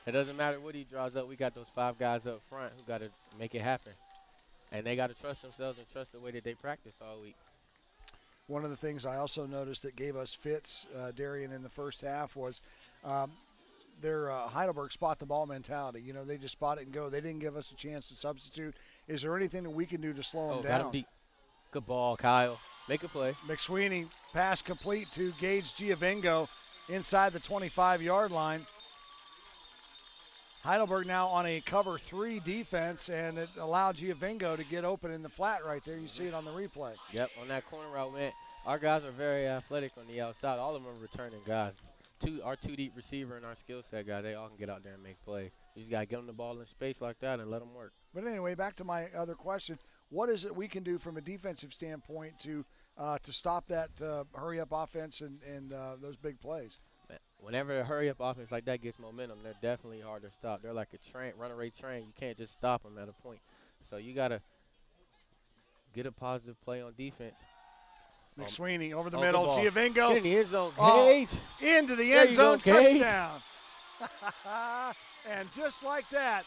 Speaker 10: It doesn't matter what he draws up. We got those 5 guys up front who got to make it happen. And they got to trust themselves and trust the way that they practice all week.
Speaker 1: One of the things I also noticed that gave us fits, Darian, in the first half was their Heidelberg spot the ball mentality. They just spot it and go. They didn't give us a chance to substitute. Is there anything that we can do to slow them down?
Speaker 10: Got him deep. Good ball, Kyle. Make a play.
Speaker 1: McSweeney pass complete to Gage Giovingo inside the 25-yard line. Heidelberg now on a cover 3 defense, and it allowed Giovingo to get open in the flat right there. You see it on the replay.
Speaker 10: Yep, on that corner route, man. Our guys are very athletic on the outside. All of them are returning guys. Our 2 deep receiver and our skill set guy, they all can get out there and make plays. You just got to get them the ball in space like that and let them work.
Speaker 1: But anyway, back to my other question. What is it we can do from a defensive standpoint to stop that hurry-up offense and those big plays?
Speaker 10: Whenever a hurry-up offense like that gets momentum, they're definitely hard to stop. They're like a runaway train. You can't just stop them at a point. So you got to get a positive play on defense.
Speaker 1: McSweeney over the middle. Giovingo.
Speaker 10: Get in the end zone. Gage.
Speaker 1: Into the end zone. Touchdown. And just like that,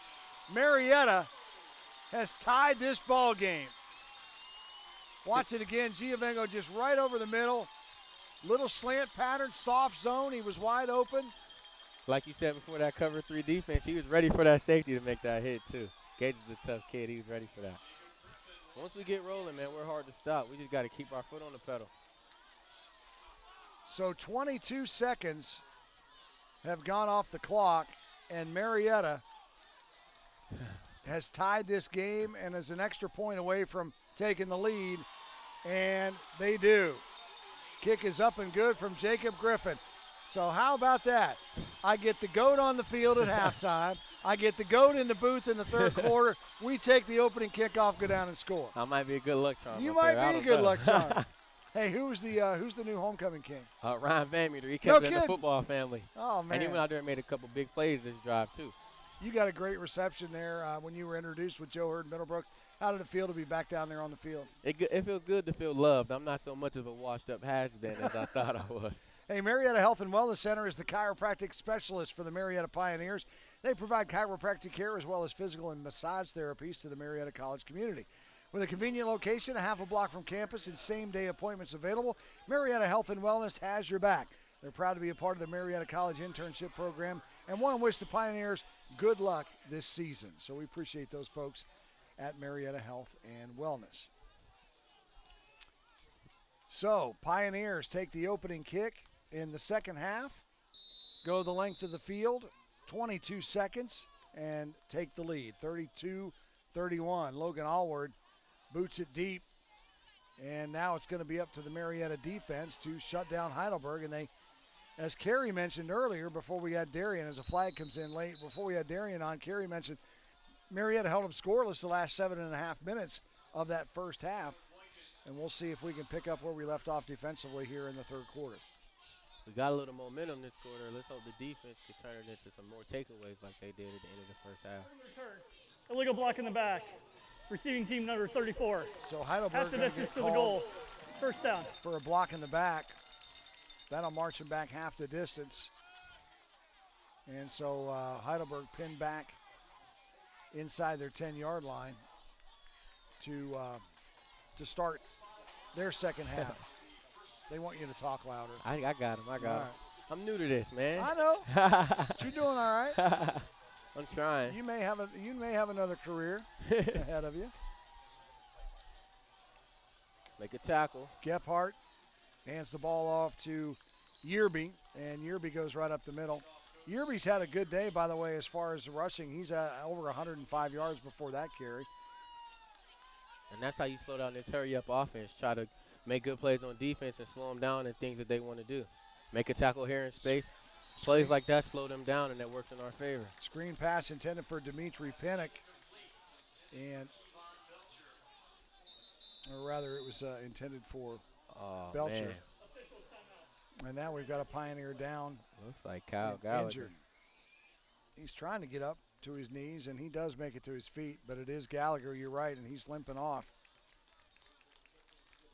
Speaker 1: Marietta has tied this ball game. Watch it again. Giovingo just right over the middle. Little slant pattern, soft zone. He was wide open.
Speaker 10: Like you said before, that cover 3 defense, he was ready for that safety to make that hit, too. Gage is a tough kid. He was ready for that. Once we get rolling, man, we're hard to stop. We just got to keep our foot on the pedal.
Speaker 1: So 22 seconds have gone off the clock, and Marietta has tied this game and is an extra point away from taking the lead, and they do. Kick is up and good from Jacob Griffin. So how about that? I get the GOAT on the field at halftime. I get the GOAT in the booth in the third quarter. We take the opening kickoff, go down and score.
Speaker 10: I might be a good luck charm.
Speaker 1: You
Speaker 10: up
Speaker 1: might
Speaker 10: there. I
Speaker 1: be a
Speaker 10: don't
Speaker 1: good
Speaker 10: know.
Speaker 1: luck charm. Hey, who's the new homecoming king?
Speaker 10: Ryan Van Meter. He
Speaker 1: No
Speaker 10: kept it in the
Speaker 1: kidding.
Speaker 10: football family.
Speaker 1: Oh, man.
Speaker 10: And he went out there and made a couple big plays this drive, too.
Speaker 1: You got a great reception there when you were introduced with Joe Hurd Middlebrook. How did it feel to be back down there on the field?
Speaker 10: It feels good to feel loved. I'm not so much of a washed-up has-been as I thought I was.
Speaker 1: Hey, Marietta Health and Wellness Center is the chiropractic specialist for the Marietta Pioneers. They provide chiropractic care as well as physical and massage therapies to the Marietta College community. With a convenient location, a half a block from campus, and same-day appointments available, Marietta Health and Wellness has your back. They're proud to be a part of the Marietta College internship program and want to wish the Pioneers good luck this season. So we appreciate those folks at Marietta Health and Wellness. So, Pioneers take the opening kick in the second half, go the length of the field, 22 seconds, and take the lead, 32-31. Logan Allward boots it deep, and now it's going to be up to the Marietta defense to shut down Heidelberg. And they, as Carey mentioned earlier, before we had Darian, as a flag comes in late, before we had Darian on, Carey mentioned Marietta held them scoreless the last 7.5 minutes of that first half, and we'll see if we can pick up where we left off defensively here in the third quarter.
Speaker 10: We got a little momentum this quarter. Let's hope the defense can turn it into some more takeaways like they did at the end of the first half.
Speaker 4: Illegal block in the back. Receiving team number 34.
Speaker 1: So Heidelberg
Speaker 4: Half the
Speaker 1: gonna
Speaker 4: distance
Speaker 1: get
Speaker 4: to the
Speaker 1: called
Speaker 4: goal. First down.
Speaker 1: for a block in the back. That'll march him back half the distance. And so Heidelberg pinned back inside their 10-yard line to start their second half. They want you to talk louder.
Speaker 10: I got him. I got
Speaker 1: All
Speaker 10: him.
Speaker 1: right.
Speaker 10: I'm new to this, man.
Speaker 1: I know. But you're doing all right.
Speaker 10: I'm trying.
Speaker 1: You may have another career ahead of you.
Speaker 10: Make a tackle.
Speaker 1: Gephardt hands the ball off to Yearby, and Yearby goes right up the middle. Yearby's had a good day, by the way, as far as rushing. He's over 105 yards before that carry.
Speaker 10: And that's how you slow down this hurry-up offense. Try to make good plays on defense and slow them down in things that they want to do. Make a tackle here in space. Plays like that slow them down, and that works in our favor.
Speaker 1: Screen pass intended for Dimitri Pinnock, and or rather it was intended for Belcher.
Speaker 10: Man.
Speaker 1: And now we've got a Pioneer down.
Speaker 10: Looks like Kyle
Speaker 1: and
Speaker 10: Gallagher.
Speaker 1: injured. He's trying to get up to his knees, and he does make it to his feet, but it is Gallagher, you're right, and he's limping off.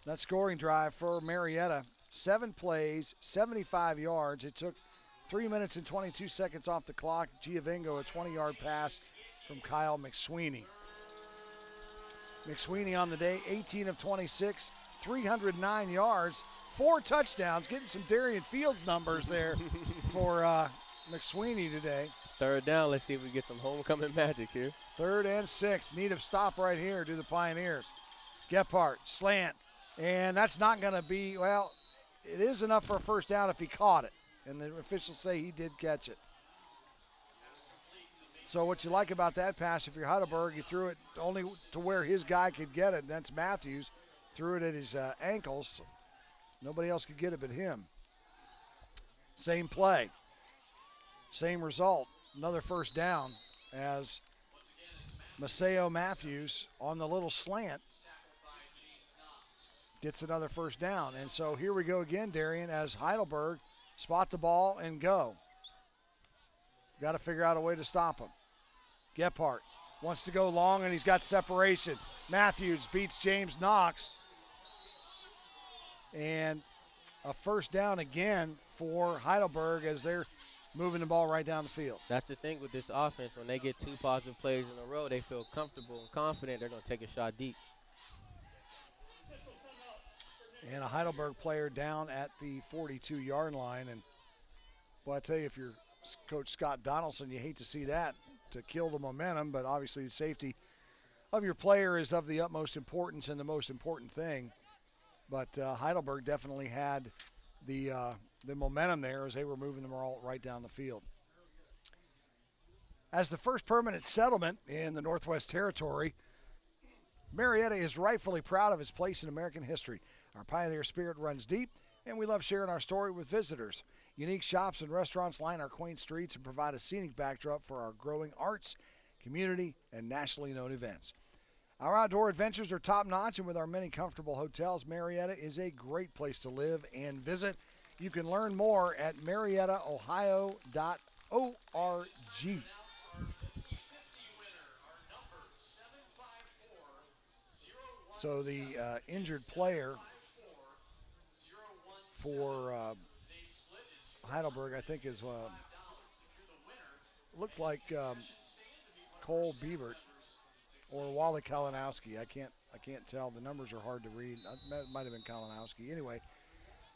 Speaker 1: That scoring drive for Marietta, 7 plays, 75 yards. It took 3 minutes and 22 seconds off the clock. Giovingo, a 20-yard pass from Kyle McSweeney. McSweeney on the day, 18 of 26, 309 yards, 4 touchdowns, getting some Darian Fields numbers there for McSweeney today.
Speaker 10: Third down, let's see if we get some homecoming magic here.
Speaker 1: 3rd and 6, need a stop right here to the Pioneers. Gephardt, slant, and that's not going to be, well, it is enough for a first down if he caught it, and the officials say he did catch it. So what you like about that pass, if you're Heidelberg, you threw it only to where his guy could get it, and that's Matthews. Threw it at his ankles. Nobody else could get it but him. Same play, same result. Another first down as Maceo Matthews on the little slant gets another first down. And so here we go again, Darian, as Heidelberg spot the ball and go. Got to figure out a way to stop him. Gephardt wants to go long, and he's got separation. Matthews beats James Knox. And a first down again for Heidelberg as they're moving the ball right down the field.
Speaker 10: That's the thing with this offense. When they get 2 positive plays in a row, they feel comfortable and confident they're going to take a shot deep.
Speaker 1: And a Heidelberg player down at the 42-yard line. And, well, I tell you, if you're Coach Scott Donaldson, you hate to see that to kill the momentum, but obviously the safety of your player is of the utmost importance and the most important thing. But Heidelberg definitely had the momentum there as they were moving them all right down the field. As the first permanent settlement in the Northwest Territory, Marietta is rightfully proud of its place in American history. Our pioneer spirit runs deep, and we love sharing our story with visitors. Unique shops and restaurants line our quaint streets and provide a scenic backdrop for our growing arts, community, and nationally known events. Our outdoor adventures are top-notch, and with our many comfortable hotels, Marietta is a great place to live and visit. You can learn more at mariettaohio.org. So the injured player for Heidelberg, I think, is looked like Cole Biebert or Wally Kalinowski. I can't tell. The numbers are hard to read. It might have been Kalinowski. Anyway,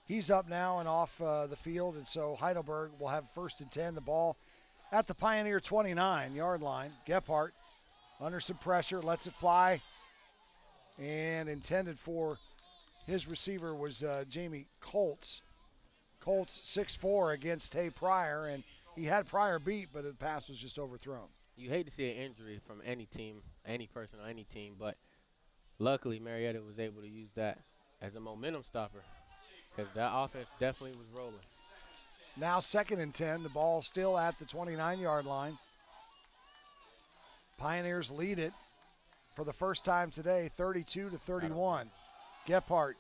Speaker 1: he's up now and off the field, and so Heidelberg will have 1st and 10. The ball at the Pioneer 29-yard line. Gephardt under some pressure, lets it fly, and intended for his receiver was Jamie Colts. Colts 6'4" against Tay Pryor, and he had Pryor beat, but the pass was just overthrown.
Speaker 10: You hate to see an injury from any team, any person on any team, but luckily Marietta was able to use that as a momentum stopper because that offense definitely was rolling.
Speaker 1: Now 2nd and 10, the ball still at the 29-yard line. Pioneers lead it for the first time today, 32-31. Gephardt,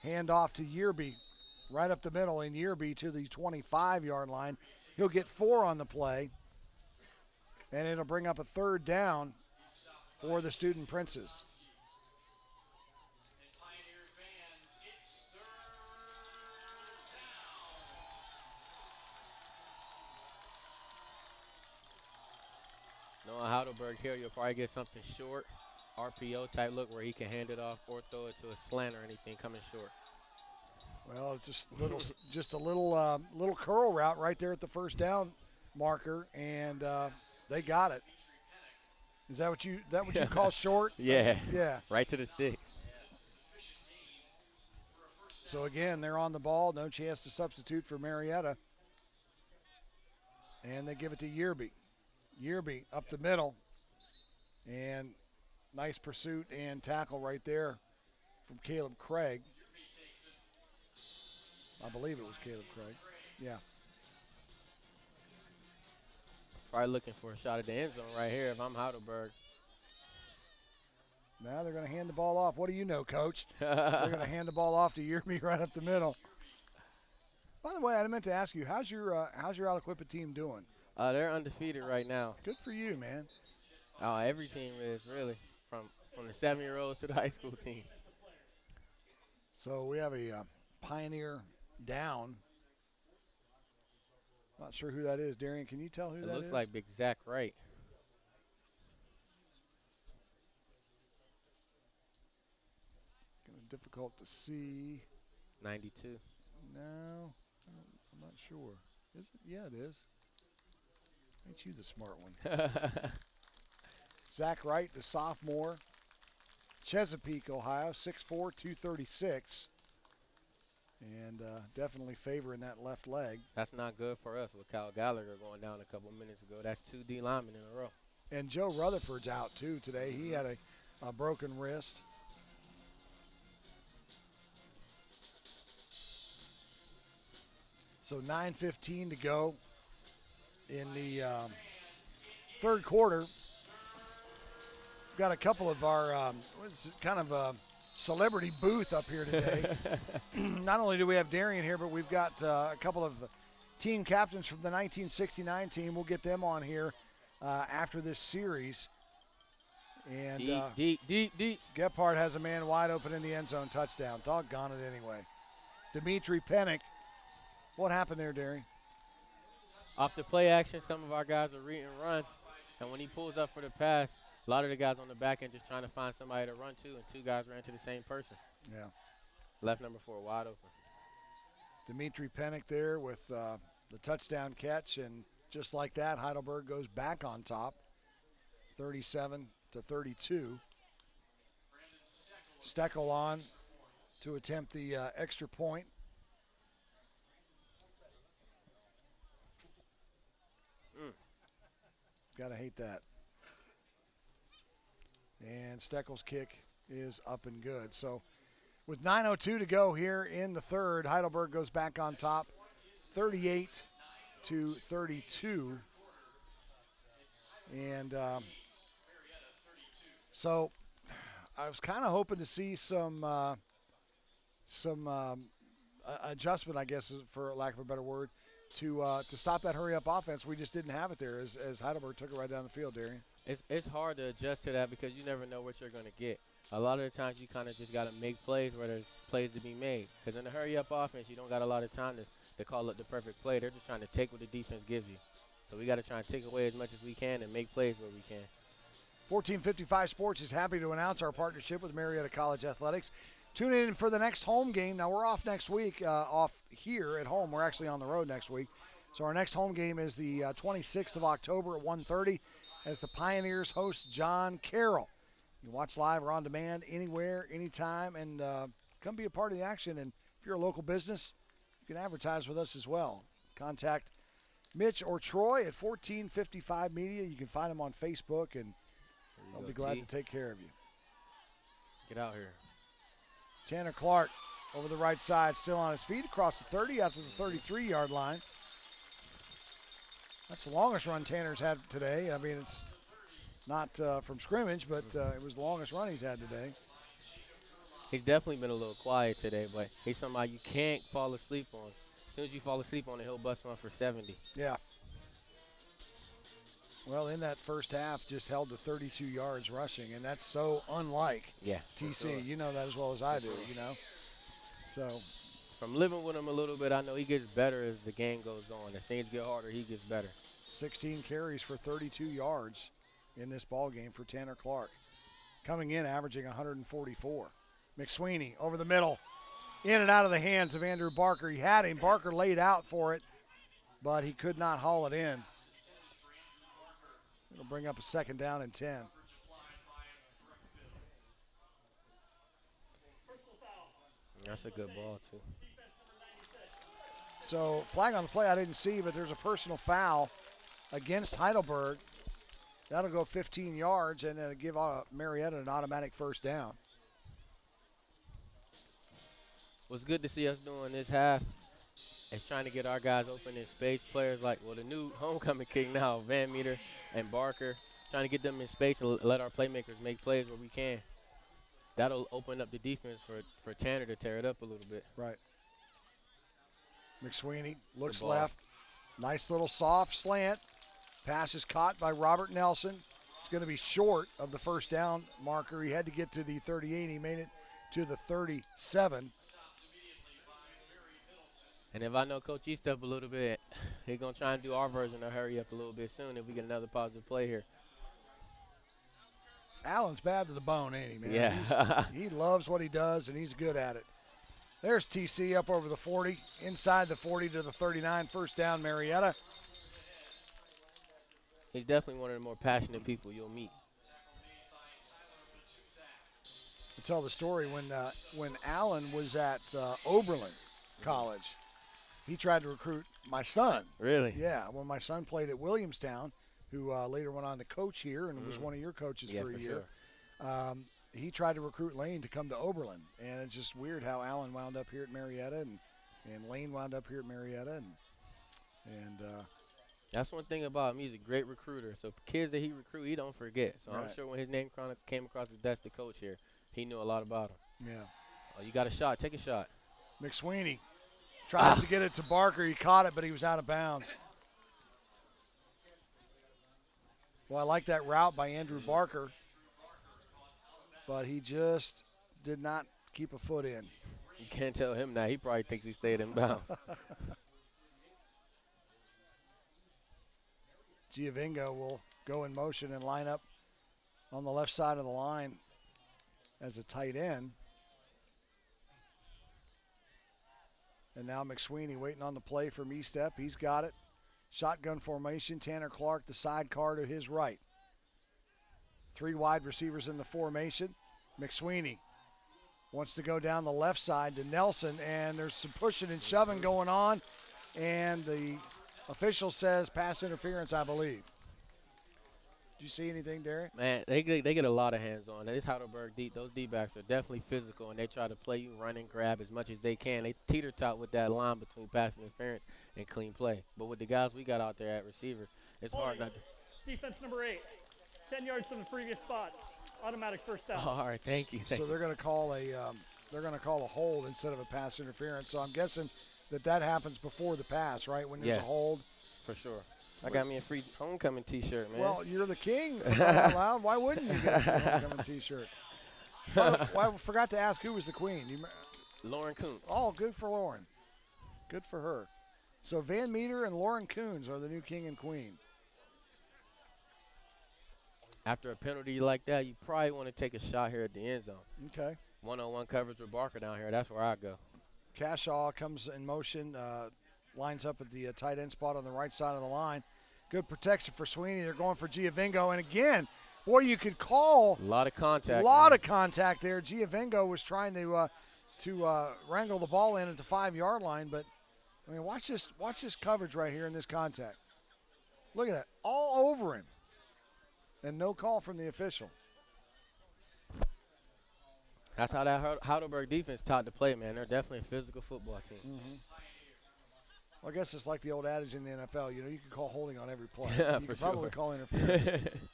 Speaker 1: hand off to Yearby, right up the middle, and Yearby to the 25-yard line. He'll get 4 on the play, and it'll bring up a 3rd down for the Student Princes.
Speaker 10: Knowing Heidelberg here, you'll probably get something short, RPO type look where he can hand it off or throw it to a slant or anything coming short.
Speaker 1: Well, it's just a little curl route right there at the 1st down marker, and they got it. Is that what you call short?
Speaker 10: Yeah.
Speaker 1: Yeah.
Speaker 10: Right to the sticks.
Speaker 1: So again, they're on the ball. No chance to substitute for Marietta, and they give it to Yearby. Yearby up the middle, and nice pursuit and tackle right there from Caleb Craig. I believe it was Caleb Craig. Yeah.
Speaker 10: Probably looking for a shot at the end zone right here if I'm Heidelberg.
Speaker 1: Now they're going to hand the ball off. What do you know, Coach? They're going to hand the ball off to Yearby right up the middle. By the way, I meant to ask you, how's your Aliquippa team doing?
Speaker 10: They're undefeated right now.
Speaker 1: Good for you, man.
Speaker 10: Oh, every team is really, from the 7-year-olds to the high school team.
Speaker 1: So we have a Pioneer down. Not sure who that is. Darian, can you tell who that is?
Speaker 10: It looks like Big Zach Wright.
Speaker 1: Kind of difficult to see.
Speaker 10: 92.
Speaker 1: No, I'm not sure. Is it? Yeah, it is. Ain't you the smart one? Zach Wright, the sophomore. Chesapeake, Ohio, 6'4", 236. And definitely favoring that left leg.
Speaker 10: That's not good for us with Kyle Gallagher going down a couple minutes ago. That's 2 D linemen in a row.
Speaker 1: And Joe Rutherford's out, too, today. He had a broken wrist. So 9:15 to go in the 3rd quarter. We've got a couple of our it's kind of a celebrity booth up here today. Not only do we have Darian here, but we've got a couple of team captains from the 1969 team. We'll get them on here after this series. And
Speaker 10: deep.
Speaker 1: Gephardt has a man wide open in the end zone, touchdown. Doggone it anyway. Dimitri Pennick. What happened there, Darian?
Speaker 10: Off the play action, some of our guys are read and run. And when he pulls up for the pass, a lot of the guys on the back end just trying to find somebody to run to, and 2 guys ran to the same person.
Speaker 1: Yeah.
Speaker 10: Left number 4 wide open.
Speaker 1: Dimitri Pennick there with the touchdown catch, and just like that, Heidelberg goes back on top, 37-32. Steckel on to attempt the extra point. Got to hate that. And Steckel's kick is up and good. So with 9:02 to go here in the third, Heidelberg goes back on top, 38-32. And so I was kind of hoping to see some adjustment, I guess, for lack of a better word, to stop that hurry-up offense. We just didn't have it there as Heidelberg took it right down the field, Darian.
Speaker 10: It's hard to adjust to that because you never know what you're going to get. A lot of the times you kind of just got to make plays where there's plays to be made. Because in the hurry-up offense, you don't got a lot of time to call up the perfect play. They're just trying to take what the defense gives you. So we got to try and take away as much as we can and make plays where we can.
Speaker 1: 1455 Sports is happy to announce our partnership with Marietta College Athletics. Tune in for the next home game. Now, we're off next week, off here at home. We're actually on the road next week. So our next home game is the 26th of October at 1:30 as the Pioneers host John Carroll. You can watch live or on demand anywhere, anytime, and come be a part of the action. And if you're a local business, you can advertise with us as well. Contact Mitch or Troy at 1455 Media. You can find them on Facebook, and I'll be glad to take care of you.
Speaker 10: Get out here.
Speaker 1: Tanner Clark over the right side, still on his feet across the 30 after the 33-yard line. That's the longest run Tanner's had today. I mean, it's not from scrimmage, but it was the longest run he's had today.
Speaker 10: He's definitely been a little quiet today, but he's somebody you can't fall asleep on. As soon as you fall asleep on it, he'll bust one for 70.
Speaker 1: Yeah. Well, in that first half, just held to 32 yards rushing, and that's so unlike TC.
Speaker 10: Sure.
Speaker 1: You know that as well as I do, you know. So
Speaker 10: from living with him a little bit, I know he gets better as the game goes on. As things get harder, he gets better.
Speaker 1: 16 carries for 32 yards in this ball game for Tanner Clark. Coming in, averaging 144. McSweeney over the middle, in and out of the hands of Andrew Barker. He had him. Barker laid out for it, but he could not haul it in. It'll bring up a second down and 10.
Speaker 10: That's a good ball, too.
Speaker 1: So flag on the play I didn't see, but there's a personal foul against Heidelberg. That'll go 15 yards and then give Marietta an automatic first down.
Speaker 10: What's good to see us doing this half is trying to get our guys open in space. Players like, the new homecoming kick now, Van Meter and Barker, trying to get them in space and let our playmakers make plays where we can. That'll open up the defense for Tanner to tear it up a little bit.
Speaker 1: Right. McSweeney looks left. Nice little soft slant. Pass is caught by Robert Nelson. It's going to be short of the first down marker. He had to get to the 38. He made it to the 37.
Speaker 10: And if I know Coach East up a little bit, he's going to try and do our version of hurry up a little bit soon if we get another positive play here.
Speaker 1: Allen's bad to the bone, ain't he, man?
Speaker 10: Yeah.
Speaker 1: He loves what he does, and he's good at it. There's TC up over the 40, inside the 40 to the 39, first down, Marietta.
Speaker 10: He's definitely one of the more passionate people you'll meet.
Speaker 1: To tell the story, when Allen was at Oberlin College, he tried to recruit my son.
Speaker 10: Really?
Speaker 1: Yeah, when my son played at Williamstown, who later went on to coach here and was one of your coaches for a year.
Speaker 10: Sure.
Speaker 1: He tried to recruit Lane to come to Oberlin, and it's just weird how Allen wound up here at Marietta and Lane wound up here at Marietta, and
Speaker 10: that's one thing about him. He's a great recruiter. So kids that he recruit, he don't forget. So I'm sure when his name came across the desk to coach here, he knew a lot about him.
Speaker 1: Yeah.
Speaker 10: Oh, you got a shot. Take a shot.
Speaker 1: McSweeney tries to get it to Barker. He caught it, but he was out of bounds. Well, I like that route by Andrew Barker, but he just did not keep a foot in.
Speaker 10: You can't tell him that. He probably thinks he stayed in bounds.
Speaker 1: Giovingo will go in motion and line up on the left side of the line as a tight end. And now McSweeney waiting on the play from E-Step. He's got it. Shotgun formation, Tanner Clark, the sidecar to his right. Three wide receivers in the formation. McSweeney wants to go down the left side to Nelson, and there's some pushing and shoving going on, and the official says pass interference, I believe. Did you see anything, Darian?
Speaker 10: Man, they get a lot of hands on. This Heidelberg those D-backs are definitely physical, and they try to play you run and grab as much as they can. They teeter-tot with that line between pass interference and clean play. But with the guys we got out there at receivers, it's hard not to.
Speaker 4: Defense number 8, 10 yards from the previous spot. Automatic first down.
Speaker 10: All right, thank you.
Speaker 1: So they're going to call a hold instead of a pass interference. So I'm guessing that happens before the pass, right? When there's a hold.
Speaker 10: For sure. I got me a free homecoming T-shirt, man.
Speaker 1: Well, you're the king. For crying out loud. Why wouldn't you get a free homecoming T-shirt? I forgot to ask who was the queen.
Speaker 10: Lauren Kuntz.
Speaker 1: Oh, good for Lauren. Good for her. So Van Meter and Lauren Coons are the new king and queen.
Speaker 10: After a penalty like that, you probably want to take a shot here at the end zone.
Speaker 1: Okay.
Speaker 10: One-on-one coverage with Barker down here. That's where I go.
Speaker 1: Cashaw comes in motion, lines up at the tight end spot on the right side of the line. Good protection for Sweeney. They're going for Giovingo. And again, boy, you could call.
Speaker 10: A lot of contact.
Speaker 1: A lot of contact there. Giovingo was trying to wrangle the ball in at the 5-yard line. But, I mean, watch this coverage right here in this contact. Look at that. All over him. And no call from the official.
Speaker 10: That's how that Heidelberg defense taught to play, man. They're definitely a physical football team.
Speaker 1: Mm-hmm. Well, I guess it's like the old adage in the NFL. You know, you can call holding on every play.
Speaker 10: Yeah,
Speaker 1: you
Speaker 10: for
Speaker 1: can probably
Speaker 10: sure.
Speaker 1: call interference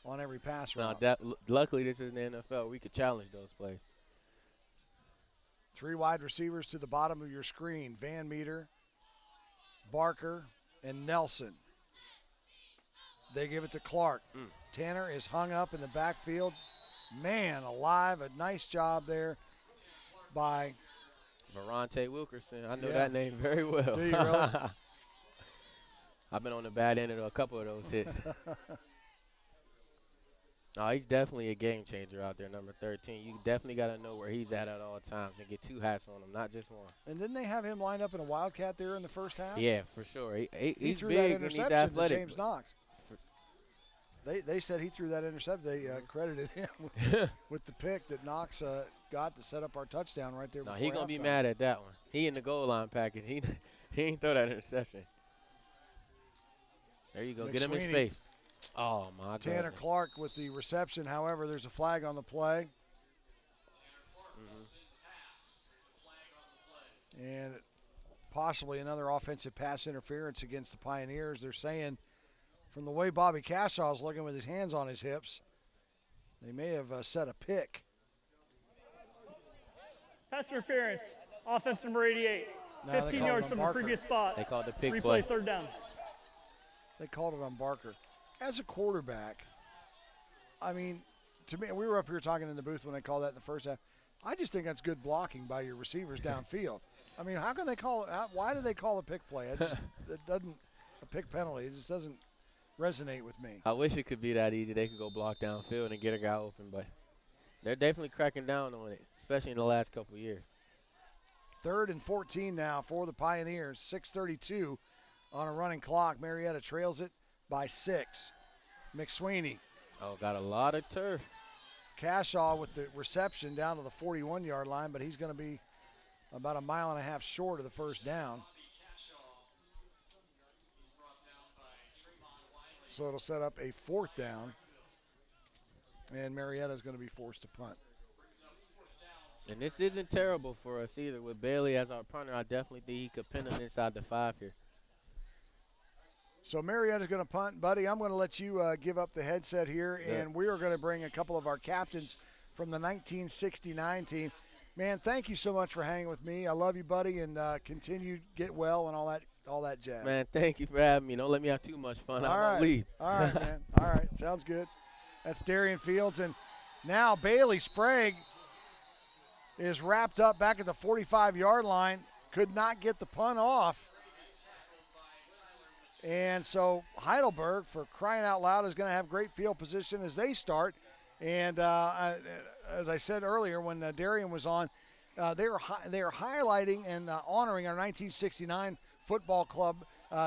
Speaker 1: on every pass route.
Speaker 10: Luckily, this is the NFL. We could challenge those plays.
Speaker 1: 3 wide receivers to the bottom of your screen. Van Meter, Barker, and Nelson. They give it to Clark. Tanner is hung up in the backfield. Man alive, a nice job there by
Speaker 10: Verante Wilkerson. I know that name very well.
Speaker 1: Do you really?
Speaker 10: I've been on the bad end of a couple of those hits. No, he's definitely a game changer out there, number 13. You definitely got to know where he's at all times and get 2 hats on him, not just 1.
Speaker 1: And didn't they have him lined up in a Wildcat there in the first half?
Speaker 10: Yeah, for sure. He's
Speaker 1: threw
Speaker 10: big
Speaker 1: that
Speaker 10: and he's
Speaker 1: interception
Speaker 10: athletic.
Speaker 1: to James Knox. They said he threw that interception. They credited him with the pick that Knox got to set up our touchdown right there.
Speaker 10: No, he's going to be mad at that one. He in the goal line package. He ain't throw that interception. There you go. Get him in space. Oh, my God.
Speaker 1: Tanner Clark with the reception. However, there's a flag on the play. And possibly another offensive pass interference against the Pioneers. They're saying, from the way Bobby Cashaw is looking with his hands on his hips, they may have set a pick.
Speaker 4: Pass interference. Offense number 88. 15 yards from the previous spot.
Speaker 10: They called the pick
Speaker 4: play. Third down.
Speaker 1: They called it on Barker. As a quarterback, I mean, to me, we were up here talking in the booth when they called that in the first half. I just think that's good blocking by your receivers downfield. I mean, how can they call it? Why do they call a pick play? It doesn't, a pick penalty. It just doesn't resonate with me.
Speaker 10: I wish it could be that easy. They could go block downfield and get a guy open, but they're definitely cracking down on it, especially in the last couple of years.
Speaker 1: 3rd and 14 now for the Pioneers. 6:32 on a running clock. Marietta trails it by 6. McSweeney.
Speaker 10: Oh, got a lot of turf.
Speaker 1: Cashaw with the reception down to the 41-yard line, but he's going to be about 1.5 miles short of the first down. So it'll set up a 4th down, and Marietta is going to be forced to punt.
Speaker 10: And this isn't terrible for us either. With Bailey as our punter, I definitely think he could pin him inside the 5 here.
Speaker 1: So Marietta's going to punt. Buddy, I'm going to let you give up the headset here, and we are going to bring a couple of our captains from the 1969 team. Man, thank you so much for hanging with me. I love you, buddy, and continue get well and all that jazz.
Speaker 10: Man, thank you for having me. Don't let me have too much fun. I won't leave.
Speaker 1: All right, man. All right, sounds good. That's Darian Fields, and now Bailey Sprague is wrapped up back at the 45-yard line. Could not get the punt off. And so Heidelberg, for crying out loud, is going to have great field position as they start. And as I said earlier when Darian was on, they are highlighting and honoring our 1969 football club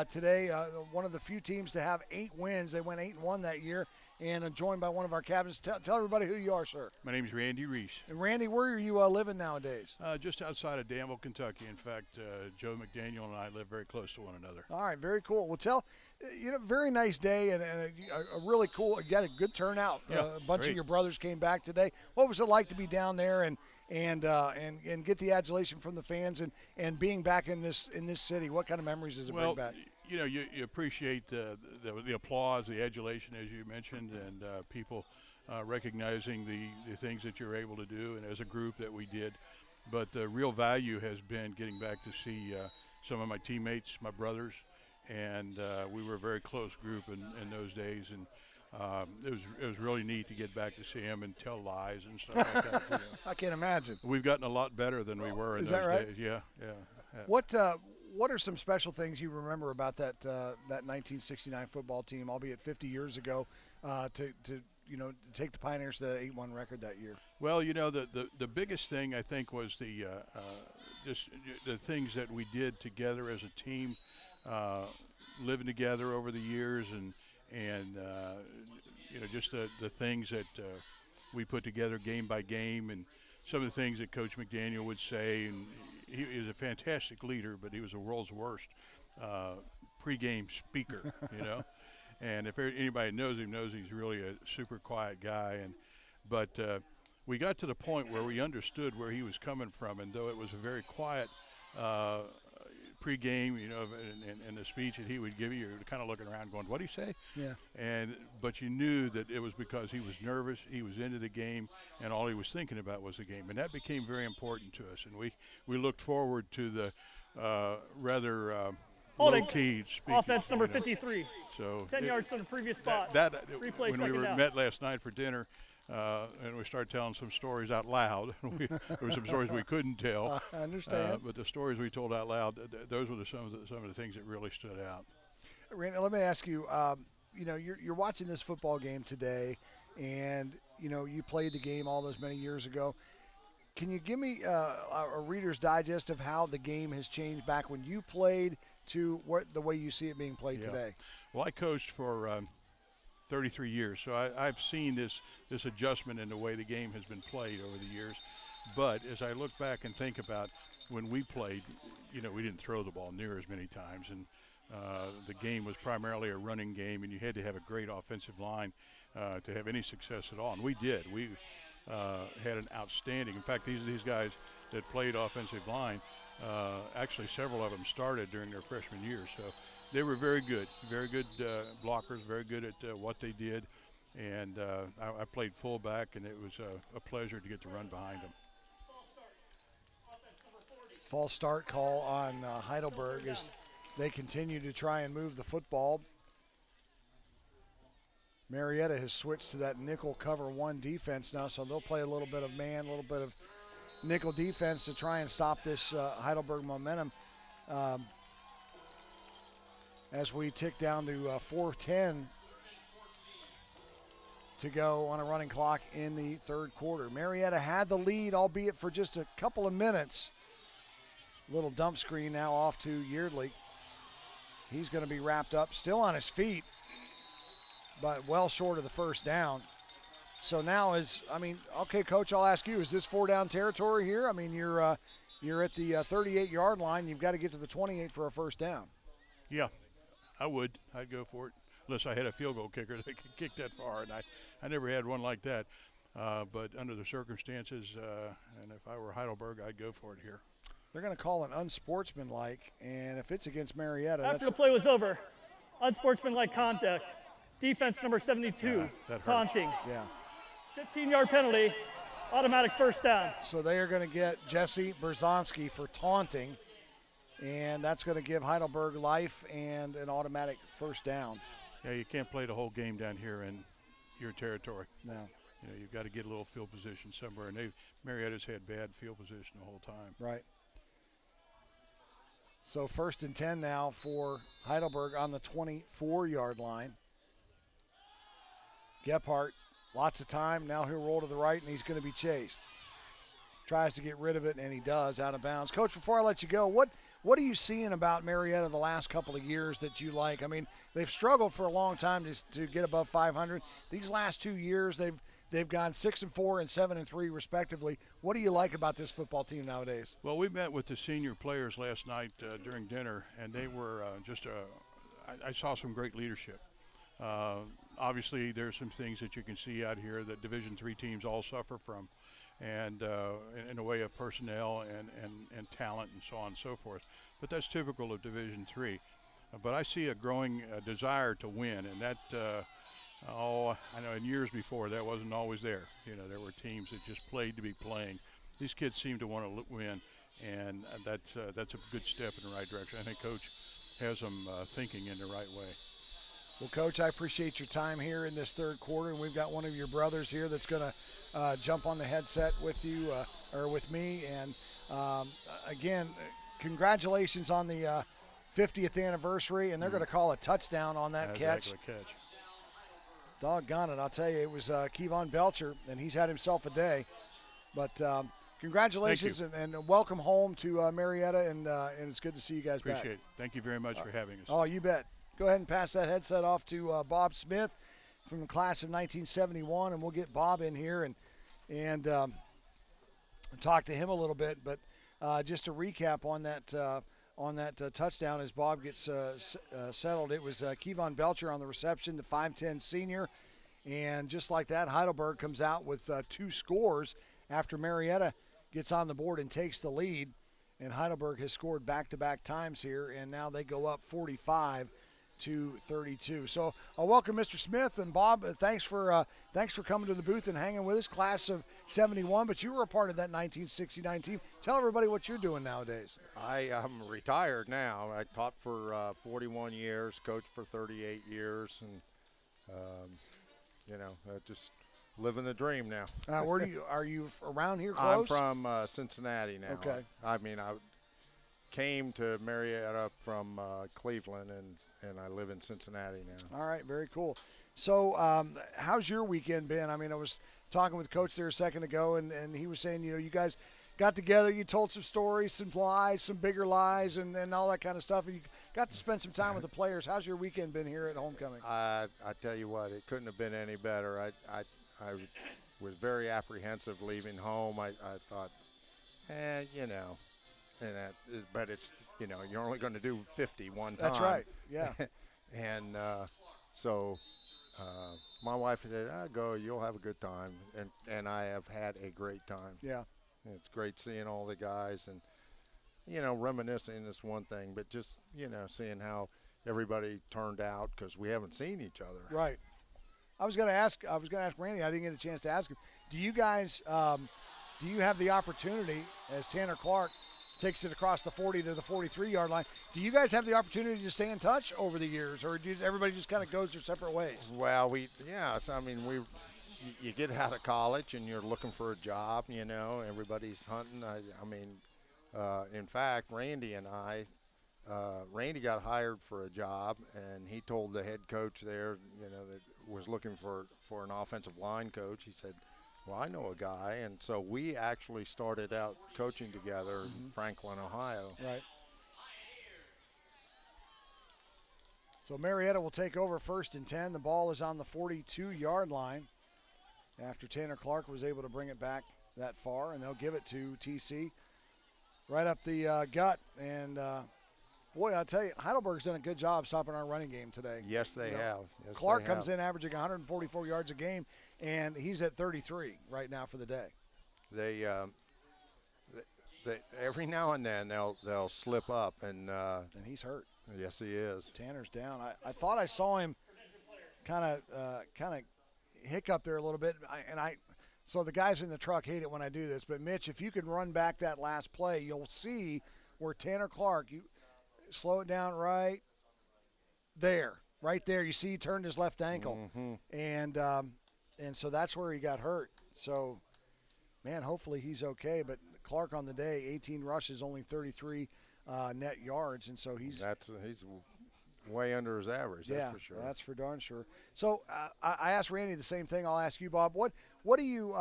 Speaker 1: today. One of the few teams to have 8 wins. They went 8-1 that year, and joined by one of our captains. Tell everybody who you are, sir.
Speaker 11: My name is Randy Reese.
Speaker 1: And Randy, where are you living nowadays?
Speaker 11: Just outside of Danville, Kentucky. In fact, Joe McDaniel and I live very close to one another.
Speaker 1: All right, very cool. Well, very nice day and a really cool. You got a good turnout.
Speaker 11: Yeah,
Speaker 1: A bunch
Speaker 11: great.
Speaker 1: of your brothers came back today. What was it like to be down there and get the adulation from the fans and being back in this city? What kind of memories does it bring back?
Speaker 11: You know, you appreciate the applause, the adulation, as you mentioned, and people recognizing the things that you're able to do, and as a group that we did. But the real value has been getting back to see some of my teammates, my brothers, and we were a very close group in those days, and it was really neat to get back to see him and tell lies and stuff like that. You know.
Speaker 1: I can't imagine.
Speaker 11: We've gotten a lot better than we were in
Speaker 1: Is
Speaker 11: those
Speaker 1: that right?
Speaker 11: days. Yeah.
Speaker 1: What are some special things you remember about that 1969 football team, albeit 50 years ago, to take the Pioneers to that 8-1 record that year?
Speaker 11: Well, you know, the biggest thing I think was the things that we did together as a team, living together over the years, and you know, just the things that we put together game by game, and some of the things that Coach McDaniel would say. And he is a fantastic leader, but he was the world's worst pregame speaker, you know. And if anybody knows him, knows he's really a super quiet guy. But we got to the point where we understood where he was coming from, and though it was a very quiet pregame, you know, and the speech that he would give you, you're kind of looking around going, "What'd he say?"
Speaker 1: Yeah.
Speaker 11: But you knew that it was because he was nervous, he was into the game, and all he was thinking about was the game, and that became very important to us. And we looked forward to the rather low-key speech.
Speaker 4: Offense number 53.
Speaker 11: So
Speaker 4: 10 yards from the previous spot. Replay
Speaker 11: when we
Speaker 4: second down.
Speaker 11: met last night for dinner. And we started telling some stories out loud. There were some stories we couldn't tell.
Speaker 1: I understand.
Speaker 11: But the stories we told out loud, those were some of the things that really stood out.
Speaker 1: Randy, let me ask you. You know, you're watching this football game today, and you know you played the game all those many years ago. Can you give me a Reader's Digest of how the game has changed back when you played to the way you see it being played today?
Speaker 11: Well, I coached for 33 years, so I've seen this adjustment in the way the game has been played over the years. But as I look back and think about when we played, you know, we didn't throw the ball near as many times, and the game was primarily a running game, and you had to have a great offensive line to have any success at all. And we did. We had an outstanding. In fact, these guys that played offensive line, actually several of them started during their freshman year. So they were very good blockers, very good at what they did. And I played fullback, and it was a pleasure to get to run behind them.
Speaker 1: False start call on Heidelberg as they continue to try and move the football. Marietta has switched to that nickel cover one defense now, so they'll play a little bit of man, a little bit of nickel defense to try and stop this Heidelberg momentum. As we tick down to 4:10 to go on a running clock in the third quarter. Marietta had the lead, albeit for just a couple of minutes. Little dump screen now off to Yeardley. He's going to be wrapped up, still on his feet, but well short of the first down. So now okay, Coach, I'll ask you, is this 4-down territory here? I mean, you're at the 38-yard line. You've got to get to the 28 for a first down.
Speaker 11: Yeah, I'd go for it, unless I had a field goal kicker that could kick that far, and I never had one like that. But under the circumstances, and if I were Heidelberg, I'd go for it here.
Speaker 1: They're going to call it unsportsmanlike, and if it's against Marietta,
Speaker 4: after the play was over, unsportsmanlike conduct. Defense number 72, taunting.
Speaker 1: Yeah.
Speaker 4: 15-yard penalty, automatic first down.
Speaker 1: So they are going to get Jesse Berzonski for taunting, and that's going to give Heidelberg life and an automatic first down.
Speaker 11: Yeah, you can't play the whole game down here in your territory.
Speaker 1: No.
Speaker 11: You know, you've got to get a little field position somewhere, and Marietta's had bad field position the whole time.
Speaker 1: Right. So 1st and 10 now for Heidelberg on the 24-yard line. Gephardt, lots of time. Now he'll roll to the right, and he's going to be chased. Tries to get rid of it, and he does, out of bounds. Coach, before I let you go, What are you seeing about Marietta the last couple of years that you like? I mean, they've struggled for a long time to get above 500. These last 2 years, they've gone 6-4 and 7-3 respectively. What do you like about this football team nowadays?
Speaker 11: Well, we met with the senior players last night during dinner, and they were I saw some great leadership. Obviously, there's some things that you can see out here that Division III teams all suffer from, and in the way of personnel and talent and so on and so forth. But that's typical of Division III. But I see a growing desire to win, and that, I know in years before that wasn't always there. You know, there were teams that just played to be playing. These kids seem to want to win, and that's a good step in the right direction. I think Coach has them thinking in the right way.
Speaker 1: Well, Coach, I appreciate your time here in this third quarter, and we've got one of your brothers here that's going to jump on the headset with you or with me. And again, congratulations on the 50th anniversary, and they're going to call a touchdown on that catch. Doggone it, I'll tell you, it was Kevon Belcher, and he's had himself a day. But congratulations and welcome home to Marietta, and it's good to see you guys back.
Speaker 11: Appreciate it. Thank you very much for having us.
Speaker 1: Oh, you bet. Go ahead and pass that headset off to Bob Smith from the class of 1971, and we'll get Bob in here and talk to him a little bit. But just to recap on that touchdown as Bob gets settled, it was Kevon Belcher on the reception, the 5'10 senior. And just like that, Heidelberg comes out with 2 scores after Marietta gets on the board and takes the lead. And Heidelberg has scored back-to-back times here, and now they go up 45-32. So I'll welcome Mr. Smith and Bob. Thanks for coming to the booth and hanging with us, class of 71. But you were a part of that 1969 team. Tell everybody what you're doing nowadays.
Speaker 12: I'm retired now. I taught for 41 years, coached for 38 years, and just living the dream now.
Speaker 1: Are you around here close?
Speaker 12: I'm from Cincinnati now.
Speaker 1: Okay.
Speaker 12: I came to Marietta from Cleveland, and I live in Cincinnati now.
Speaker 1: All right, very cool. So how's your weekend been? I mean, I was talking with Coach there a second ago, and he was saying, you guys got together, you told some stories, some lies, some bigger lies, and all that kind of stuff, and you got to spend some time with the players. How's your weekend been here at homecoming?
Speaker 12: I tell you what, it couldn't have been any better. I was very apprehensive leaving home. I thought, but it's, you're only going to do 50 one time.
Speaker 1: That's right, yeah.
Speaker 12: And so my wife said, go, you'll have a good time. And I have had a great time.
Speaker 1: Yeah.
Speaker 12: And it's great seeing all the guys and, reminiscing is one thing, but just, seeing how everybody turned out because we haven't seen each other.
Speaker 1: Right. I was going to ask Randy. I didn't get a chance to ask him. Do you guys, do you have the opportunity as Tanner Clark takes it across the 40 to the 43-yard line? Do you guys have the opportunity to stay in touch over the years, or everybody just kind of goes their separate ways?
Speaker 12: Well, you get out of college and you're looking for a job. Everybody's hunting. In fact, Randy and I. Randy got hired for a job, and he told the head coach there, that was looking for an offensive line coach. He said, well, I know a guy. And so we actually started out coaching together in Franklin, Ohio.
Speaker 1: Right. So Marietta will take over 1st and 10. The ball is on the 42-yard line after Tanner Clark was able to bring it back that far, and they'll give it to TC right up the gut. And boy, I'll tell you, Heidelberg's done a good job stopping our running game today.
Speaker 12: Yes, they have. Yes,
Speaker 1: Clark comes in averaging 144 yards a game, and he's at 33 right now for the day.
Speaker 12: They every now and then they'll slip up, and
Speaker 1: he's hurt.
Speaker 12: Yes, he is.
Speaker 1: Tanner's down. I thought I saw him kind of hiccup there a little bit, so the guys in the truck hate it when I do this. But Mitch, if you can run back that last play, you'll see where Tanner Clark. You slow it down right there. You see he turned his left ankle, and so that's where he got hurt. So, man, hopefully he's okay. But Clark on the day, 18 rushes, only 33 net yards, and so he's
Speaker 12: way under his average.
Speaker 1: Yeah,
Speaker 12: that's for sure.
Speaker 1: That's for darn sure. So I asked Randy the same thing. I'll ask you, Bob. What do you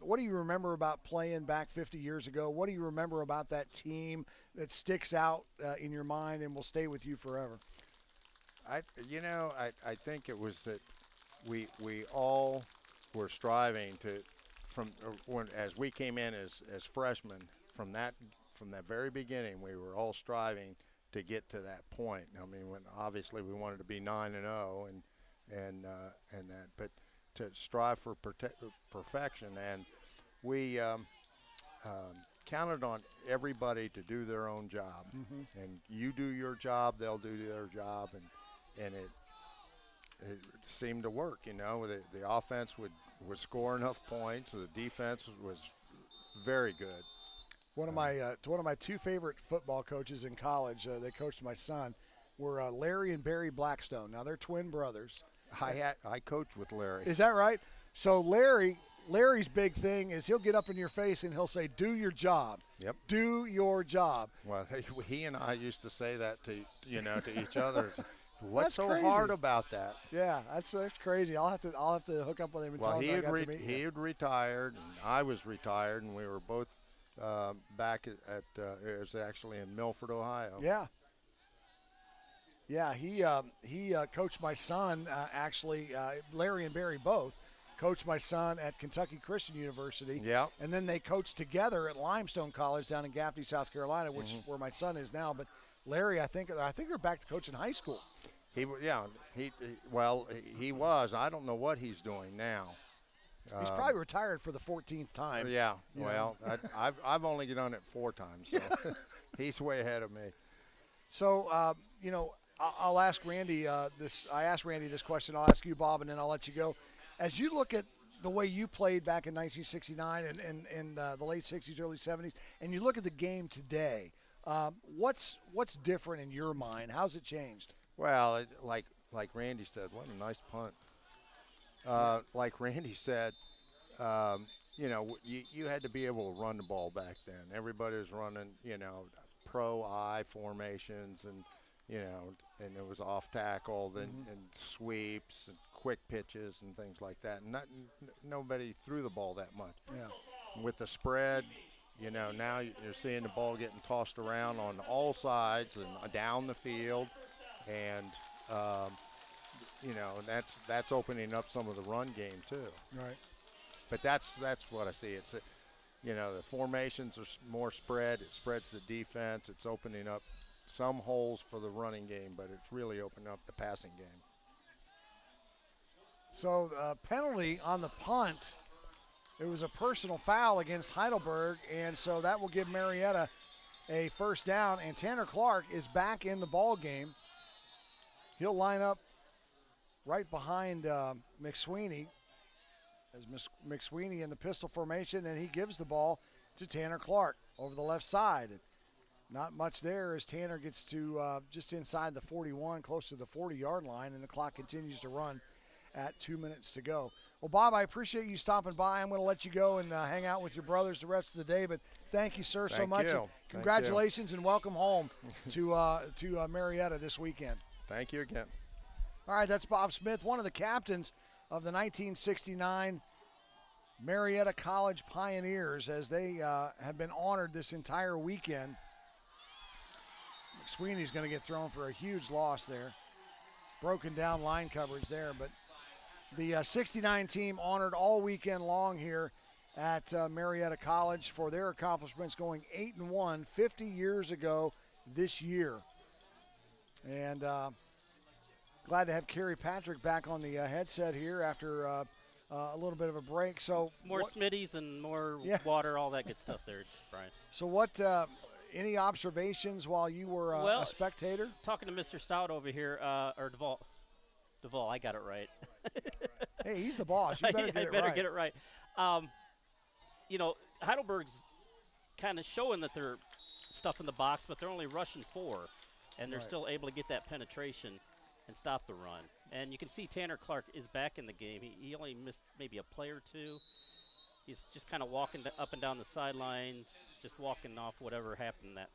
Speaker 1: remember about playing back 50 years ago? What do you remember about that team that sticks out in your mind and will stay with you forever?
Speaker 12: I think it was that we all were striving to, as we came in as freshmen, from that very beginning, we were all striving to get to that point. I mean, when obviously we wanted to be 9-0 and that, but to strive for perfection, and we counted on everybody to do their own job. And you do your job, they'll do their job, and it seemed to work. The offense would score enough points. The defense was very good.
Speaker 1: One of my two favorite football coaches in college, they coached my son, were Larry and Barry Blackstone. Now they're twin brothers.
Speaker 12: I coached with Larry.
Speaker 1: Is that right? So Larry's big thing is he'll get up in your face and he'll say, "Do your job."
Speaker 12: Yep.
Speaker 1: Do your job.
Speaker 12: Well, he and I used to say that to each other. What's
Speaker 1: That's
Speaker 12: so
Speaker 1: crazy.
Speaker 12: hard about that?
Speaker 1: Yeah, that's crazy. I'll have to hook up with him and tell him I got to meet you.
Speaker 12: He had retired, and I was retired, and we were both back at it was actually in Milford, Ohio.
Speaker 1: Yeah. Yeah, he coached my son, actually, Larry and Barry both coached my son at Kentucky Christian University.
Speaker 12: Yeah.
Speaker 1: And then they coached together at Limestone College down in Gaffney, South Carolina, which where my son is now. But Larry, I think they're back to coaching high school.
Speaker 12: He was. I don't know what he's doing now.
Speaker 1: He's probably retired for the 14th time.
Speaker 12: Yeah. Well, I've only done it 4 times, so he's way ahead of me.
Speaker 1: So I'll ask Randy this. I asked Randy this question. I'll ask you, Bob, and then I'll let you go. As you look at the way you played back in 1969 and the late 60s, early 70s, and you look at the game today, what's different in your mind? How's it changed?
Speaker 12: Well, like Randy said, what a nice punt. Like Randy said, you had to be able to run the ball back then. Everybody was running, pro I formations and it was off tackle and sweeps and quick pitches and things like that. And nobody threw the ball that much.
Speaker 1: Yeah.
Speaker 12: With the spread, now you're seeing the ball getting tossed around on all sides and down the field, and that's opening up some of the run game too.
Speaker 1: Right.
Speaker 12: But that's what I see. It's the formations are more spread. It spreads the defense. It's opening up some holes for the running game, but it's really opening up the passing game.
Speaker 1: So penalty on the punt. It was a personal foul against Heidelberg, and so that will give Marietta a first down. And Tanner Clark is back in the ball game. He'll line up right behind McSweeney, as McSweeney in the pistol formation, and he gives the ball to Tanner Clark over the left side. And not much there as Tanner gets to just inside the 41, close to the 40-yard line, and the clock continues to run at 2 minutes to go. Well, Bob, I appreciate you stopping by. I'm going to let you go and hang out with your brothers the rest of the day, but thank you, sir, so much.
Speaker 12: You.
Speaker 1: Congratulations and welcome home to Marietta this weekend.
Speaker 12: Thank you again.
Speaker 1: All right, that's Bob Smith, one of the captains of the 1969 Marietta College Pioneers, as they have been honored this entire weekend. McSweeney's going to get thrown for a huge loss there. Broken down line coverage there, but the 69 team honored all weekend long here at Marietta College for their accomplishments, going 8-1 50 years ago this year. And glad to have Kerry Patrick back on the headset here after a little bit of a break. So
Speaker 2: more Smitties and more water, all that good stuff there, Brian.
Speaker 1: So what? Any observations while you were a spectator?
Speaker 2: Talking to Mr. Stout over here, or Duvall. Duvall, I got it right.
Speaker 1: Hey, he's the boss. You better get it right.
Speaker 2: I better get it right. Heidelberg's kind of showing that they're stuffing the box, but they're only rushing 4, and they're still able to get that penetration and stop the run. And you can see Tanner Clark is back in the game. He only missed maybe a play or two. He's just kind of walking up and down the sidelines, just walking off whatever happened that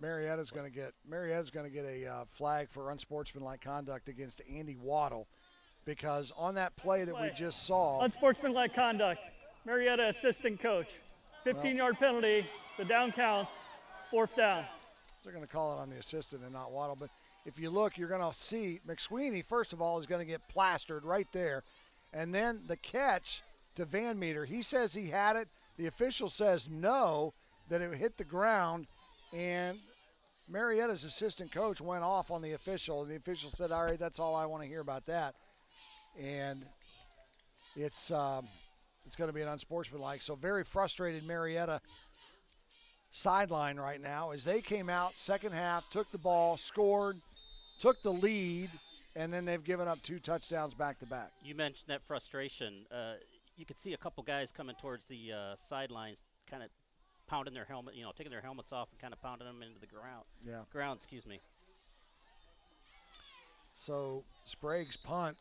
Speaker 1: Marietta's going to get a flag for unsportsmanlike conduct against Andy Waddle, because on that play that we just saw,
Speaker 4: unsportsmanlike conduct. Marietta assistant coach, 15-yard penalty. The down counts. 4th down.
Speaker 1: They're going to call it on the assistant and not Waddle. But if you look, you're going to see McSweeney, first of all, is going to get plastered right there. And then the catch to Van Meter, he says he had it. The official says no, that it hit the ground. And Marietta's assistant coach went off on the official. And the official said, all right, that's all I want to hear about that. And it's going to be an unsportsmanlike. So very frustrated Marietta sideline right now as they came out second half, took the ball, scored, took the lead, and then they've given up 2 touchdowns back to back.
Speaker 2: You mentioned that frustration. You could see a couple guys coming towards the sidelines, kind of pounding their helmet, taking their helmets off and kind of pounding them into the ground.
Speaker 1: Yeah.
Speaker 2: Ground, excuse me.
Speaker 1: So Sprague's punt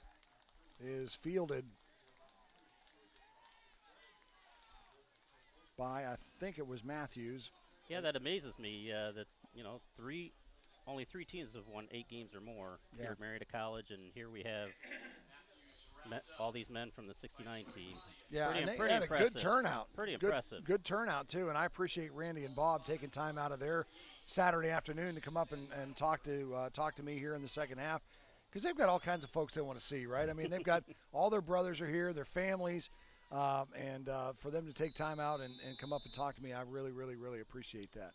Speaker 1: is fielded by, I think it was Matthews.
Speaker 2: Yeah, that amazes me that, only 3 teams have won 8 games or more here at Marietta College, and here we have all these men from the 69 team.
Speaker 1: Yeah,
Speaker 2: pretty,
Speaker 1: and they
Speaker 2: pretty
Speaker 1: had
Speaker 2: impressive.
Speaker 1: a good turnout.
Speaker 2: Pretty impressive.
Speaker 1: Good turnout, too, and I appreciate Randy and Bob taking time out of their Saturday afternoon to come up and talk to me here in the second half, because they've got all kinds of folks they want to see, right? I mean, they've got all their brothers are here, their families, and for them to take time out and come up and talk to me, I really, really, really appreciate that.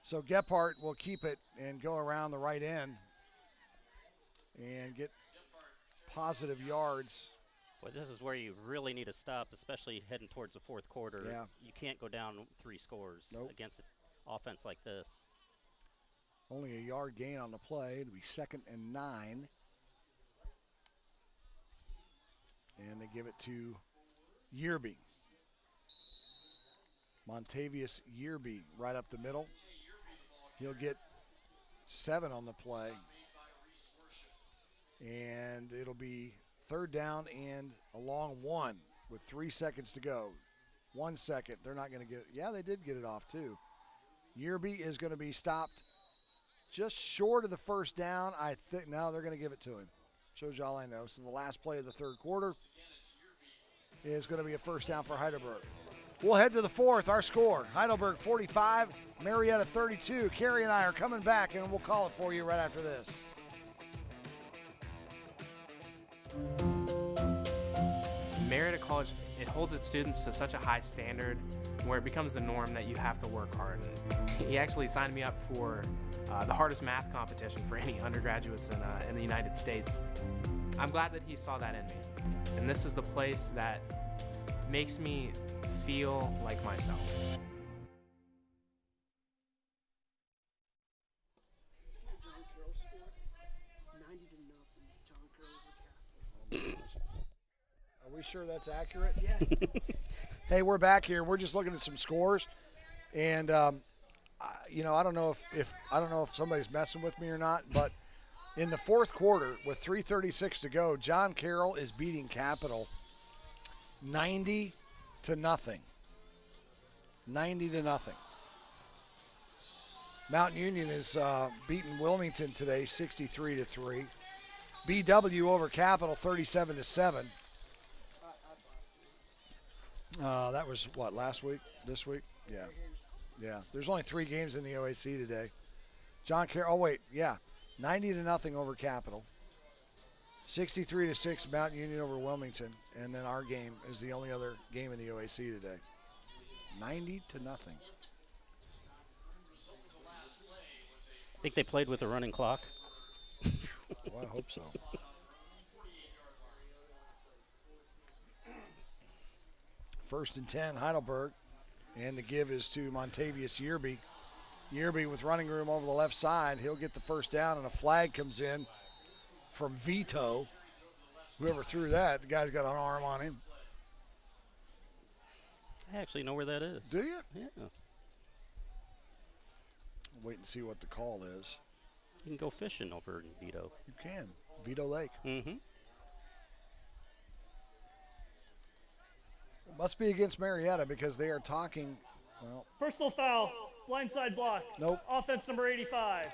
Speaker 1: So Gephardt will keep it and go around the right end and get positive yards.
Speaker 2: Boy, this is where you really need to stop, especially heading towards the 4th quarter.
Speaker 1: Yeah.
Speaker 2: You can't go down 3 scores against an offense like this.
Speaker 1: Only a yard gain on the play. It'll be 2nd and 9. And they give it to Yearby. Montavious Yearby right up the middle. He'll get 7 on the play. And it'll be 3rd down and a long 1 with 3 seconds to go. 1 second. They're not going to get it. Yeah, they did get it off too. Yearby is going to be stopped just short of the 1st down. I think now they're going to give it to him. Shows you all I know. So the last play of the 3rd quarter is going to be a 1st down for Heidelberg. We'll head to the 4th. Our score, Heidelberg 45, Marietta 32. Carrie and I are coming back, and we'll call it for you right after this.
Speaker 9: Marietta College, it holds its students to such a high standard where it becomes the norm that you have to work hard. He actually signed me up for the hardest math competition for any undergraduates in the United States. I'm glad that he saw that in me. And this is the place that makes me feel like myself.
Speaker 1: Are we sure that's accurate? Yes. Hey, we're back here. We're just looking at some scores, and I don't know if somebody's messing with me or not, but in the 4th quarter with 3:36 to go, John Carroll is beating Capital 90-0. 90-0. Mountain Union is beating Wilmington today 63-3. BW over Capital 37-7. That was what, last week? This week? Yeah. There's only 3 games in the OAC today. John Carroll. Oh wait, yeah, 90-0 over Capital. 63-6 Mountain Union over Wilmington, and then our game is the only other game in the OAC today. 90-0.
Speaker 2: Think they played with a running clock?
Speaker 1: Well, I hope so. First and 10, Heidelberg, and the give is to Montavious Yearby. Yearby with running room over the left side. He'll get the 1st down, and a flag comes in from Vito. Whoever threw that, the guy's got an arm on him.
Speaker 2: I actually know where that is.
Speaker 1: Do you?
Speaker 2: Yeah.
Speaker 1: Wait and see what the call is.
Speaker 2: You can go fishing over in Vito.
Speaker 1: You can. Vito Lake.
Speaker 2: Mm-hmm.
Speaker 1: Must be against Marietta because they are talking. Well,
Speaker 4: Personal foul, blindside block.
Speaker 1: Nope.
Speaker 4: Offense number 85.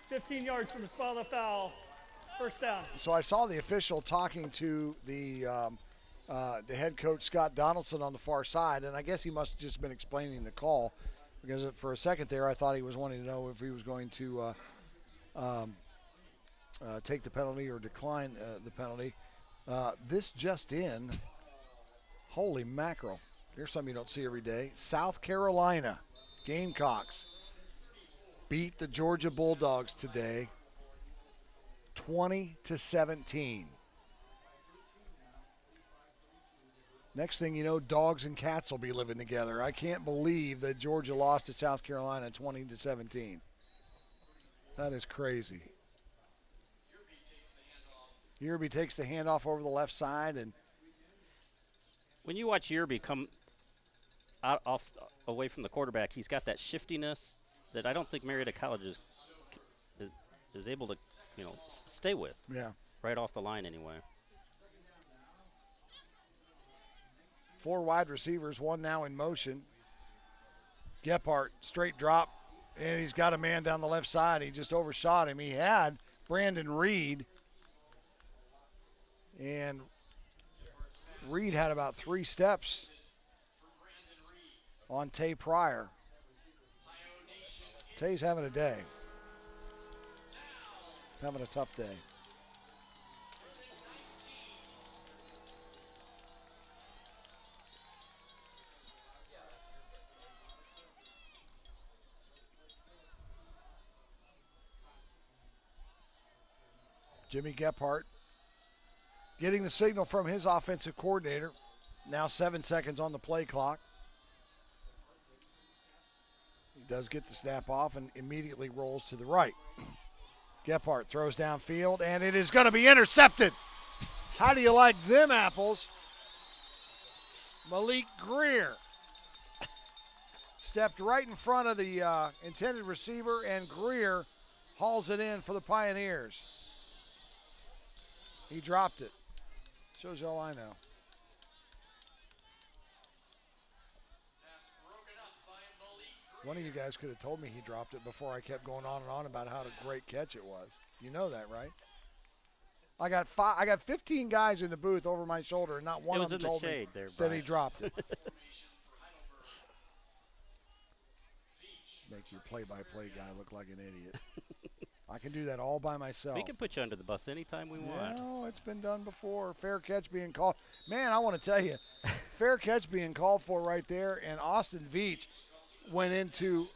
Speaker 4: 15 yards from the spot of the foul. First down.
Speaker 1: so I saw the official talking to the head coach, Scott Donaldson, on the far side, and I guess he must have just been explaining the call because for a second there I thought he was wanting to know if he was going to take the penalty or decline the penalty. This just in, holy mackerel. Here's something you don't see every day. South Carolina Gamecocks beat the Georgia Bulldogs today 20-17. Next thing you know, dogs and cats will be living together. I can't believe that Georgia lost to South Carolina 20-17. That is crazy. Yerby takes the handoff over the left side, and
Speaker 2: When you watch Yerby come away from the quarterback, he's got that shiftiness that I don't think Marietta College is able to, stay with.
Speaker 1: Yeah.
Speaker 2: Right off the line anyway.
Speaker 1: 4 wide receivers, one now in motion. Gephardt, straight drop, and he's got a man down the left side. He just overshot him. He had Brandon Reed, and Reed had about 3 steps on Tay Pryor. Tay's having a day. Having a tough day. Jimmy Gephardt getting the signal from his offensive coordinator. Now 7 seconds on the play clock. He does get the snap off and immediately rolls to the right. Gephardt throws downfield, and it is going to be intercepted. How do you like them apples? Malik Greer stepped right in front of the intended receiver, and Greer hauls it in for the Pioneers. He dropped it. Shows you all I know. One of you guys could have told me he dropped it before I kept going on and on about how a great catch it was. You know that, right? I got 15 guys in the booth over my shoulder, and not one of them told me that he dropped it. Make your play-by-play guy look like an idiot. I can do that all by myself.
Speaker 2: We can put you under the bus anytime we want.
Speaker 1: No, it's been done before. Fair catch being called. Man, I want to tell you, fair catch being called for right there, and Austin Veach went into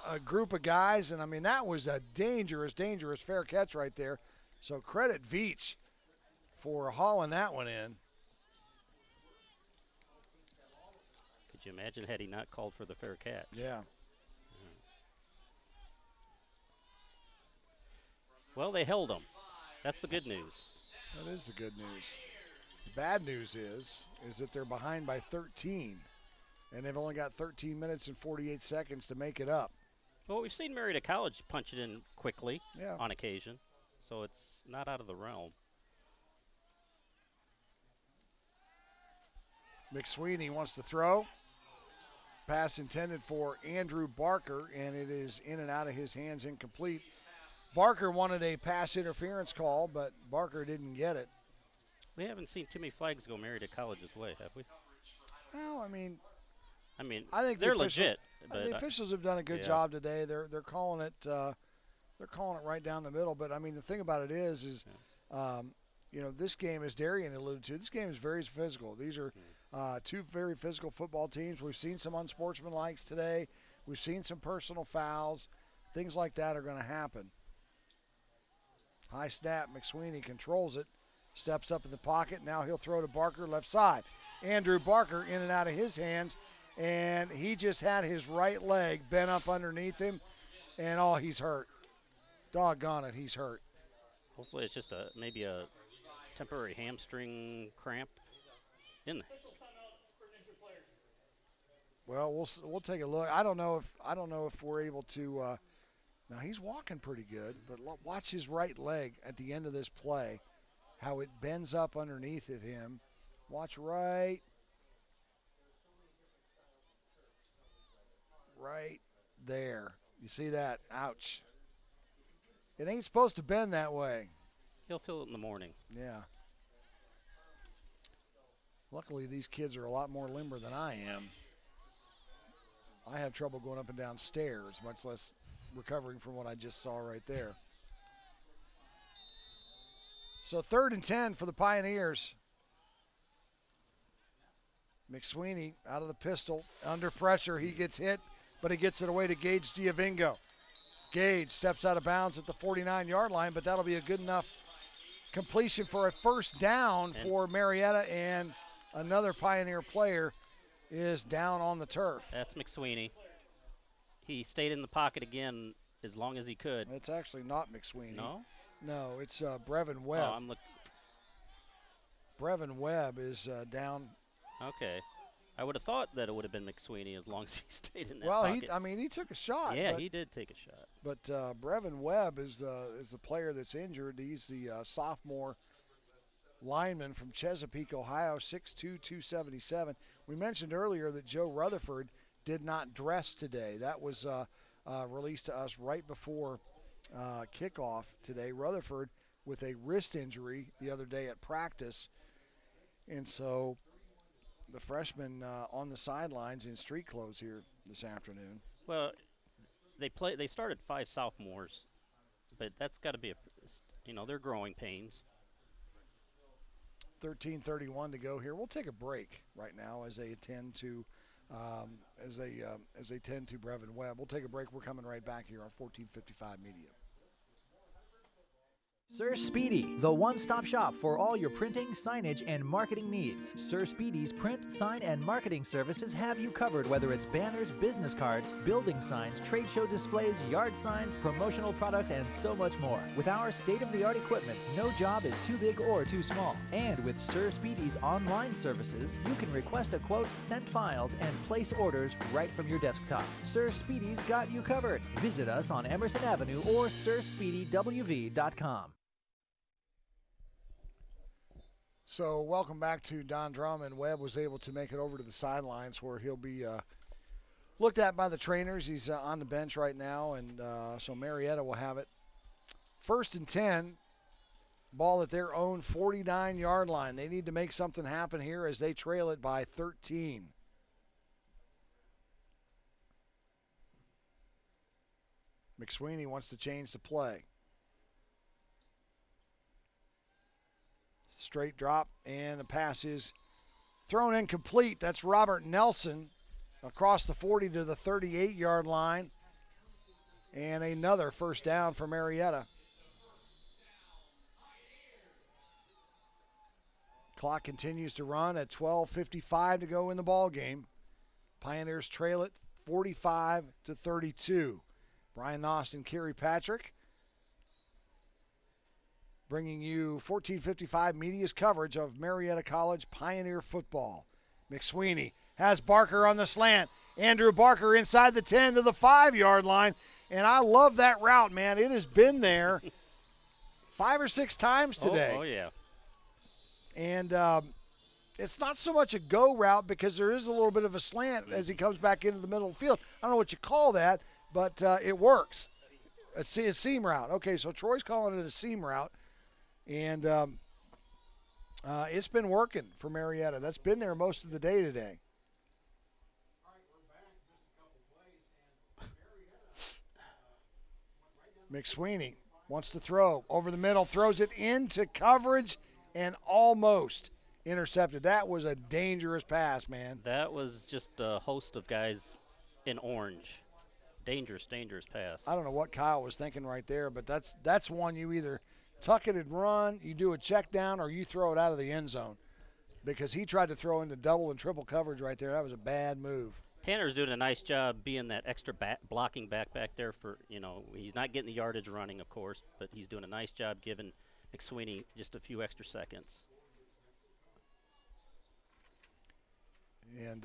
Speaker 1: a group of guys, and, I mean, that was a dangerous, dangerous fair catch right there. So credit Veach for hauling that one in.
Speaker 2: Could you imagine had he not called for the fair catch?
Speaker 1: Yeah.
Speaker 2: Well, they held him. That's the good news.
Speaker 1: That is the good news. The bad news is that they're behind by 13, and they've only got 13 minutes and 48 seconds to make it up.
Speaker 2: Well, we've seen Marietta College punch it in quickly on occasion, so it's not out of the realm.
Speaker 1: McSweeney wants to throw. Pass intended for Andrew Barker, and it is in and out of his hands, incomplete. Barker wanted a pass interference call, but Barker didn't get it.
Speaker 2: We haven't seen too many flags go Marietta College's way, have we?
Speaker 1: Well, I mean,
Speaker 2: I think they're legit. But
Speaker 1: the officials have done a good job today. They're calling it. They're calling it right down the middle. But I mean, the thing about it is this game, as Darian alluded to, this game is very physical. These are two very physical football teams. We've seen some unsportsmanlikes today. We've seen some personal fouls. Things like that are going to happen. High snap, McSweeney controls it, steps up in the pocket. Now he'll throw to Barker, left side. Andrew Barker in and out of his hands, and he just had his right leg bent up underneath him, and he's hurt. Doggone it, he's hurt.
Speaker 2: Hopefully it's just maybe a temporary hamstring cramp.
Speaker 1: Well, we'll take a look. I don't know if we're able to. Now he's walking pretty good, but watch his right leg at the end of this play, how it bends up underneath of him. Watch right right there. You see that? Ouch. It ain't supposed to bend that way.
Speaker 2: He'll feel it in the morning.
Speaker 1: Yeah. Luckily, these kids are a lot more limber than I am. I have trouble going up and down stairs, much less recovering from what I just saw right there. So 3rd and 10 for the Pioneers. McSweeney out of the pistol, under pressure. He gets hit, but he gets it away to Gage Giovingo. Gage steps out of bounds at the 49-yard line, but that'll be a good enough completion for a first down for Marietta, and another Pioneer player is down on the turf.
Speaker 2: That's McSweeney. He stayed in the pocket again as long as he could.
Speaker 1: It's actually not McSweeney.
Speaker 2: No?
Speaker 1: No, it's Brevin Webb.
Speaker 2: Oh, I'm looking.
Speaker 1: Brevin Webb is down.
Speaker 2: Okay. I would have thought that it would have been McSweeney as long as he stayed in that
Speaker 1: well,
Speaker 2: pocket.
Speaker 1: he took a shot.
Speaker 2: Yeah, he did take a shot.
Speaker 1: But Brevin Webb is the player that's injured. He's the sophomore lineman from Chesapeake, Ohio, 6'2", 277. We mentioned earlier that Joe Rutherford did not dress today. That was released to us right before kickoff today. Rutherford with a wrist injury the other day at practice. And so the freshman on the sidelines in street clothes here this afternoon.
Speaker 2: Well, they started 5 sophomores, but that's got to be they're growing pains.
Speaker 1: 13:31 to go here. We'll take a break right now as they attend to as they tend to Brevin Webb. We'll take a break. We're coming right back here on 1455 Media.
Speaker 6: Sir Speedy, the one-stop shop for all your printing, signage, and marketing needs. Sir Speedy's print, sign, and marketing services have you covered, whether it's banners, business cards, building signs, trade show displays, yard signs, promotional products, and so much more. With our state-of-the-art equipment, no job is too big or too small. And with Sir Speedy's online services, you can request a quote, send files, and place orders right from your desktop. Sir Speedy's got you covered. Visit us on Emerson Avenue or SirSpeedyWV.com.
Speaker 1: So welcome back to Don Drum, and Webb was able to make it over to the sidelines where he'll be looked at by the trainers. He's on the bench right now, and so Marietta will have it. 1st and 10, ball at their own 49-yard line. They need to make something happen here as they trail it by 13. McSweeney wants to change the play. Straight drop, and the pass is thrown incomplete. That's Robert Nelson across the 40 to the 38-yard line. And another first down for Marietta. Clock continues to run at 12:55 to go in the ball game. Pioneers trail it 45 to 32. Brian Austin, Kerry Patrick, bringing you 1455 Media's coverage of Marietta College Pioneer football. McSweeney has Barker on the slant. Andrew Barker inside the 10 to the 5-yard line. And I love that route, man. It has been there 5 or 6 times today.
Speaker 2: Oh yeah.
Speaker 1: And it's not so much a go route because there is a little bit of a slant as he comes back into the middle of the field. I don't know what you call that, but it works. A seam route. Okay, so Troy's calling it a seam route. And it's been working for Marietta. That's been there most of the day today. McSweeney wants to throw over the middle, throws it into coverage, and almost intercepted. That was a dangerous pass, man.
Speaker 2: That was just a host of guys in orange. Dangerous pass.
Speaker 1: I don't know what Kyle was thinking right there, but that's one you either tuck it and run, you do a check down, or you throw it out of the end zone, because he tried to throw into double and triple coverage right there. That was a bad move.
Speaker 2: Tanner's doing a nice job being that extra blocking back there for, he's not getting the yardage running, of course, but he's doing a nice job giving McSweeney just a few extra seconds.
Speaker 1: And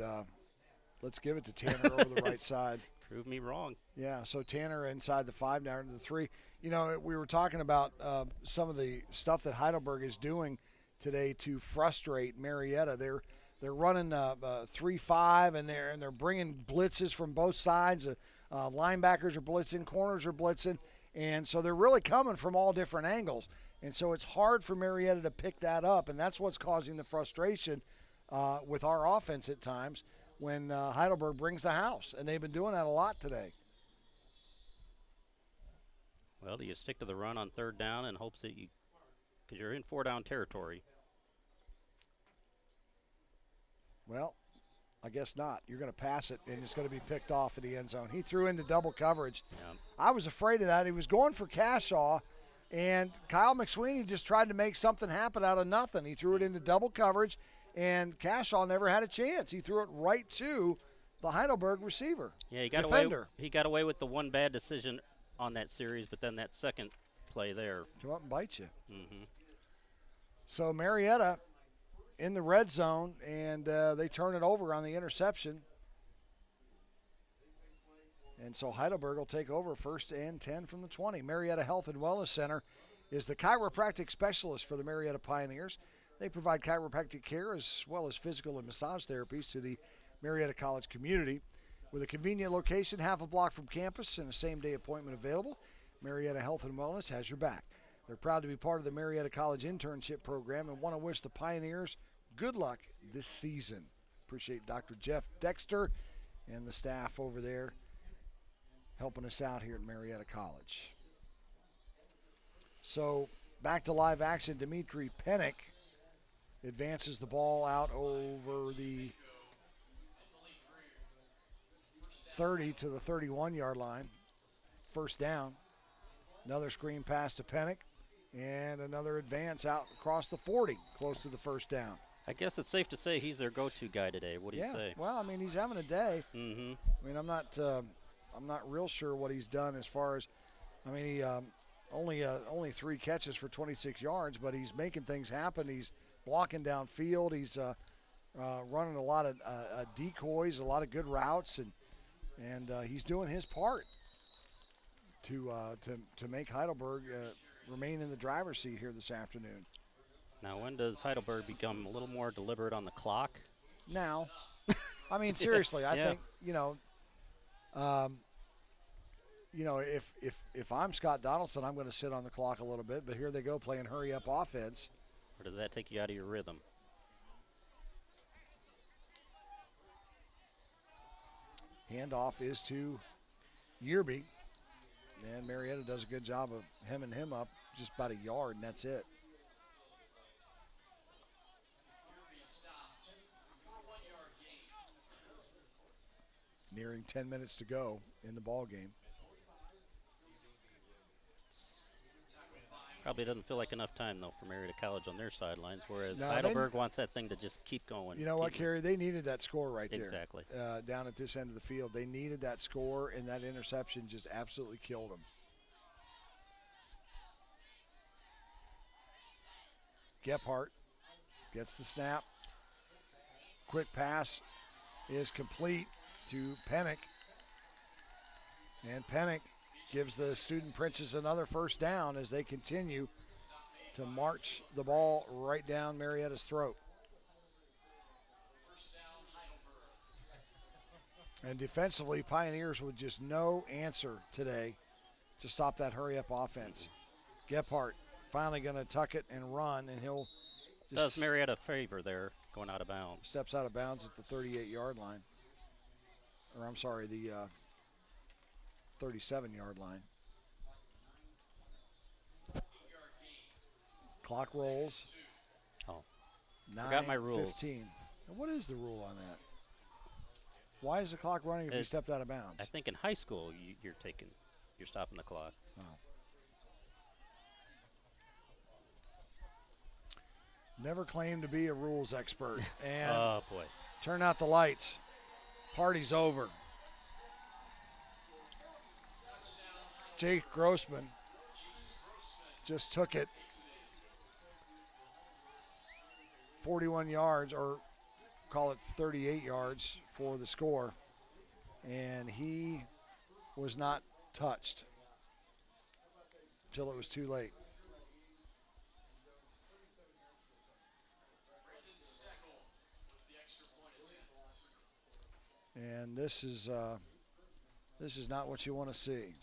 Speaker 1: let's give it to Tanner over the right side.
Speaker 2: Prove me wrong.
Speaker 1: Yeah, so Tanner inside the 5, down to the 3. We were talking about some of the stuff that Heidelberg is doing today to frustrate Marietta. they're running 3-5, and they're bringing blitzes from both sides. Linebackers are blitzing, corners are blitzing, and so they're really coming from all different angles. And so it's hard for Marietta to pick that up, and that's what's causing the frustration with our offense at times when Heidelberg brings the house, and they've been doing that a lot today.
Speaker 2: Well, do you stick to the run on third down in hopes that because you're in 4-down territory?
Speaker 1: Well, I guess not. You're going to pass it, and it's going to be picked off in the end zone. He threw into double coverage.
Speaker 2: Yeah.
Speaker 1: I was afraid of that. He was going for Cashaw, and Kyle McSweeney just tried to make something happen out of nothing. He threw it into double coverage, and Cashaw never had a chance. He threw it right to the Heidelberg receiver.
Speaker 2: Yeah, he got
Speaker 1: defender.
Speaker 2: away. He got away with the one bad decision on that series, but then that second play there.
Speaker 1: Come up and bite you.
Speaker 2: Mm-hmm.
Speaker 1: So Marietta in the red zone, and they turn it over on the interception. And so Heidelberg will take over 1st and 10 from the 20. Marietta Health and Wellness Center is the chiropractic specialist for the Marietta Pioneers. They provide chiropractic care as well as physical and massage therapies to the Marietta College community. With a convenient location half a block from campus and a same-day appointment available, Marietta Health and Wellness has your back. They're proud to be part of the Marietta College internship program and want to wish the Pioneers good luck this season. Appreciate Dr. Jeff Dexter and the staff over there helping us out here at Marietta College. So back to live action. Dimitri Pennick advances the ball out over the 30 to the 31-yard line. 1st down. Another screen pass to Pennick, and another advance out across the 40, close to the 1st down.
Speaker 2: I guess it's safe to say he's their go-to guy today. What do you say?
Speaker 1: Well, I mean, he's having a day.
Speaker 2: Mm-hmm.
Speaker 1: I mean, I'm not real sure what he's done as far as, I mean, he only 3 catches for 26 yards, but he's making things happen. He's blocking downfield. He's running a lot of decoys, a lot of good routes, and he's doing his part to make Heidelberg remain in the driver's seat here this afternoon.
Speaker 2: Now, when does Heidelberg become a little more deliberate on the clock?
Speaker 1: Now. I mean, seriously, I think, if I'm Scott Donaldson, I'm going to sit on the clock a little bit, but here they go playing hurry-up offense.
Speaker 2: Or does that take you out of your rhythm?
Speaker 1: Handoff is to Yearby, and Marietta does a good job of hemming him up just about a yard, and that's it. Nearing 10 minutes to go in the ball game.
Speaker 2: Probably doesn't feel like enough time, though, for Marietta College on their sidelines, whereas
Speaker 1: No,
Speaker 2: Heidelberg wants that thing to just keep going.
Speaker 1: You know what, Kerry? They needed that score right there.
Speaker 2: Exactly.
Speaker 1: Down at this end of the field. They needed that score, and that interception just absolutely killed them. Gephardt gets the snap. Quick pass is complete to Pennick. And Pennick gives the Student Princes another 1st down as they continue to march the ball right down Marietta's throat. And defensively, Pioneers with just no answer today to stop that hurry-up offense. Gephardt finally going to tuck it and run, and he'll just
Speaker 2: does Marietta a favor there, going out of bounds.
Speaker 1: Steps out of bounds at the 38-yard line. Or I'm sorry, the 37-yard line. Clock rolls.
Speaker 2: Oh, forgot my rules.
Speaker 1: 9:15. What is the rule on that? Why is the clock running if you stepped out of bounds?
Speaker 2: I think in high school you're stopping the clock.
Speaker 1: Oh. Never claimed to be a rules expert. And
Speaker 2: oh boy!
Speaker 1: Turn out the lights. Party's over. Jake Grossman just took it 41 yards, or call it 38 yards for the score, and he was not touched until it was too late. And this is not what you want to see.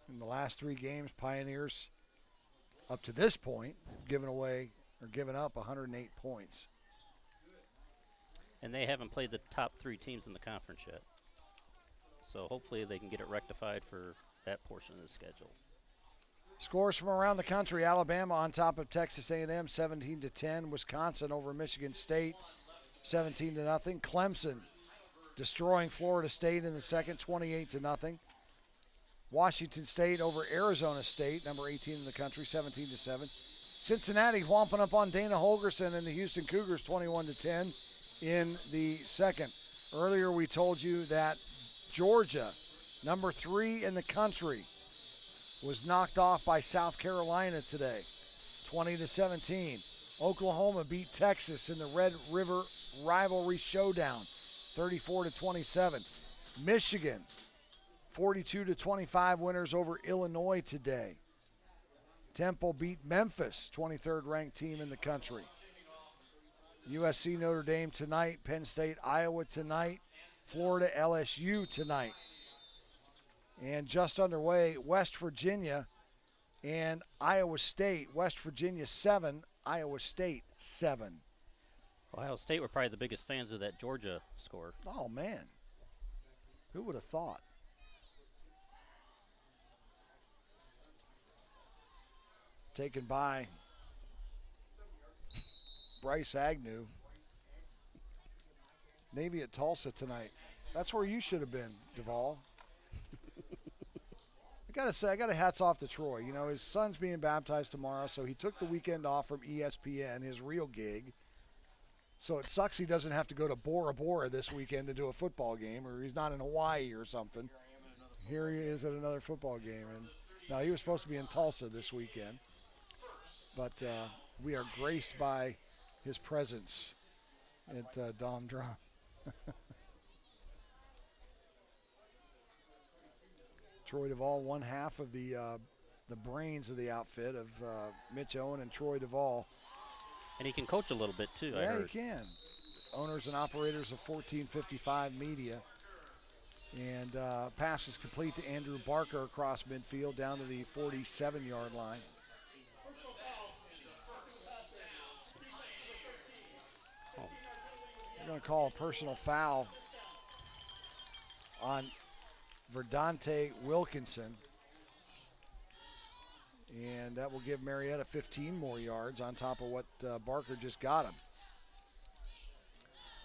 Speaker 1: In the last 3 games, Pioneers, up to this point, given up 108 points.
Speaker 2: And they haven't played the top 3 teams in the conference yet. So hopefully they can get it rectified for that portion of the schedule.
Speaker 1: Scores from around the country: Alabama on top of Texas A&M, 17-10. Wisconsin over Michigan State, 17-0. Clemson destroying Florida State in the second, 28-0. Washington State over Arizona State, number 18 in the country, 17-7. Cincinnati whomping up on Dana Holgerson and the Houston Cougars, 21-10 in the second. Earlier we told you that Georgia, number 3 in the country, was knocked off by South Carolina today, 20-17. Oklahoma beat Texas in the Red River Rivalry Showdown, 34-27. Michigan, 42-25 winners over Illinois today. Temple beat Memphis, 23rd ranked team in the country. USC Notre Dame tonight, Penn State Iowa tonight, Florida LSU tonight. And just underway, West Virginia and Iowa State. West Virginia 7, Iowa State 7.
Speaker 2: Ohio State were probably the biggest fans of that Georgia score.
Speaker 1: Oh, man. Who would have thought? Taken by Bryce Agnew. Navy at Tulsa tonight. That's where you should have been, Duvall. I gotta say, I got a hats off to Troy. You know, his son's being baptized tomorrow, so he took the weekend off from ESPN, his real gig. So it sucks he doesn't have to go to Bora Bora this weekend to do a football game, or he's not in Hawaii or something. Here he is at another football game. And now he was supposed to be in Tulsa this weekend, but we are graced by his presence at Dom Drum. Troy Duvall, one half of the brains of the outfit of Mitch Owen and Troy Duvall.
Speaker 2: And he can coach a little bit too, I
Speaker 1: Yeah,
Speaker 2: heard.
Speaker 1: he can. Owners and operators of 1455 Media. And pass is complete to Andrew Barker across midfield down to the 47-yard line. They're going to call a personal foul on Verdante Wilkinson. And that will give Marietta 15 more yards on top of what Barker just got him.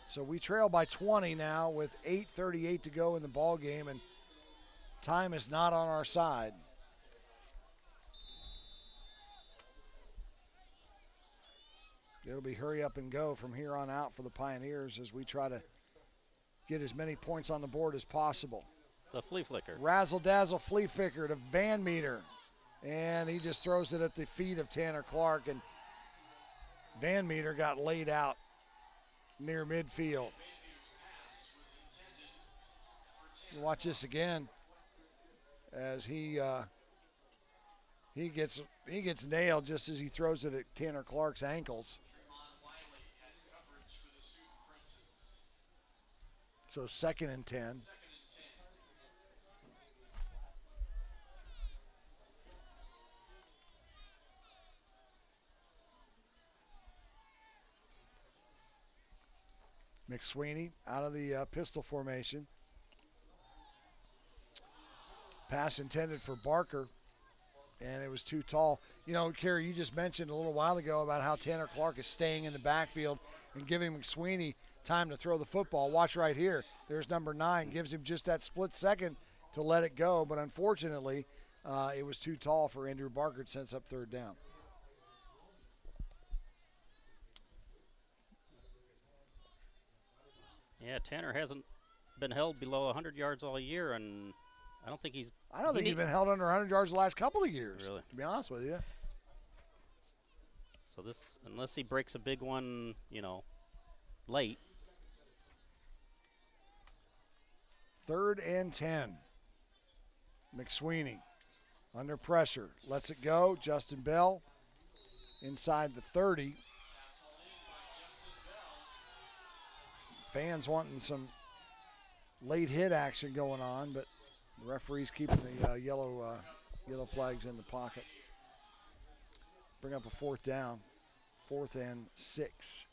Speaker 1: So we trail by 20 now with 8:38 to go in the ball game, and time is not on our side. It'll be hurry up and go from here on out for the Pioneers as we try to get as many points on the board as possible.
Speaker 2: The flea flicker.
Speaker 1: Razzle-dazzle flea flicker to Van Meter. And he just throws it at the feet of Tanner Clark, and Van Meter got laid out near midfield. Watch this again as he gets nailed just as he throws it at Tanner Clark's ankles. So 2nd and 10. McSweeney out of the pistol formation. Pass intended for Barker, and it was too tall. You know, Kerry, you just mentioned a little while ago about how Tanner Clark is staying in the backfield and giving McSweeney time to throw the football. Watch right here. There's number 9. Gives him just that split second to let it go, but unfortunately, it was too tall for Andrew Barker to sense up 3rd down.
Speaker 2: Yeah, Tanner hasn't been held below 100 yards all year, and I don't think he's
Speaker 1: been held under 100 yards the last couple of years,
Speaker 2: really,
Speaker 1: to be honest with you.
Speaker 2: So this, unless he breaks a big one, you know, late.
Speaker 1: 3rd and 10. McSweeney under pressure. Lets it go. Justin Bell inside the 30. Fans wanting some late hit action going on, but the referee's keeping the yellow flags in the pocket. Bring up a 4th down, 4th and 6.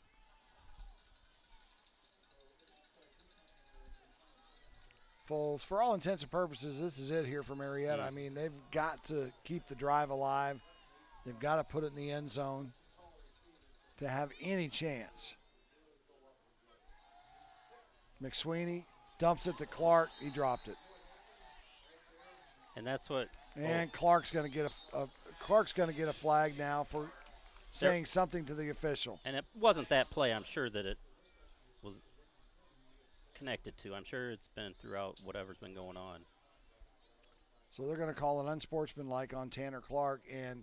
Speaker 1: For all intents and purposes, this is it here for Marietta. I mean, they've got to keep the drive alive. They've got to put it in the end zone to have any chance. McSweeney dumps it to Clark. He dropped it.
Speaker 2: And that's what.
Speaker 1: And Clark's going to get a flag now for saying something to the official.
Speaker 2: And it wasn't that play. I'm sure that it was connected to. I'm sure it's been throughout whatever's been going on.
Speaker 1: So they're going to call it unsportsmanlike on Tanner Clark, and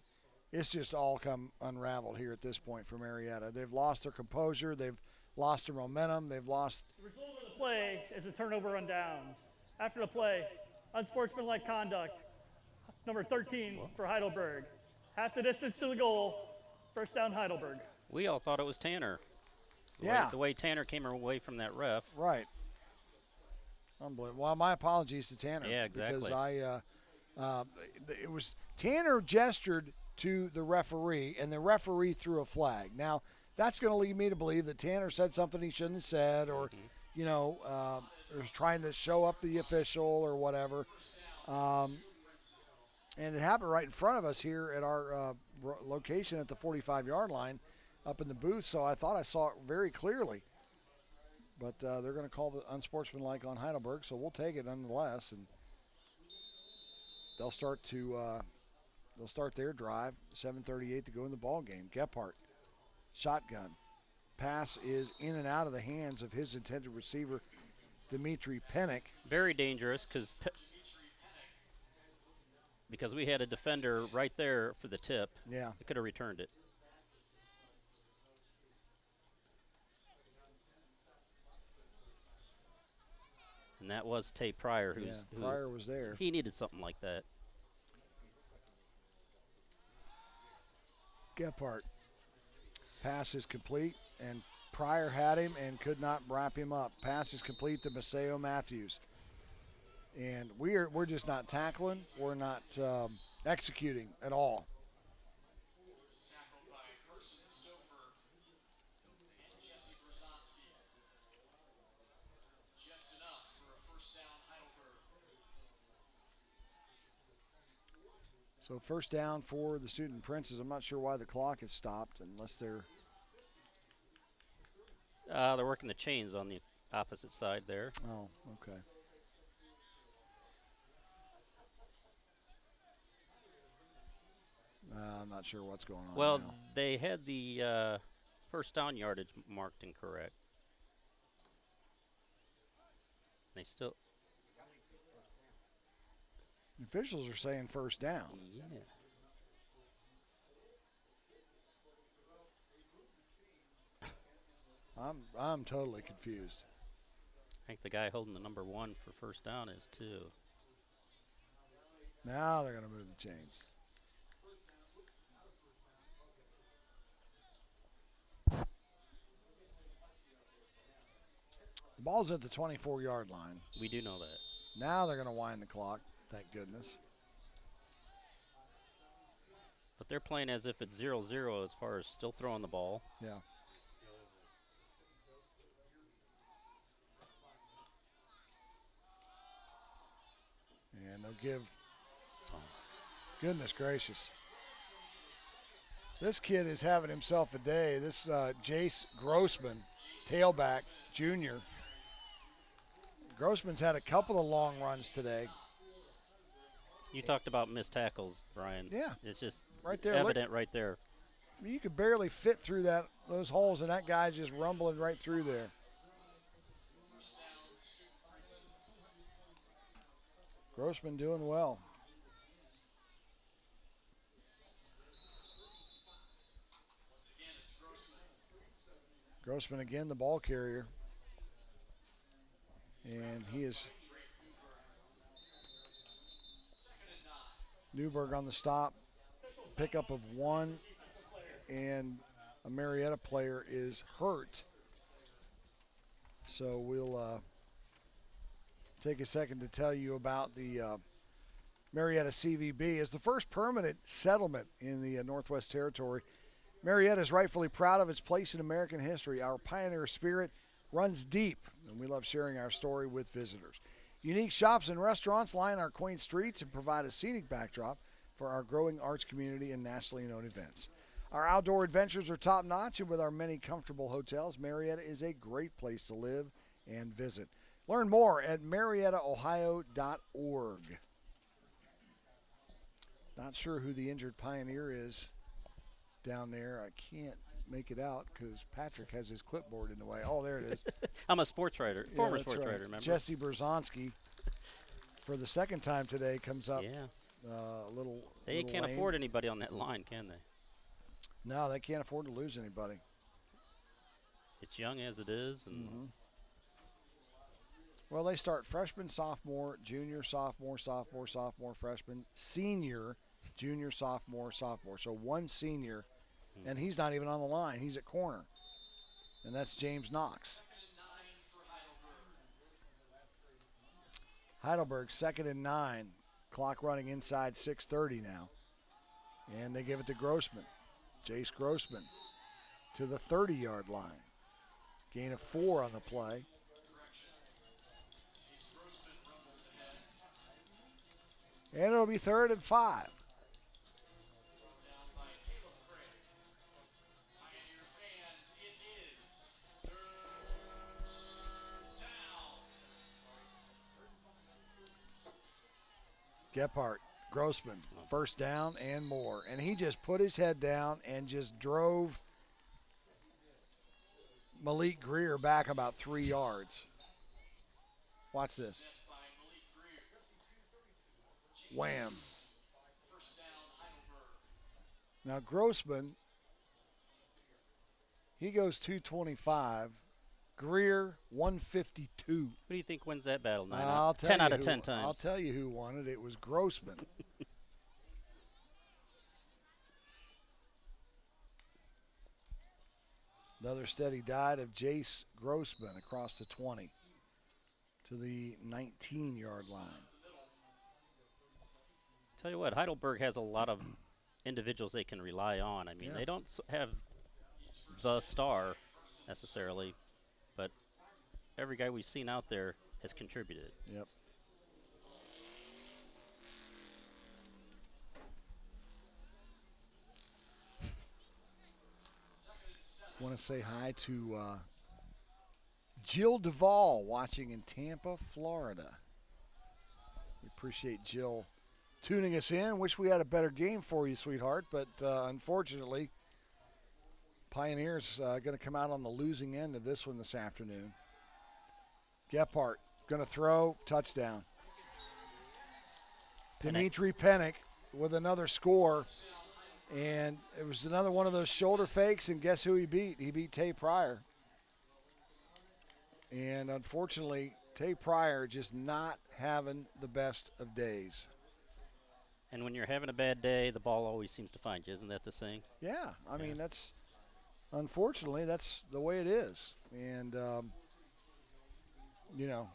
Speaker 1: it's just all come unraveled here at this point for Marietta. They've lost their composure. They've lost their momentum. They've lost.
Speaker 4: The result of the play is a turnover on downs. After the play, unsportsmanlike conduct, number 13 for Heidelberg. Half the distance to the goal, 1st down Heidelberg.
Speaker 2: We all thought it was Tanner. The way Tanner came away from that ref.
Speaker 1: Right. Unbelievable. Well, my apologies to Tanner.
Speaker 2: Yeah, exactly.
Speaker 1: Because it was Tanner gestured to the referee, and the referee threw a flag. Now, that's going to lead me to believe that Tanner said something he shouldn't have said, or, was trying to show up the official or whatever. And it happened right in front of us here at our location at the 45-yard line up in the booth, so I thought I saw it very clearly. But they're going to call the unsportsmanlike on Heidelberg, so we'll take it nonetheless. And they'll start their drive. 7:38 to go in the ball game. Gephardt, shotgun. Pass is in and out of the hands of his intended receiver, Dimitri Pennick.
Speaker 2: Very dangerous because we had a defender right there for the tip.
Speaker 1: Yeah.
Speaker 2: He could have returned it. And that was Tay Pryor.
Speaker 1: Pryor was there.
Speaker 2: He needed something like that.
Speaker 1: Gephardt. Pass is complete, and Pryor had him and could not wrap him up. Pass is complete to Maceo Matthews. And we're just not tackling. We're not executing at all. So 1st down for the Student Princes. I'm not sure why the clock is stopped unless they're
Speaker 2: working the chains on the opposite side there.
Speaker 1: Oh, okay. I'm not sure what's going on.
Speaker 2: Well,
Speaker 1: now.
Speaker 2: They had the 1st down yardage marked incorrect. They still.
Speaker 1: The officials are saying 1st down.
Speaker 2: Yeah.
Speaker 1: I'm totally confused.
Speaker 2: I think the guy holding the number 1 for 1st down is too.
Speaker 1: Now they're going to move the chains. The ball's at the 24-yard line.
Speaker 2: We do know that.
Speaker 1: Now they're going to wind the clock. Thank goodness.
Speaker 2: But they're playing as if it's 0-0 as far as still throwing the ball.
Speaker 1: Yeah. And they'll give, goodness gracious. This kid is having himself a day. This Jace Grossman, tailback, junior. Grossman's had a couple of long runs today.
Speaker 2: You talked about missed tackles, Brian.
Speaker 1: Yeah.
Speaker 2: It's just
Speaker 1: right there,
Speaker 2: evident right there.
Speaker 1: You could barely fit through those holes, and that guy's just rumbling right through there. Grossman doing well. Grossman again, the ball carrier. And he is Newberg on the stop. Pickup of 1 and a Marietta player is hurt. So we'll take a second to tell you about the Marietta CVB. As the first permanent settlement in the Northwest Territory, Marietta is rightfully proud of its place in American history. Our pioneer spirit runs deep, and we love sharing our story with visitors. Unique shops and restaurants line our quaint streets and provide a scenic backdrop for our growing arts community and nationally known events. Our outdoor adventures are top-notch, and with our many comfortable hotels, Marietta is a great place to live and visit. Learn more at mariettaohio.org. Not sure who the injured Pioneer is down there. I can't make it out because Patrick has his clipboard in the way. Oh, there it is.
Speaker 2: I'm a sports writer, former sports writer, remember?
Speaker 1: Jesse Berzonski, for the second time today, comes up a little
Speaker 2: They can't
Speaker 1: lame.
Speaker 2: afford anybody on that line, can they?
Speaker 1: No, they can't afford to lose anybody.
Speaker 2: It's young as it is. And
Speaker 1: Well, they start freshman, sophomore, junior, sophomore, freshman, senior, junior, sophomore. So one senior, and he's not even on the line. He's at corner, and that's James Knox. Heidelberg, 2nd and 9. Clock running inside 6:30 now. And they give it to Grossman. Jace Grossman to the 30-yard line. Gain of 4 on the play. And it'll be 3rd and 5. Gephardt, Grossman, first down and more. And he just put his head down and just drove Malik Greer back about 3 yards. Watch this. Wham. Now Grossman, he goes 225. Greer 152.
Speaker 2: Who do you think wins that battle? 10 out of 10 times.
Speaker 1: I'll tell you who won it. It was Grossman. Another steady dive of Jace Grossman across the 20 to the 19-yard line.
Speaker 2: Tell you what, Heidelberg has a lot of individuals they can rely on. I mean, they don't have the star necessarily, but every guy we've seen out there has contributed.
Speaker 1: Yep. Want to say hi to Jill Duvall watching in Tampa, Florida. We appreciate Jill tuning us in. Wish we had a better game for you, sweetheart, but unfortunately, Pioneers going to come out on the losing end of this one this afternoon. Gephardt going to throw, touchdown. Dimitri Pennick with another score, and it was another one of those shoulder fakes, and guess who he beat? He beat Tay Pryor. And unfortunately, Tay Pryor just not having the best of days.
Speaker 2: And when you're having a bad day, the ball always seems to find you. Isn't that the saying?
Speaker 1: Yeah, I mean, that's unfortunately that's the way it is. And you know,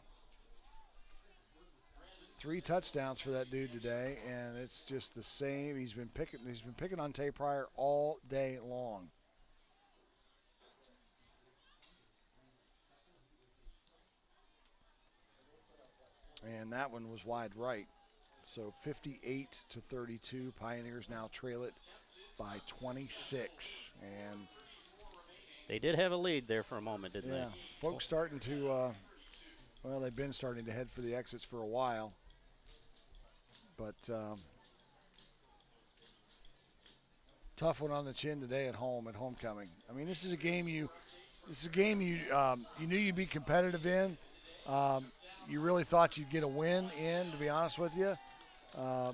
Speaker 1: 3 touchdowns for that dude today, and it's just the same. He's been picking on Tay Pryor all day long. And that one was wide right. So 58-32, Pioneers now trail it by 26. And
Speaker 2: they did have a lead there for a moment, didn't they?
Speaker 1: Yeah, folks starting to, well, they've been starting to head for the exits for a while. But tough one on the chin today at home, at homecoming. I mean, this is a game you knew you'd be competitive in. You really thought you'd get a win in, to be honest with you,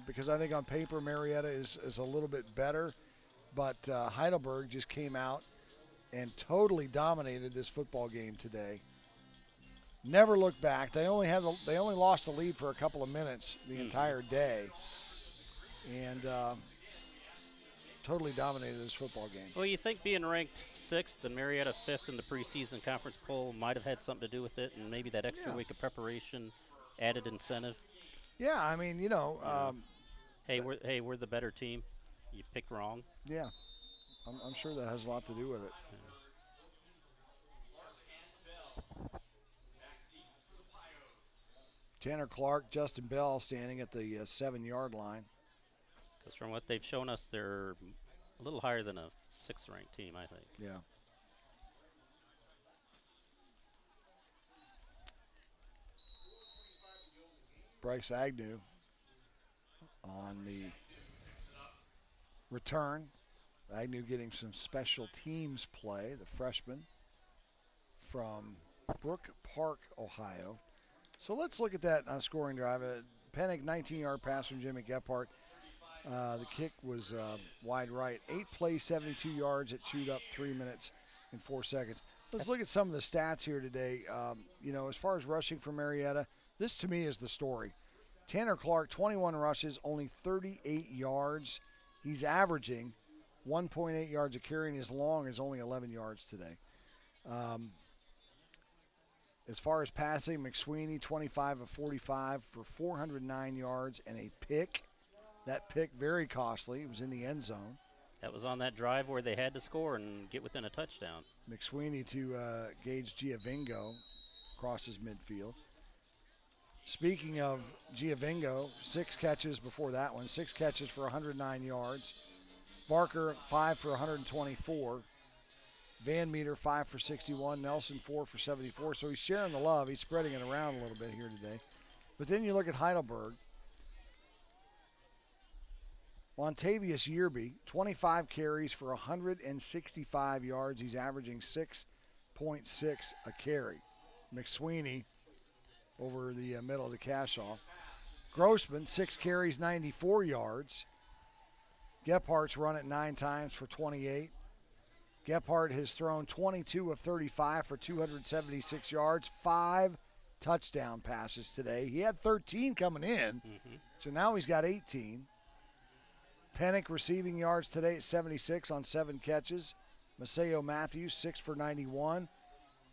Speaker 1: because I think on paper Marietta is a little bit better. But Heidelberg just came out and totally dominated this football game today. Never looked back. They only lost the lead for a couple of minutes the entire day. And totally dominated this football game.
Speaker 2: Well, you think being ranked 6th and Marietta 5th in the preseason conference poll might have had something to do with it, and maybe that extra week of preparation, added incentive.
Speaker 1: Yeah, I mean,
Speaker 2: Hey, we're the better team. You picked wrong.
Speaker 1: Yeah, I'm sure that has a lot to do with it. Tanner Clark, Justin Bell standing at the 7-yard line.
Speaker 2: Because from what they've shown us, they're a little higher than a 6th-ranked team, I think.
Speaker 1: Yeah. Bryce Agnew on the return. Agnew getting some special teams play, the freshman from Brook Park, Ohio. So let's look at that scoring drive. Pennick, 19-yard pass from Jimmy Gephardt. The kick was wide right. 8 plays, 72 yards. It chewed up 3 minutes and 4 seconds. Let's look at some of the stats here today. As far as rushing for Marietta, this to me is the story. Tanner Clark, 21 rushes, only 38 yards. He's averaging 1.8 yards a carry, and his long is only 11 yards today. As far as passing, McSweeney, 25 of 45 for 409 yards and a pick. That pick very costly. It was in the end zone.
Speaker 2: That was on that drive where they had to score and get within a touchdown.
Speaker 1: McSweeney to Gage Giovingo crosses midfield. Speaking of Giovingo, 6 catches before that one. 6 catches for 109 yards. Barker, 5 for 124. Van Meter, 5 for 61. Nelson, 4 for 74. So he's sharing the love. He's spreading it around a little bit here today. But then you look at Heidelberg. Montavious Yearby, 25 carries for 165 yards. He's averaging 6.6 a carry. McSweeney over the middle to Cashaw. Grossman, 6 carries, 94 yards. Gephardt's run it 9 times for 28. Gephardt has thrown 22 of 35 for 276 yards, 5 touchdown passes today. He had 13 coming in, so now he's got 18. Pennick receiving yards today at 76 on 7 catches. Maceo Matthews, 6 for 91.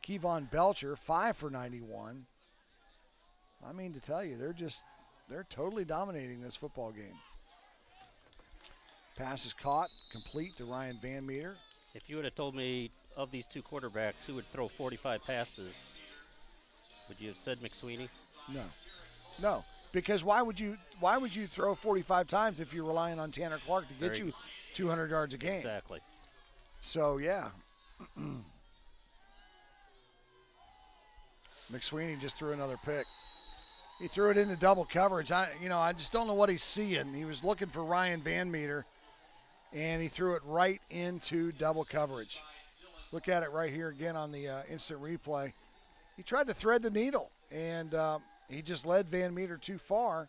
Speaker 1: Kevon Belcher, 5 for 91. I mean to tell you, they're totally dominating this football game. Pass is caught, complete to Ryan Van Meter.
Speaker 2: If you would have told me of these 2 quarterbacks who would throw 45 passes, would you have said McSweeney?
Speaker 1: No, because why would you throw 45 times if you're relying on Tanner Clark to get you 200 yards a game?
Speaker 2: Exactly.
Speaker 1: So yeah, McSweeney just threw another pick. He threw it into double coverage. I just don't know what he's seeing. He was looking for Ryan Van Meter, and he threw it right into double coverage. Look at it right here again on the instant replay. He tried to thread the needle, and he just led Van Meter too far.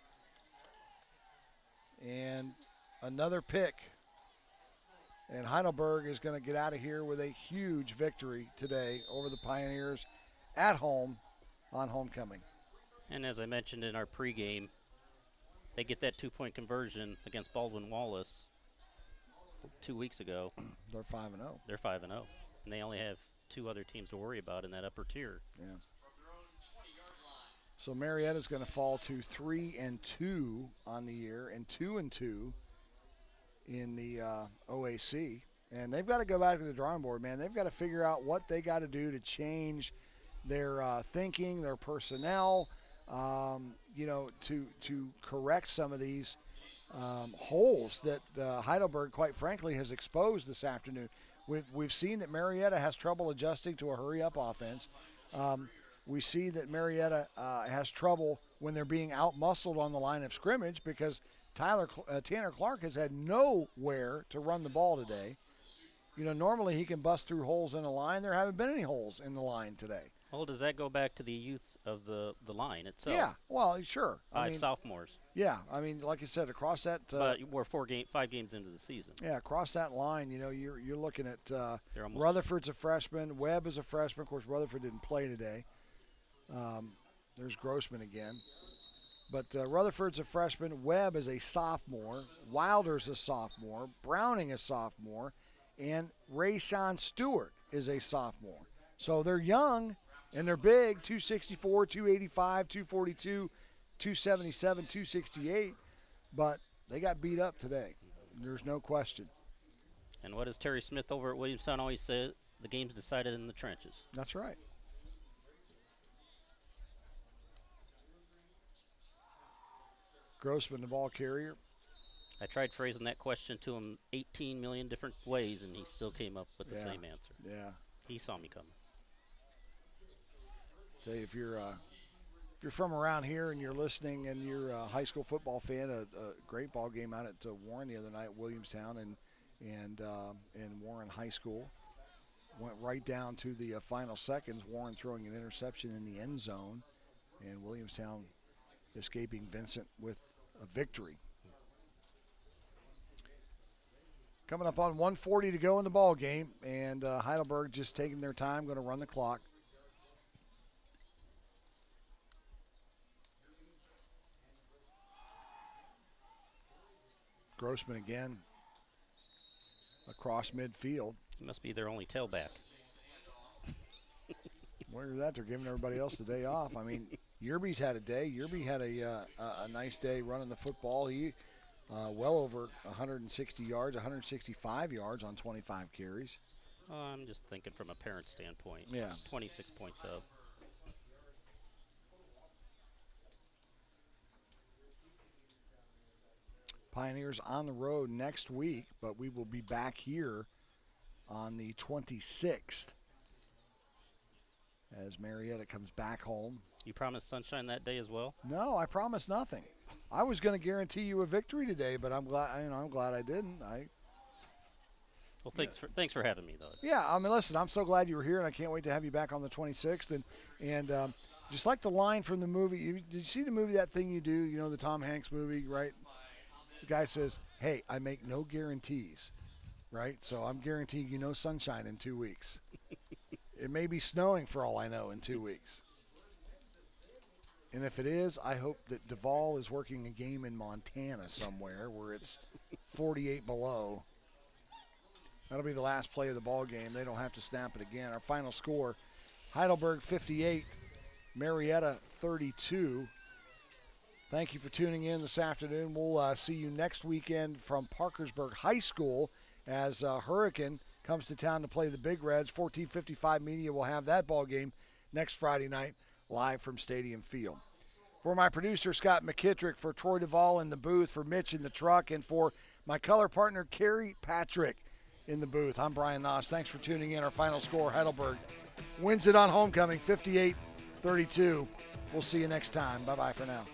Speaker 1: And another pick. And Heidelberg is going to get out of here with a huge victory today over the Pioneers at home on homecoming.
Speaker 2: And as I mentioned in our pregame, they get that 2-point conversion against Baldwin Wallace 2 weeks ago.
Speaker 1: They're 5-0.
Speaker 2: They're 5-0. And they only have 2 other teams to worry about in that upper tier.
Speaker 1: Yeah. So Marietta's going to fall to 3-2 on the year and 2-2 in the OAC. And they've got to go back to the drawing board, man. They've got to figure out what they got to do to change their thinking, their personnel, to correct some of these holes that Heidelberg, quite frankly, has exposed this afternoon. We've seen that Marietta has trouble adjusting to a hurry-up offense. We see that Marietta has trouble when they're being out-muscled on the line of scrimmage because Tanner Clark has had nowhere to run the ball today. Normally he can bust through holes in the line. There haven't been any holes in the line today.
Speaker 2: Well, does that go back to the youth of the line itself?
Speaker 1: Yeah, well, sure.
Speaker 2: 5 sophomores.
Speaker 1: Yeah, like I said, across that.
Speaker 2: But we're 5 games into the season.
Speaker 1: Yeah, across that line, you're looking at Rutherford's a freshman, Webb is a freshman. Of course, Rutherford didn't play today. There's Grossman again. But Rutherford's a freshman. Webb is a sophomore. Wilder's a sophomore. Browning a sophomore. And Rayshawn Stewart is a sophomore. So they're young and they're big, 264, 285, 242, 277, 268. But they got beat up today. There's no question.
Speaker 2: And what does Terry Smith over at Williamstown always say? The game's decided in the trenches.
Speaker 1: That's right. Grossman, the ball carrier.
Speaker 2: I tried phrasing that question to him 18 million different ways, and he still came up with the same answer.
Speaker 1: Yeah.
Speaker 2: He saw me coming.
Speaker 1: Tell you, if you're from around here and you're listening and you're a high school football fan, a great ball game out at Warren the other night at Williamstown and Warren High School. Went right down to the final seconds. Warren throwing an interception in the end zone, and Williamstown escaping Vincent with a victory. Coming up on 1:40 to go in the ball game, and Heidelberg just taking their time, going to run the clock. Grossman again across midfield.
Speaker 2: He must be their only tailback.
Speaker 1: Wonder that they're giving everybody else the day off. I mean, Yerby's had a day. Yerby had a nice day running the football. He well over 160 yards, 165 yards on 25 carries.
Speaker 2: I'm just thinking from a parent standpoint.
Speaker 1: Yeah.
Speaker 2: 26 points up.
Speaker 1: Pioneers on the road next week, but we will be back here on the 26th as Marietta comes back home.
Speaker 2: You promised sunshine that day as well?
Speaker 1: No, I promised nothing. I was going to guarantee you a victory today, but I'm glad. I'm glad I didn't.
Speaker 2: Well, thanks for having me, though.
Speaker 1: Yeah, I mean, listen, I'm so glad you were here, and I can't wait to have you back on the 26th. And just like the line from the movie, did you see the movie That Thing You Do? You know, the Tom Hanks movie, right? The guy says, "Hey, I make no guarantees," right? So I'm guaranteeing you no sunshine in 2 weeks. It may be snowing for all I know in 2 weeks. And if it is, I hope that Duvall is working a game in Montana somewhere where it's 48 below. That'll be the last play of the ball game. They don't have to snap it again. Our final score, Heidelberg 58, Marietta 32. Thank you for tuning in this afternoon. We'll see you next weekend from Parkersburg High School as Hurricane comes to town to play the Big Reds. 1455 Media will have that ball game next Friday night live from Stadium Field. For my producer, Scott McKittrick, for Troy Duvall in the booth, for Mitch in the truck, and for my color partner, Carrie Patrick, in the booth, I'm Brian Noss. Thanks for tuning in. Our final score, Heidelberg wins it on homecoming, 58-32. We'll see you next time. Bye-bye for now.